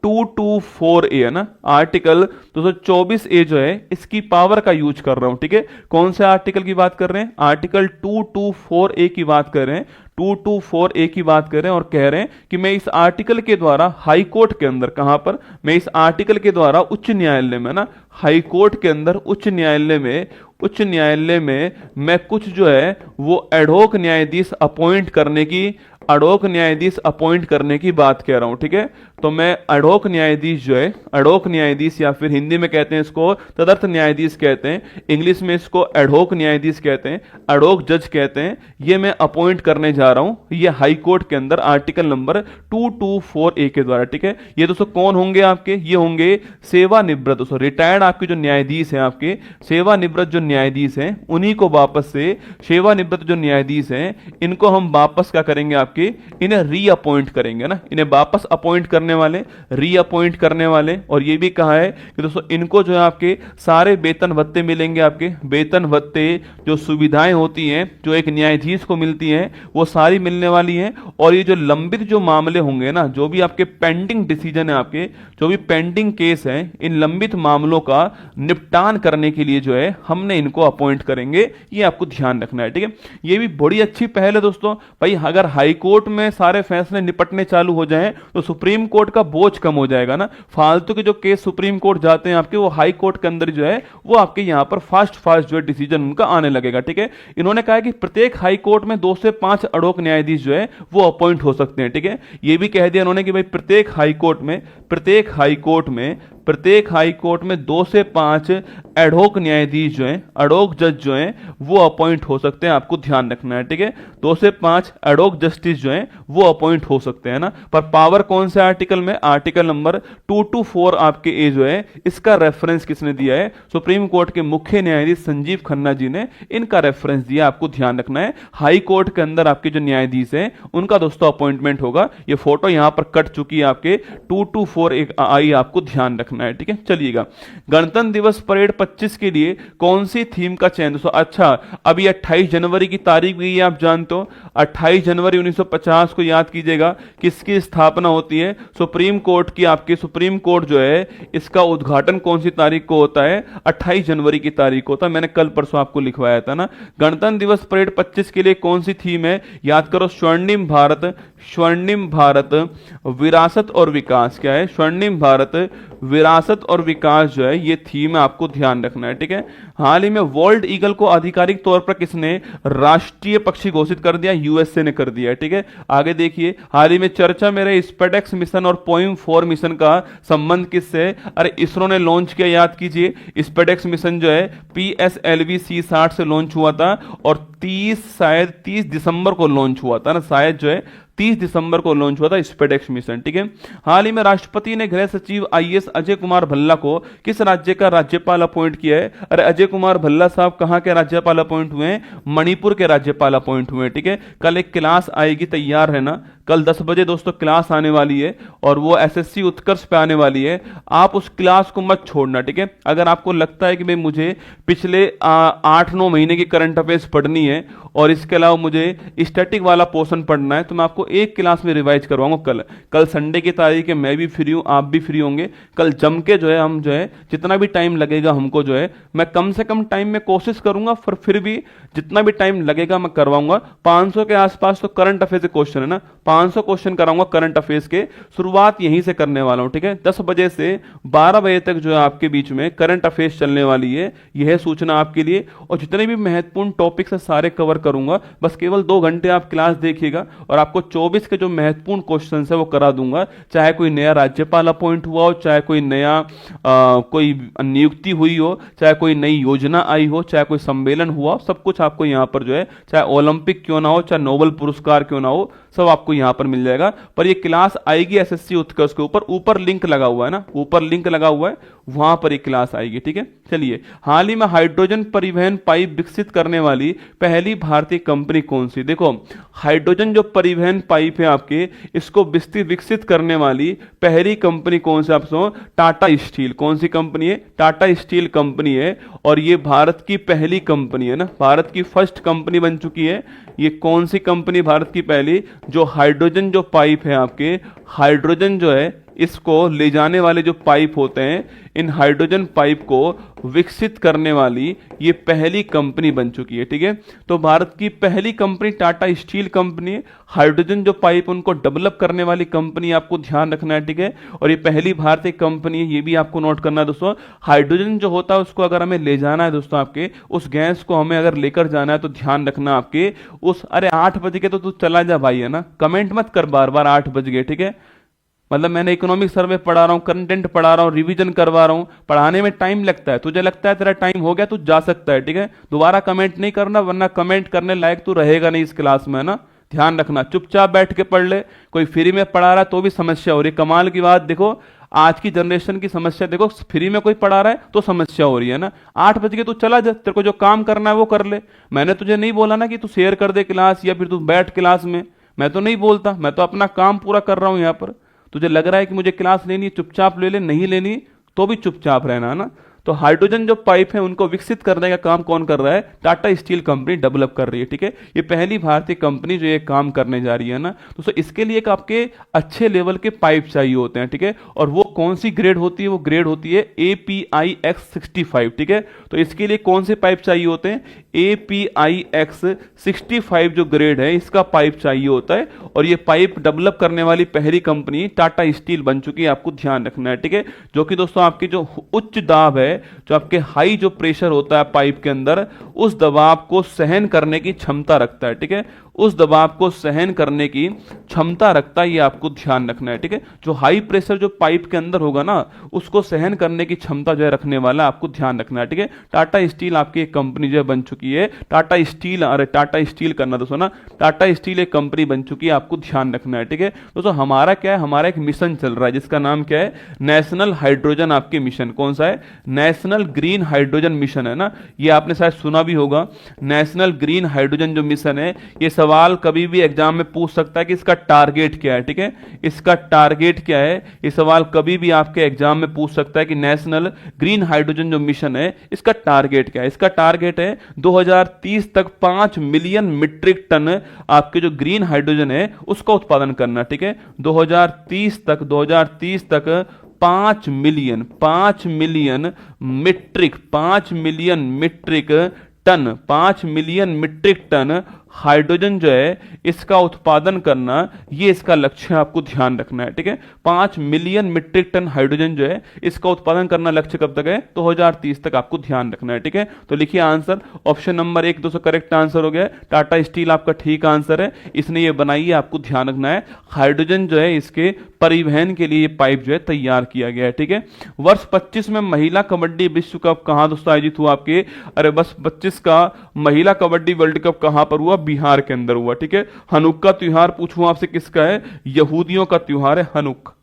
224A है ना, आर्टिकल 224A जो है इसकी पावर का यूज कर रहा हूं। ठीक है, कौन से आर्टिकल की बात कर रहे हैं? आर्टिकल 224A की बात कर रहे हैं, 224A की बात कर रहे हैं, और कह रहे हैं कि मैं इस आर्टिकल के द्वारा हाई कोर्ट के अंदर, कहां पर? मैं इस आर्टिकल के द्वारा उच्च न्यायालय में ना, हाई कोर्ट के अंदर उच्च न्यायालय में मैं कुछ जो है वो एडहॉक न्यायाधीश अपॉइंट करने की बात कह रहा हूं। ठीक है, तो मैं एडहॉक न्यायाधीश जो है, एडहॉक न्यायाधीश या फिर हिंदी में कहते हैं इसको तदर्थ न्यायाधीश कहते हैं, इंग्लिश में इसको एडहॉक न्यायाधीश कहते हैं, एडहॉक जज कहते हैं, ये मैं अपॉइंट करने जा रहा हूं ये हाई कोर्ट के अंदर आर्टिकल नंबर 224A के द्वारा। ठीक है, ये दोस्तों कौन होंगे आपके? ये होंगे सेवानिवृत्त दोस्तों, रिटायर्ड आपके जो न्यायाधीश हैं, आपके सेवानिवृत्त जो न्यायाधीश हैं, उन्हीं को वापस से सेवानिवृत्त जो न्यायाधीश हैं इनको हम वापस क्या करेंगे? आपके इन्हें रीअपॉइंट करेंगे ना, इन्हें वापस अपॉइंट करने वाले, रीअपॉइंट करने वाले। और ये भी कहा है कि दोस्तों इनको जो है आपके सारे वेतन भत्ते मिलेंगे, आपके वेतन भत्ते जो सुविधाएं होती हैं जो एक न्यायाधीश को मिलती हैं वो सारी मिलने वाली हैं। और ये जो लंबित जो मामले होंगे ना, जो भी आपके पेंडिंग डिसीजन है, आपके जो भी पेंडिंग केस है, इन लंबित मामलों का निपटान करने के लिए जो है हमने इनको अपॉइंट करेंगे, ये आपको ध्यान रखना है। ठीक है, ये भी बड़ी अच्छी पहल है दोस्तों। भाई अगर हाई कोर्ट में सारे फैसले निपटने चालू हो जाएं तो सुप्रीम कोर्ट कोर्ट का बोझ कम हो जाएगा ना, फालतू के जो केस सुप्रीम कोर्ट जाते हैं आपके, वो हाई कोर्ट के अंदर जो है वो आपके यहां पर फास्ट जो है डिसीजन उनका आने लगेगा। ठीक है, इन्होंने कहा कि प्रत्येक हाई कोर्ट में 2 से 5 अडोक न्यायाधीश जो है वो अपॉइंट हो सकते हैं। ठीक है, ये भी कह दिया उन्होंने कि भाई प्रत्येक हाई कोर्ट में 2 से 5 एडहोक न्यायाधीश जो हैं, एडहोक जज जो हैं वो अपॉइंट हो सकते हैं, आपको ध्यान रखना है। ठीक है, 2 से 5 एडहोक जस्टिस जो हैं वो अपॉइंट हो सकते हैं ना। पर पावर कौन से आर्टिकल में, आर्टिकल नंबर 224 आपके ए जो है, इसका रेफरेंस किसने दिया है, सुप्रीम कोर्ट के मुख्य न्यायाधीश संजीव खन्ना जी ने इनका रेफरेंस दिया, आपको ध्यान रखना है। हाई कोर्ट के अंदर आपके जो न्यायाधीश हैं उनका दोस्तों अपॉइंटमेंट होगा। ये फोटो यहां पर कट चुकी है आपके 224 एक आई, आपको ध्यान रखना है। ठीक है, चलिएगा, गणतंत्र दिवस परेड 25 के लिए कौन सी थीम का चयन दोस्तों। अच्छा, अभी 28 जनवरी की तारीख भी है, आप जानते हो 28 जनवरी 1950 को याद कीजिएगा किसकी स्थापना होती है, सुप्रीम कोर्ट की। आपके सुप्रीम कोर्ट जो है इसका उद्घाटन कौन सी तारीख को होता है, 28 जनवरी की तारीख को होता है। मैंने कल परसों आपको लिखवाया था ना। गणतंत्र दिवस परेड 25 के लिए कौन सी थीम है, याद करो, स्वर्णिम भारत, स्वर्णिम भारत विरासत और विकास। क्या है, स्वर्णिम भारत विरासत और विकास जो है ये थीम है, आपको ध्यान रखना है। ठीक है, हाल ही में वर्ल्ड ईगल को आधिकारिक तौर पर किसने राष्ट्रीय पक्षी घोषित कर दिया, यूएसए ने कर दिया है। ठीक है, आगे देखिए, हाल ही में चर्चा में रहे स्पेडेक्स मिशन और पोइम 4 मिशन का संबंध किससे है, अरे इसरो ने लॉन्च किया, याद कीजिए। स्पेडेक्स मिशन जो है PSLV C60 से लॉन्च हुआ था और 30 दिसंबर को लॉन्च हुआ था ना, शायद जो है 30 दिसंबर को लॉन्च हुआ था स्पेडेक्स मिशन। ठीक है, हाल ही में राष्ट्रपति ने गृह सचिव IAS अजय कुमार भल्ला को किस राज्य का राज्यपाल अपॉइंट किया है, अरे अजय कुमार भल्ला साहब कहां के राज्यपाल अपॉइंट हुए हैं, मणिपुर के राज्यपाल अपॉइंट हुए हैं। ठीक है, कल एक क्लास आएगी, तैयार है ना, कल 10 बजे दोस्तों क्लास आने वाली है और वो SSC उत्कर्ष पे आने वाली है, आप उस क्लास को मत छोड़ना। ठीक है, अगर आपको लगता है कि भाई मुझे पिछले 8-9 महीने की करंट अफेयर्स पढ़नी है और इसके अलावा मुझे स्टैटिक वाला पोर्शन पढ़ना है, तो मैं आपको एक क्लास में रिवाइज करवाऊंगा। कल संडे की तारीख है, मैं भी फ्री हूं, आप भी फ्री होंगे, कल जम के जो है हम जो है जितना भी टाइम लगेगा हमको जो है, मैं कम से कम टाइम में कोशिश करूंगा, फिर भी जितना भी टाइम लगेगा मैं करवाऊंगा। 500 के आसपास तो करंट अफेयर के क्वेश्चन है ना, 500 क्वेश्चन कराऊंगा करंट अफेयर्स के, शुरुआत यहीं से करने वाला हूं। ठीक है, 10 बजे से 12 बजे तक जो है आपके बीच में करंट अफेयर्स चलने वाली है, यह सूचना आपके लिए। और जितने भी महत्वपूर्ण टॉपिक्स है सारे कवर करूंगा, बस केवल 2 घंटे आप क्लास देखिएगा और आपको 24 के जो महत्वपूर्ण क्वेश्चन है वो करा दूंगा। चाहे कोई नया राज्यपाल अपॉइंट हुआ हो, चाहे कोई नया कोई नियुक्ति हुई हो, चाहे कोई नई योजना आई हो, चाहे कोई सम्मेलन हुआ, सब कुछ आपको यहां पर जो है, चाहे ओलंपिक क्यों ना हो, चाहे नोबेल पुरस्कार क्यों ना हो, सब आपको यहां पर मिल जाएगा। पर ये क्लास आएगी SSC उत्कर्ष के ऊपर लिंक लगा हुआ है ना, ऊपर लिंक लगा हुआ है, वहां पर ये क्लास आएगी। ठीक है, चलिए, हाल ही में हाइड्रोजन परिवहन पाइप विकसित करने वाली पहली भारतीय कंपनी कौन सी। देखो, हाइड्रोजन जो परिवहन पाइप है आपके, इसको विकसित करने वाली पहली कंपनी कौन सी, आप सुनो, टाटा स्टील। कौन सी कंपनी है, टाटा स्टील कंपनी है, और ये भारत की पहली कंपनी है ना, भारत की फर्स्ट कंपनी बन चुकी है। ये कौन सी कंपनी भारत की पहली, जो हाइड्रोजन जो पाइप है आपके, हाइड्रोजन जो है इसको ले जाने वाले जो पाइप होते हैं, इन हाइड्रोजन पाइप को विकसित करने वाली ये पहली कंपनी बन चुकी है। ठीक है, तो भारत की पहली कंपनी टाटा स्टील कंपनी है, हाइड्रोजन जो पाइप उनको डेवलप करने वाली कंपनी, आपको ध्यान रखना है। ठीक है, और ये पहली भारतीय कंपनी है, ये भी आपको नोट करना है दोस्तों। हाइड्रोजन जो होता है उसको अगर हमें ले जाना है दोस्तों, आपके उस गैस को हमें अगर लेकर जाना है तो ध्यान रखना आपके उस, अरे 8 बज गए तो तू चला जा भाई, है ना, कमेंट मत कर बार बार 8 बज गए। ठीक है, मतलब मैंने इकोनॉमिक सर्वे पढ़ा रहा हूँ, कंटेंट पढ़ा रहा हूँ, रिवीजन करवा रहा हूँ, पढ़ाने में टाइम लगता है, तुझे लगता है तेरा टाइम हो गया तू जा सकता है। ठीक है, दोबारा कमेंट नहीं करना, वरना कमेंट करने लायक तू रहेगा नहीं इस क्लास में, ना, ध्यान रखना। चुपचाप बैठ के पढ़ ले, कोई फ्री में पढ़ा रहा है तो भी समस्या हो रही है। कमाल की बात देखो, आज की जनरेशन की समस्या देखो, फ्री में कोई पढ़ा रहा है तो समस्या हो रही है ना। 8 बज के तू चला जा, तेरे को जो काम करना है वो कर ले। मैंने तुझे नहीं बोला ना कि तू शेयर कर दे क्लास या फिर तू बैठ क्लास में, मैं तो नहीं बोलता, मैं तो अपना काम पूरा कर रहा हूं यहां पर। तुझे लग रहा है कि मुझे क्लास लेनी है, चुपचाप ले ले, नहीं लेनी तो भी चुपचाप रहना, ना। तो हाइड्रोजन जो पाइप है उनको विकसित करने का काम कौन कर रहा है, टाटा स्टील कंपनी डेवलप कर रही है। ठीक है, ये पहली भारतीय कंपनी जो ये काम करने जा रही है ना। तो इसके लिए एक आपके अच्छे लेवल के पाइप चाहिए होते हैं। ठीक है, और वो कौन सी ग्रेड होती है? वो ग्रेड होती है API-X65, ठीक है। तो इसके लिए कौन से पाइप चाहिए होते हैं? API-X65 जो ग्रेड है इसका पाइप चाहिए होता है, और ये पाइप डेवलप करने वाली पहली कंपनी टाटा स्टील बन चुकी है, आपको ध्यान रखना है, ठीक है। जो कि दोस्तों आपके जो उच्च दाब है, जो आपके हाई जो प्रेशर होता है पाइप के अंदर, उस दबाव को सहन करने की क्षमता रखता है, ठीक है। उस दबाव को सहन करने की क्षमता रखता है, ये आपको ध्यान रखना है, ठीक है। जो हाई प्रेशर जो पाइप के अंदर होगा ना, उसको सहन करने की क्षमता जो है रखने वाला, आपको ध्यान रखना है, ठीक है। टाटा स्टील आपकी एक कंपनी जो है बन चुकी है, टाटा स्टील, अरे टाटा स्टील करना दोस्तों ना, टाटा स्टील एक कंपनी बन चुकी है, आपको ध्यान रखना है, ठीक है। दोस्तों हमारा क्या है, हमारा एक मिशन चल रहा है जिसका नाम क्या है? नेशनल हाइड्रोजन आपके मिशन। कौन सा है? नेशनल ग्रीन हाइड्रोजन मिशन है ना, ये आपने शायद सुना भी होगा। नेशनल ग्रीन हाइड्रोजन जो मिशन है, ये सवाल कभी भी एग्जाम में पूछ सकता है कि इसका टारगेट क्या है, ठीक है। इसका टारगेट क्या है, ये सवाल कभी भी आपके एग्जाम में पूछ सकता है कि नेशनल ग्रीन हाइड्रोजन जो मिशन है इसका टारगेट क्या है। इसका टारगेट है 2030 तक 5 मिलियन मीट्रिक टन आपके जो ग्रीन हाइड्रोजन है उसका उत्पादन करना, ठीक है। 2030 तक 5 मिलियन मीट्रिक टन हाइड्रोजन जो है इसका उत्पादन करना, ये इसका लक्ष्य है, आपको ध्यान रखना है, ठीक है। 5 मिलियन मीट्रिक टन हाइड्रोजन जो है इसका उत्पादन करना लक्ष्य कब तक है? 2030 तक, आपको ध्यान रखना है, ठीक है। तो लिखिए आंसर, ऑप्शन नंबर 1 दोस्तों करेक्ट आंसर हो गया। टाटा स्टील आपका ठीक आंसर है, इसने ये बनाई है, आपको ध्यान रखना है। हाइड्रोजन जो है इसके परिवहन के लिए ये पाइप जो है तैयार किया गया है, ठीक है। वर्ष 25 में महिला कबड्डी विश्व कप कहां दोस्तों आयोजित हुआ आपके? अरे बस 25 का महिला कबड्डी वर्ल्ड कप कहां पर हुआ? बिहार के अंदर हुआ, ठीक है। हनुक्का त्योहार पूछूं आपसे किसका है? यहूदियों का त्योहार है हनुक।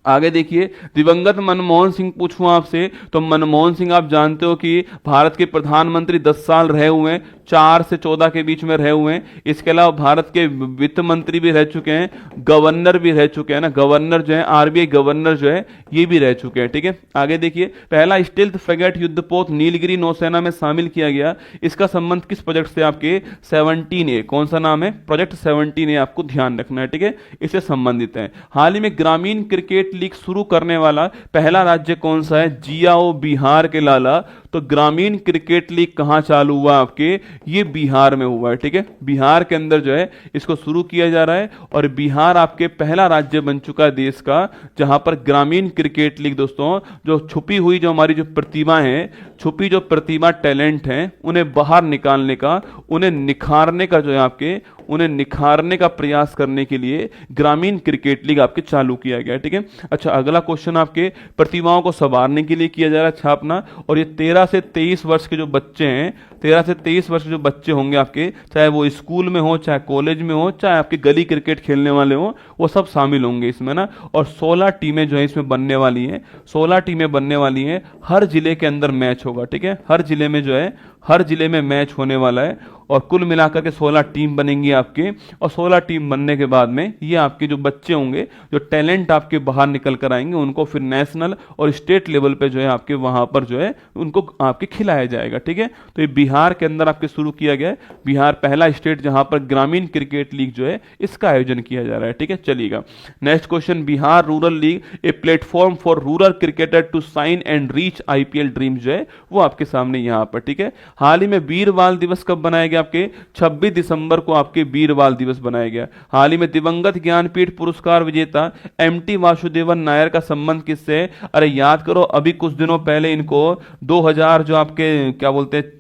आगे देखिए, दिवंगत मनमोहन सिंह पूछूं आपसे, तो मनमोहन सिंह आप जानते हो कि भारत के प्रधानमंत्री 10 साल रहे हुए हैं, 4 से 14 के बीच में रहे हुए हैं। इसके अलावा भारत के वित्त मंत्री भी रह चुके हैं, गवर्नर भी रह चुके हैं ना, गवर्नर जो है आरबीआई गवर्नर जो है ये भी रह चुके हैं, ठीक है। आगे देखिए, पहला स्टील्थ फ्रेगेट युद्धपोत नीलगिरी नौसेना में शामिल किया गया, इसका संबंध किस प्रोजेक्ट से? आपके 17A, कौन सा नाम है? प्रोजेक्ट 17A, आपको ध्यान रखना है, ठीक है, इससे संबंधित है। हाल ही में ग्रामीण क्रिकेट लीग शुरू करने वाला पहला राज्य कौन सा है? जियाओ, बिहार के लाला। तो ग्रामीण क्रिकेट लीग कहां चालू हुआ आपके? ये बिहार में हुआ है, ठीक है। बिहार के अंदर जो है इसको शुरू किया जा रहा है, और बिहार आपके पहला राज्य बन चुका है देश का जहां पर ग्रामीण क्रिकेट लीग दोस्तों, जो छुपी हुई जो हमारी जो प्रतिभा है, छुपी जो प्रतिभा टैलेंट है, उन्हें बाहर निकालने का, उन्हें निखारने का जो है आपके, उन्हें निखारने का प्रयास करने के लिए ग्रामीण क्रिकेट लीग आपके चालू किया गया है, ठीक है। अच्छा, अगला क्वेश्चन आपके प्रतिभाओं को संवारने के लिए किया जा रहा है छापना, और ये 13 से 23 वर्ष के जो बच्चे हैं, 13 से 23 वर्ष के जो बच्चे होंगे आपके, चाहे वो स्कूल में हो, चाहे कॉलेज में हो, चाहे आपके गली क्रिकेट खेलने वाले हो, वो सब शामिल होंगे इसमें ना। और 16 टीमें जो है इसमें बनने वाली हैं, 16 टीमें बनने वाली हैं। हर जिले के अंदर मैच होगा, ठीक है। हर जिले में जो है, हर जिले में मैच होने वाला है, और कुल मिलाकर के 16 टीम बनेंगी आपके, और 16 टीम बनने के बाद में ये आपके जो बच्चे होंगे, जो टैलेंट आपके बाहर निकल कर आएंगे, उनको फिर नेशनल और स्टेट लेवल पे जो है आपके वहां पर जो है उनको आपके खिलाया जाएगा, ठीक है। तो ये बिहार के अंदर आपके शुरू किया गया है, बिहार पहला स्टेट जहां पर ग्रामीण क्रिकेट लीग जो है इसका आयोजन किया जा रहा है, ठीक है। चलिएगा next question, Bihar rural league a platform for rural cricketer to sign and reach IPL dream जो है वो आपके सामने यहां पर, ठीक है। हाल ही में वीर बाल दिवस कब बनाया गया? आपके 26 दिसंबर को आपके वीर बाल दिवस बनाया गया। हाल ही में दिवंगत ज्ञानपीठ पुरस्कार विजेता एमटी वासुदेवन नायर का संबंध किससे है? अरे याद करो, अभी कुछ दिनों पहले इनको 2000 जो आपके क्या बोलते हैं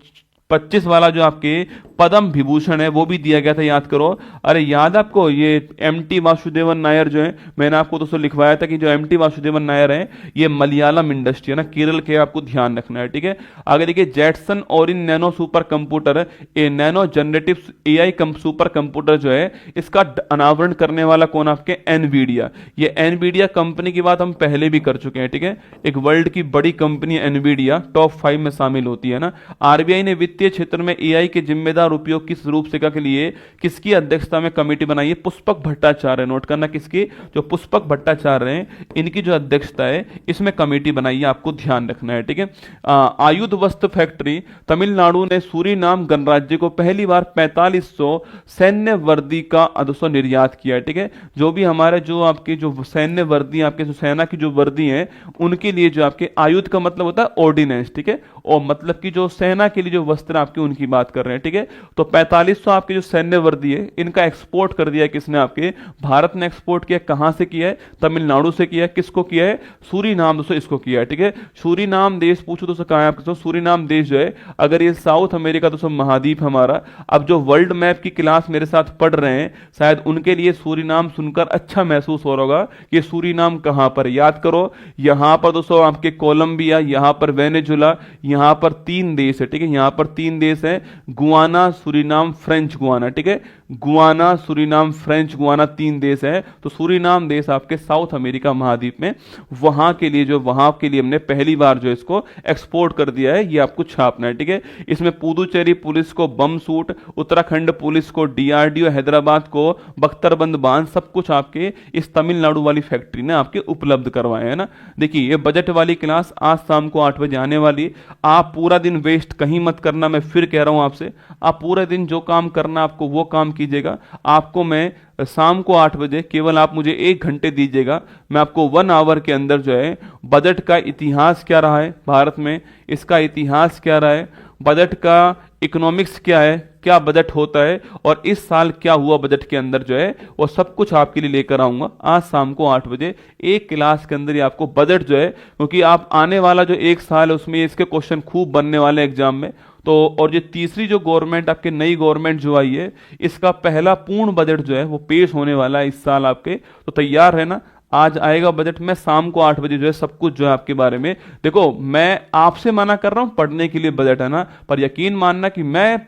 25 वाला जो आपके पद्म विभूषण है वो भी दिया गया था, याद करो। अरे याद आपको, ये एमटी वासुदेवन नायर जो है, मैंने आपको दोस्तों लिखवाया था कि जो एमटी वासुदेवन नायर है ये मलयालम इंडस्ट्री है ना, केरल के, आपको ध्यान रखना है, ठीक है। आगे देखिए, Jetson Orin nano super computer, a nano generative AI super computer जो है इसका अनावरण करने वाला कौन? आपके एनवीडिया। ये एनवीडिया कंपनी की बात हम पहले भी कर चुके हैं, ठीक है। एक वर्ल्ड की बड़ी कंपनी एनवीडिया टॉप 5 में शामिल होती है ना। आरबीआई ने वित्त वित्तीय क्षेत्र में एआई के जिम्मेदार उपयोग की रूपरेखा के लिए किसकी अध्यक्षता में कमेटी बनाई है? पुष्पक भट्टाचार्य। नोट करना किसकी? जो पुष्पक भट्टाचार्य हैं इनकी जो अध्यक्षता है इसमें कमेटी बनाई है, आपको ध्यान रखना है, ठीक है। आयुध वस्त्र फैक्ट्री तमिलनाडु ने सूरीनाम गणराज्य को पहली बार 4500 सैन्य वर्दी का दोस्तों निर्यात किया है, ठीक है। जो भी हमारे जो आपके जो सैन्य वर्दी, आपके जो सेना की जो वर्दी है उनके लिए जो आपके आयुध का मतलब होता है ऑर्डिनेंस, ठीक है, और मतलब कि जो सेना के लिए जो वस्त्र आपके उनकी बात कर रहे हैं, ठीक है। तो 4500 आपके जो सैन्य वर्दी है इनका एक्सपोर्ट कर दिया किसने? आपके भारत ने एक्सपोर्ट किया। कहां से किया है? तमिलनाडु से किया है। किसको किया है? सूरीनाम दोस्तों इसको किया है, ठीक है। सूरीनाम देश पूछो दोस्तों कहां है आपके? सूरीनाम देश जो है, अगर ये साउथ अमेरिका दोस्तों महाद्वीप हमारा, अब जो वर्ल्ड मैप की क्लास मेरे साथ पढ़ रहे हैं शायद उनके लिए सूरीनाम सुनकर अच्छा महसूस हो रहा होगा कि सूरीनाम कहां पर। याद करो, यहां पर दोस्तों आपके कोलंबिया, यहां पर वेनेजुला, यहां पर 3 देश है, ठीक है। यहां पर 3 देश है, गुआना, सूरीनाम, फ्रेंच गुआना, ठीक है। गुआना, सूरीनाम, फ्रेंच गुआना 3 देश है। तो सूरीनाम देश आपके साउथ अमेरिका महाद्वीप में, वहां के लिए हमने पहली बार जो इसको एक्सपोर्ट कर दिया है, ये आपको छापना है, ठीक है। इसमें पुदुचेरी पुलिस को बम सूट, उत्तराखंड पुलिस को डीआरडीओ, हैदराबाद को बख्तरबंद बांध, सब कुछ आपके इस तमिलनाडु वाली फैक्ट्री ने आपके उपलब्ध करवाए हैं ना। देखिए ये बजट वाली क्लास आज शाम को 8 बजे आने वाली है। आप पूरा दिन वेस्ट कहीं मत करना, मैं फिर कह रहा हूं आपसे, आप पूरे दिन जो काम करना आपको वो काम कीजिएगा। आपको मैं शाम को 8 बजे केवल आप मुझे 1 घंटे दीजिएगा, मैं आपको 1 आवर के अंदर जो है बजट का इतिहास क्या रहा है भारत में, इसका इतिहास क्या रहा है, बजट का इकोनॉमिक्स क्या है, क्या बजट होता है और इस साल क्या हुआ बजट के अंदर जो है वो सब कुछ आपके लिए लेकर आऊंगा आज शाम को 8 बजे। एक क्लास के अंदर ही आपको बजट जो है, क्योंकि आप आने वाला जो 1 साल है उसमें इसके क्वेश्चन खूब बनने वाले एग्जाम में। तो और जो तीसरी जो गवर्नमेंट आपके नई गवर्नमेंट जो आई है इसका पहला पूर्ण बजट जो है वो पेश होने वाला है इस साल आपके, तो तैयार रहना। आज आएगा बजट में शाम को 8 बजे जो है सब कुछ जो है आपके बारे में। देखो मैं आपसे मना कर रहा हूं पढ़ने के लिए बजट है ना, पर यकीन मानना कि मैं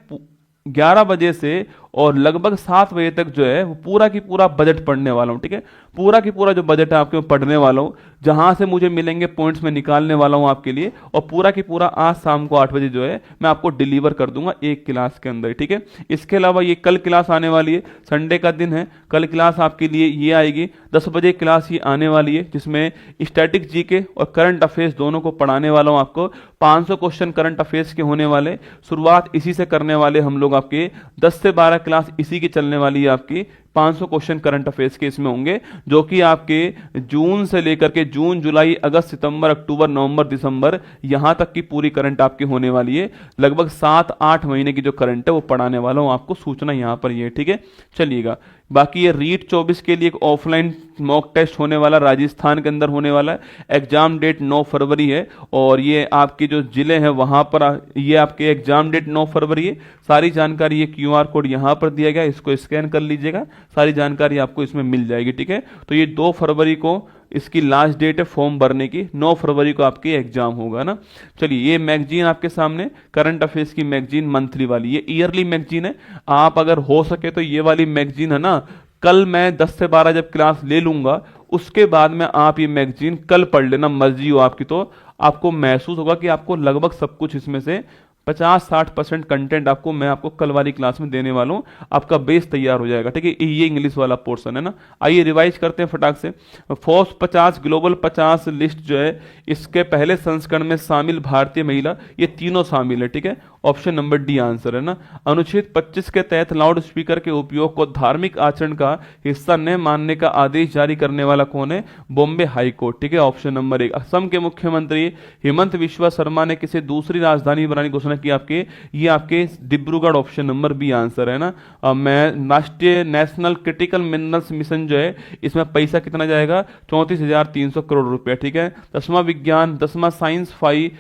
11 बजे से और लगभग 7 बजे तक जो है वो पूरा की पूरा बजट पढ़ने वाला हूं, ठीक है। पूरा की पूरा जो बजट है आपके मैं पढ़ने वाला हूं, जहां से मुझे मिलेंगे पॉइंट्स में निकालने वाला हूं आपके लिए, और पूरा की पूरा आज शाम को 8 बजे जो है मैं आपको डिलीवर कर दूंगा एक क्लास के अंदर, ठीक है। इसके अलावा ये कल क्लास आने वाली है, संडे का दिन है, कल क्लास आपके लिए ये आएगी 10 बजे क्लास ये आने वाली है, जिसमें स्टैटिक जीके और करंट अफेयर्स दोनों को पढ़ाने वाला हूं आपको। 500 क्वेश्चन करंट अफेयर्स के होने वाले, शुरुआत इसी से करने वाले हम लोग। आपके 10 से 12 क्लास इसी की चलने वाली है आपकी। 500 क्वेश्चन करंट अफेयर्स के इसमें होंगे, जो कि आपके जून से लेकर के जून, जुलाई, अगस्त, सितंबर, अक्टूबर, नवंबर, दिसंबर यहां तक की पूरी करंट आपकी होने वाली है। लगभग 7-8 महीने की जो करंट है वो पढ़ाने वाला हूं आपको, सूचना यहां पर ये, ठीक है। चलिएगा, बाकी ये रीट 24 के लिए एक ऑफलाइन मॉक टेस्ट होने वाला राजस्थान के अंदर होने वाला है। एग्जाम डेट 9 फरवरी है और ये आपके जो जिले हैं वहां पर ये आपके एग्जाम डेट 9 फरवरी है। सारी जानकारी ये QR कोड यहां पर दिया गया, इसको स्कैन कर लीजिएगा, सारी जानकारी आपको इसमें मिल जाएगी, ठीक है। तो ये 2 फरवरी को इसकी लास्ट डेट है फॉर्म भरने की, 9 फरवरी को आपके एग्जाम होगा ना। चलिए, ये मैगजीन आपके सामने करंट अफेयर्स की मैगजीन मंथली वाली, ये ईयरली मैगजीन है। आप अगर हो सके तो ये वाली मैगजीन है ना, कल मैं 10 से 12 जब क्लास ले लूंगा उसके बाद में आप ये मैगजीन कल पढ़ लेना, मर्जी हो आपकी, तो आपको महसूस होगा कि आपको लगभग सब कुछ इसमें से 50-60% कंटेंट आपको मैं आपको कल वाली क्लास में देने वाला हूं, आपका बेस तैयार हो जाएगा, ठीक है। ये इंग्लिश वाला पोर्शन है ना। आइए रिवाइज करते हैं फटाक से। फोर्स 50 ग्लोबल 50 लिस्ट जो है इसके पहले संस्करण में शामिल भारतीय महिला, ये तीनों शामिल है, ठीक है। ऑप्शन नंबर डी आंसर है ना। अनुच्छेद 25 के तहत लाउड स्पीकर के उपयोग को धार्मिक आचरण का हिस्सा न मानने का आदेश जारी करने वाला कौन है? बॉम्बे हाई कोर्ट, ठीक है। Option number 1। असम के मुख्यमंत्री हेमंत बिस्वा शर्मा ने किसी दूसरी राजधानी बनाने की घोषणा की आपके, ये आपके Dibrugarh, option number B answer है ना। मैं राष्ट्रीय नेशनल क्रिटिकल मिनरल्स मिशन जो है इसमें पैसा कितना जाएगा? 34,300 करोड़ रुपया, ठीक है। 10वां साइंस फाई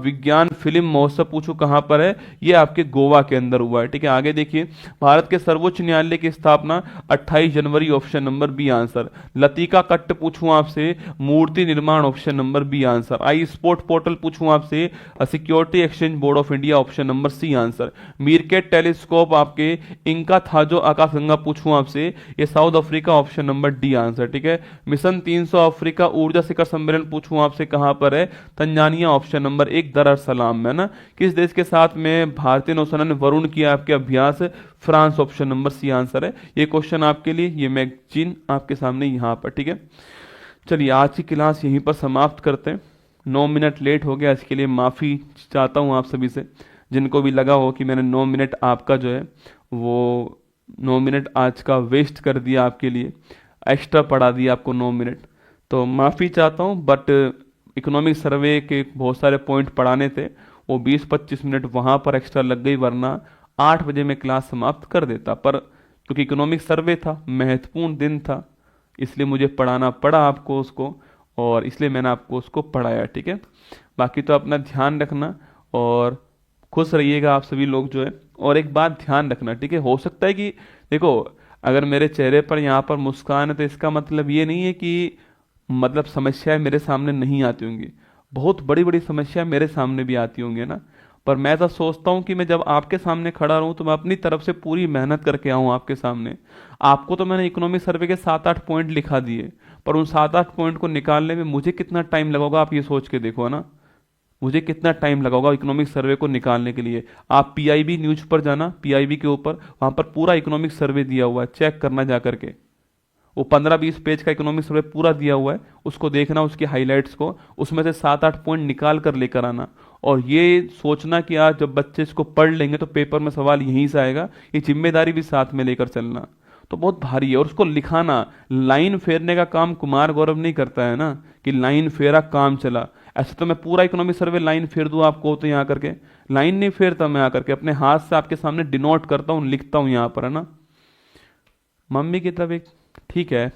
विज्ञान फिल्म महोत्सव पूछो कहां पर है? ये आपके गोवा के अंदर हुआ है, ठीक है। आगे देखिए, भारत के सर्वोच्च न्यायालय की स्थापना 28 जनवरी, ऑप्शन नंबर बी आंसर। लतिका कट्ट पूछूं आपसे, मूर्ति निर्माण, ऑप्शन नंबर बी आंसर। आई स्पोर्ट पोर्टल पूछूं आपसे, security exchange board, of India, option number C answer. Meerkat telescope आपके इंका था जो आकाशगंगा पूछूं आपसे, ये south Africa, option number D answer, ठीक है। मिशन 300 अफ्रीका ऊर्जा शिखर सम्मेलन पूछूं आपसे कहां पर है, तंजानिया, ऑप्शन नंबर एक, दर अस सलाम में ना। किस देश के साथ में भारतीय नौसेना ने वरुण किया आपके अभ्यास, France, option number C answer है। ये क्वेश्चन आपके लिए, ये मैगजीन आपके सामने यहाँ पर, ठीक है। चलिए आज की क्लास यहीं पर समाप्त करते हैं। 9 मिनट लेट हो गया, इसके लिए माफ़ी चाहता हूँ आप सभी से, जिनको भी लगा हो कि मैंने 9 मिनट आपका जो है वो 9 मिनट आज का वेस्ट कर दिया आपके लिए, एक्स्ट्रा पढ़ा दिया आपको 9 मिनट, तो माफ़ी चाहता हूँ। बट इकोनॉमिक सर्वे के बहुत सारे पॉइंट पढ़ाने थे, वो 20-25 मिनट वहाँ पर एक्स्ट्रा लग गई, वरना 8 बजे मैं क्लास समाप्त कर देता। पर क्योंकि इकोनॉमिक सर्वे था, महत्वपूर्ण दिन था, इसलिए मुझे पढ़ाना पड़ा आपको उसको, और इसलिए मैंने आपको उसको पढ़ाया, ठीक है। बाकी तो अपना ध्यान रखना और खुश रहिएगा आप सभी लोग जो है। और एक बात ध्यान रखना, ठीक है, हो सकता है कि देखो अगर मेरे चेहरे पर यहाँ पर मुस्कान है तो इसका मतलब ये नहीं है कि मतलब समस्याएं मेरे सामने नहीं आती होंगी, बहुत बड़ी बड़ी समस्याएं मेरे सामने भी आती होंगी ना। पर मैं ऐसा सोचता हूँ कि मैं जब आपके सामने खड़ा रहूँ तो मैं अपनी तरफ से पूरी मेहनत करके आऊँ आपके सामने। आपको तो मैंने इकोनॉमिक सर्वे के 7-8 पॉइंट लिखा दिए, पर उन 7-8 पॉइंट को निकालने में मुझे कितना टाइम लगेगा आप ये सोच के देखो ना, मुझे कितना टाइम लगेगा इकोनॉमिक सर्वे को निकालने के लिए। आप पीआईबी न्यूज पर जाना, पीआईबी के ऊपर वहां पर पूरा इकोनॉमिक सर्वे दिया हुआ है, चेक करना जा करके, वो 15-20 पेज का इकोनॉमिक सर्वे पूरा दिया हुआ है, उसको देखना, उसकी हाइलाइट्स को, उसमें से 7-8 पॉइंट निकाल कर लेकर आना। और ये सोचना कि आज जब बच्चे इसको पढ़ लेंगे तो पेपर में सवाल यहीं से आएगा, ये जिम्मेदारी भी साथ में लेकर चलना तो बहुत भारी है। और उसको लिखाना, लाइन फेरने का काम कुमार गौरव नहीं करता है ना, कि लाइन फेरा काम चला। ऐसे तो मैं पूरा इकोनॉमिक सर्वे लाइन फेर दूं आपको तो यहाँ करके, लाइन नहीं फेरता मैं आकर के, अपने हाथ से आपके सामने डिनोट करता हूँ, लिखता हूँ यहाँ पर, है ना। मम्मी की तबीयत ठीक है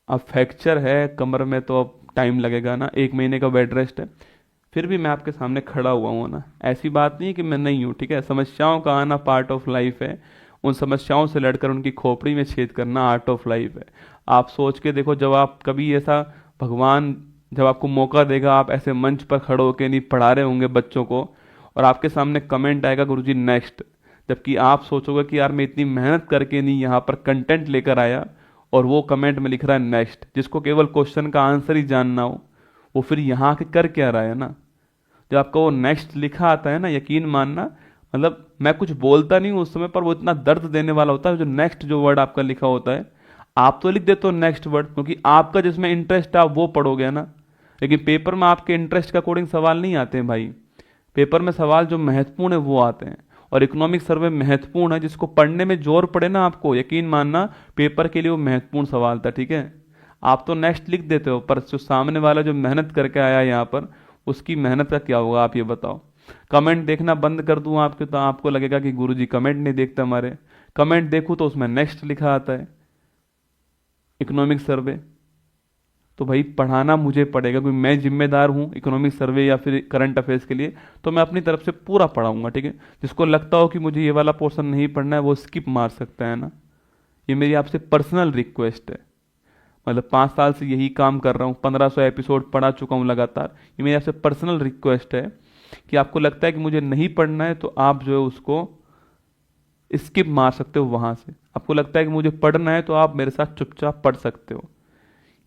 अब फ्रैक्चर है कमर में तो अब टाइम लगेगा ना, 1 महीने का बेड रेस्ट है, फिर भी मैं आपके सामने खड़ा हुआ हूँ ना, ऐसी बात नहीं है कि मैं नहीं हूँ, ठीक है। समस्याओं का आना पार्ट ऑफ लाइफ है, उन समस्याओं से लड़कर उनकी खोपड़ी में छेद करना आर्ट ऑफ लाइफ है। आप सोच के देखो, जब आप कभी ऐसा, भगवान जब आपको मौका देगा, आप ऐसे मंच पर खड़े होकर नहीं पढ़ा रहे होंगे बच्चों को, और आपके सामने कमेंट आएगा गुरुजी नेक्स्ट, जबकि आप सोचोगे कि यार मैं इतनी मेहनत करके नहीं यहाँ पर कंटेंट लेकर आया, और वो कमेंट में लिख रहा है नेक्स्ट, जिसको केवल क्वेश्चन का आंसर ही जानना हो, वो फिर यहाँ आके कर क्या रहा है ना। जब आपका वो नेक्स्ट लिखा आता है ना, यकीन मानना, मतलब मैं कुछ बोलता नहीं हूँ उस समय, पर वो इतना दर्द देने वाला होता है जो नेक्स्ट जो वर्ड आपका लिखा होता है। आप तो लिख देते हो नेक्स्ट वर्ड, क्योंकि आपका जिसमें इंटरेस्ट है आप वो पढ़ोगे ना, लेकिन पेपर में आपके इंटरेस्ट के अकॉर्डिंग सवाल नहीं आते हैं भाई। पेपर में सवाल जो महत्वपूर्ण है वो आते हैं, और इकोनॉमिक सर्वे महत्वपूर्ण है, जिसको पढ़ने में जोर पड़े ना आपको, यकीन मानना पेपर के लिए वो महत्वपूर्ण सवाल था, ठीक है। आप तो नेक्स्ट लिख देते हो, पर जो सामने वाला जो मेहनत करके आया यहाँ पर, उसकी मेहनत का क्या होगा आप ये बताओ। कमेंट देखना बंद कर दूं आपके तो आपको लगेगा कि गुरुजी कमेंट नहीं देखते हमारे, कमेंट देखूं तो उसमें नेक्स्ट लिखा आता है इकोनॉमिक सर्वे। तो भाई पढ़ाना मुझे पड़ेगा, क्योंकि मैं जिम्मेदार हूँ इकोनॉमिक सर्वे या फिर करंट अफेयर्स के लिए, तो मैं अपनी तरफ से पूरा पढ़ाऊंगा, ठीक है। जिसको लगता हो कि मुझे ये वाला पोर्शन नहीं पढ़ना है वो स्किप मार सकता है ना, ये मेरी आपसे पर्सनल रिक्वेस्ट है। मतलब 5 साल से यही काम कर रहा हूँ, 1500 एपिसोड पढ़ा चुका हूँ लगातार, ये मेरी आपसे पर्सनल रिक्वेस्ट है कि आपको लगता है कि मुझे नहीं पढ़ना है तो आप जो है उसको स्किप मार सकते हो वहां से। आपको लगता है कि मुझे पढ़ना है तो आप मेरे साथ चुपचाप पढ़ सकते हो।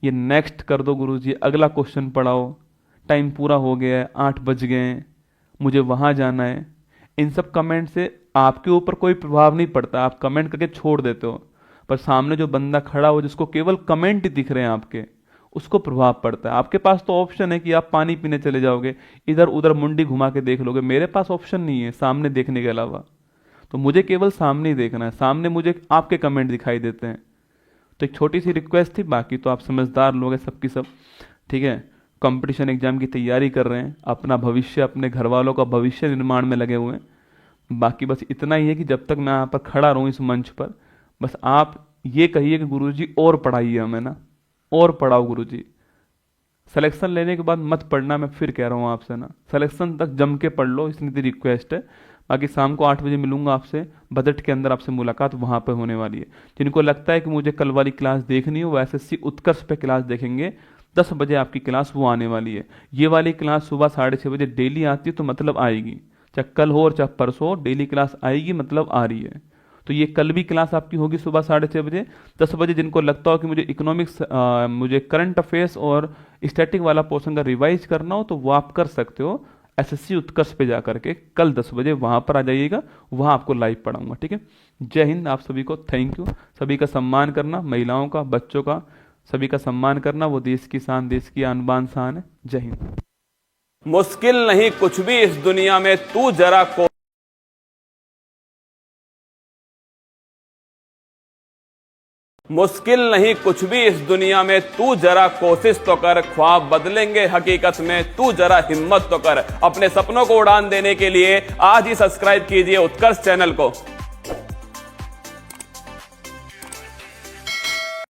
ये नेक्स्ट कर दो गुरुजी, अगला क्वेश्चन पढ़ाओ, टाइम पूरा हो गया है, 8 बज गए हैं, मुझे वहां जाना है। इन सब कमेंट से आपके ऊपर कोई प्रभाव नहीं पड़ता, आप कमेंट करके छोड़ देते हो, पर सामने जो बंदा खड़ा हो जिसको केवल कमेंट ही दिख रहे हैं आपके, उसको प्रभाव पड़ता है। आपके पास तो ऑप्शन है कि आप पानी पीने चले जाओगे, इधर उधर मुंडी घुमा के देख लोगे, मेरे पास ऑप्शन नहीं है सामने देखने के अलावा, तो मुझे केवल सामने ही देखना है, सामने मुझे आपके कमेंट दिखाई देते हैं। तो एक छोटी सी रिक्वेस्ट थी, बाकी तो आप समझदार लोग हैं सबकी सब, ठीक है। कंपटीशन एग्जाम की तैयारी कर रहे हैं, अपना भविष्य, अपने घर वालों का भविष्य निर्माण में लगे हुए हैं। बाकी बस इतना ही है कि जब तक मैं यहाँ पर खड़ा रहूँ इस मंच पर, बस आप ये कहिए कि गुरुजी और पढ़ाइए हमें ना, और पढ़ाओ गुरुजी। सिलेक्शन लेने के बाद मत पढ़ना, मैं फिर कह रहा हूँ आपसे ना, सिलेक्शन तक जम के पढ़ लो, इतनी रिक्वेस्ट है। बाकी शाम को 8 बजे मिलूंगा आपसे, बजट के अंदर आपसे मुलाकात वहां पर होने वाली है। जिनको लगता है कि मुझे कल वाली क्लास देखनी हो वो एसएससी उत्कर्ष पे क्लास देखेंगे, 10 बजे आपकी क्लास वो आने वाली है। ये वाली क्लास सुबह 6:30 बजे डेली आती है, तो मतलब आएगी, चाहे कल हो और चाहे परसों हो, डेली क्लास आएगी, मतलब आ रही है। तो ये कल भी क्लास आपकी होगी सुबह 6:30 बजे। 10 बजे जिनको लगता हो कि मुझे इकोनॉमिक्स, मुझे करंट अफेयर्स और स्टैटिक वाला पोर्शन का रिवाइज करना हो, तो वो आप कर सकते हो। एसएससी उत्कर्ष पे जा करके कल 10 बजे वहां पर आ जाइएगा, वहां आपको लाइव पढ़ाऊंगा, ठीक है। जय हिंद, आप सभी को थैंक यू। सभी का सम्मान करना, महिलाओं का, बच्चों का, सभी का सम्मान करना। वो देश की शान, देश की आन बान शान है। जय हिंद। मुश्किल नहीं कुछ भी इस दुनिया में, तू जरा को मुश्किल नहीं कुछ भी इस दुनिया में, तू जरा कोशिश तो कर, ख्वाब बदलेंगे हकीकत में, तू जरा हिम्मत तो कर। अपने सपनों को उड़ान देने के लिए आज ही सब्सक्राइब कीजिए उत्कर्ष चैनल को।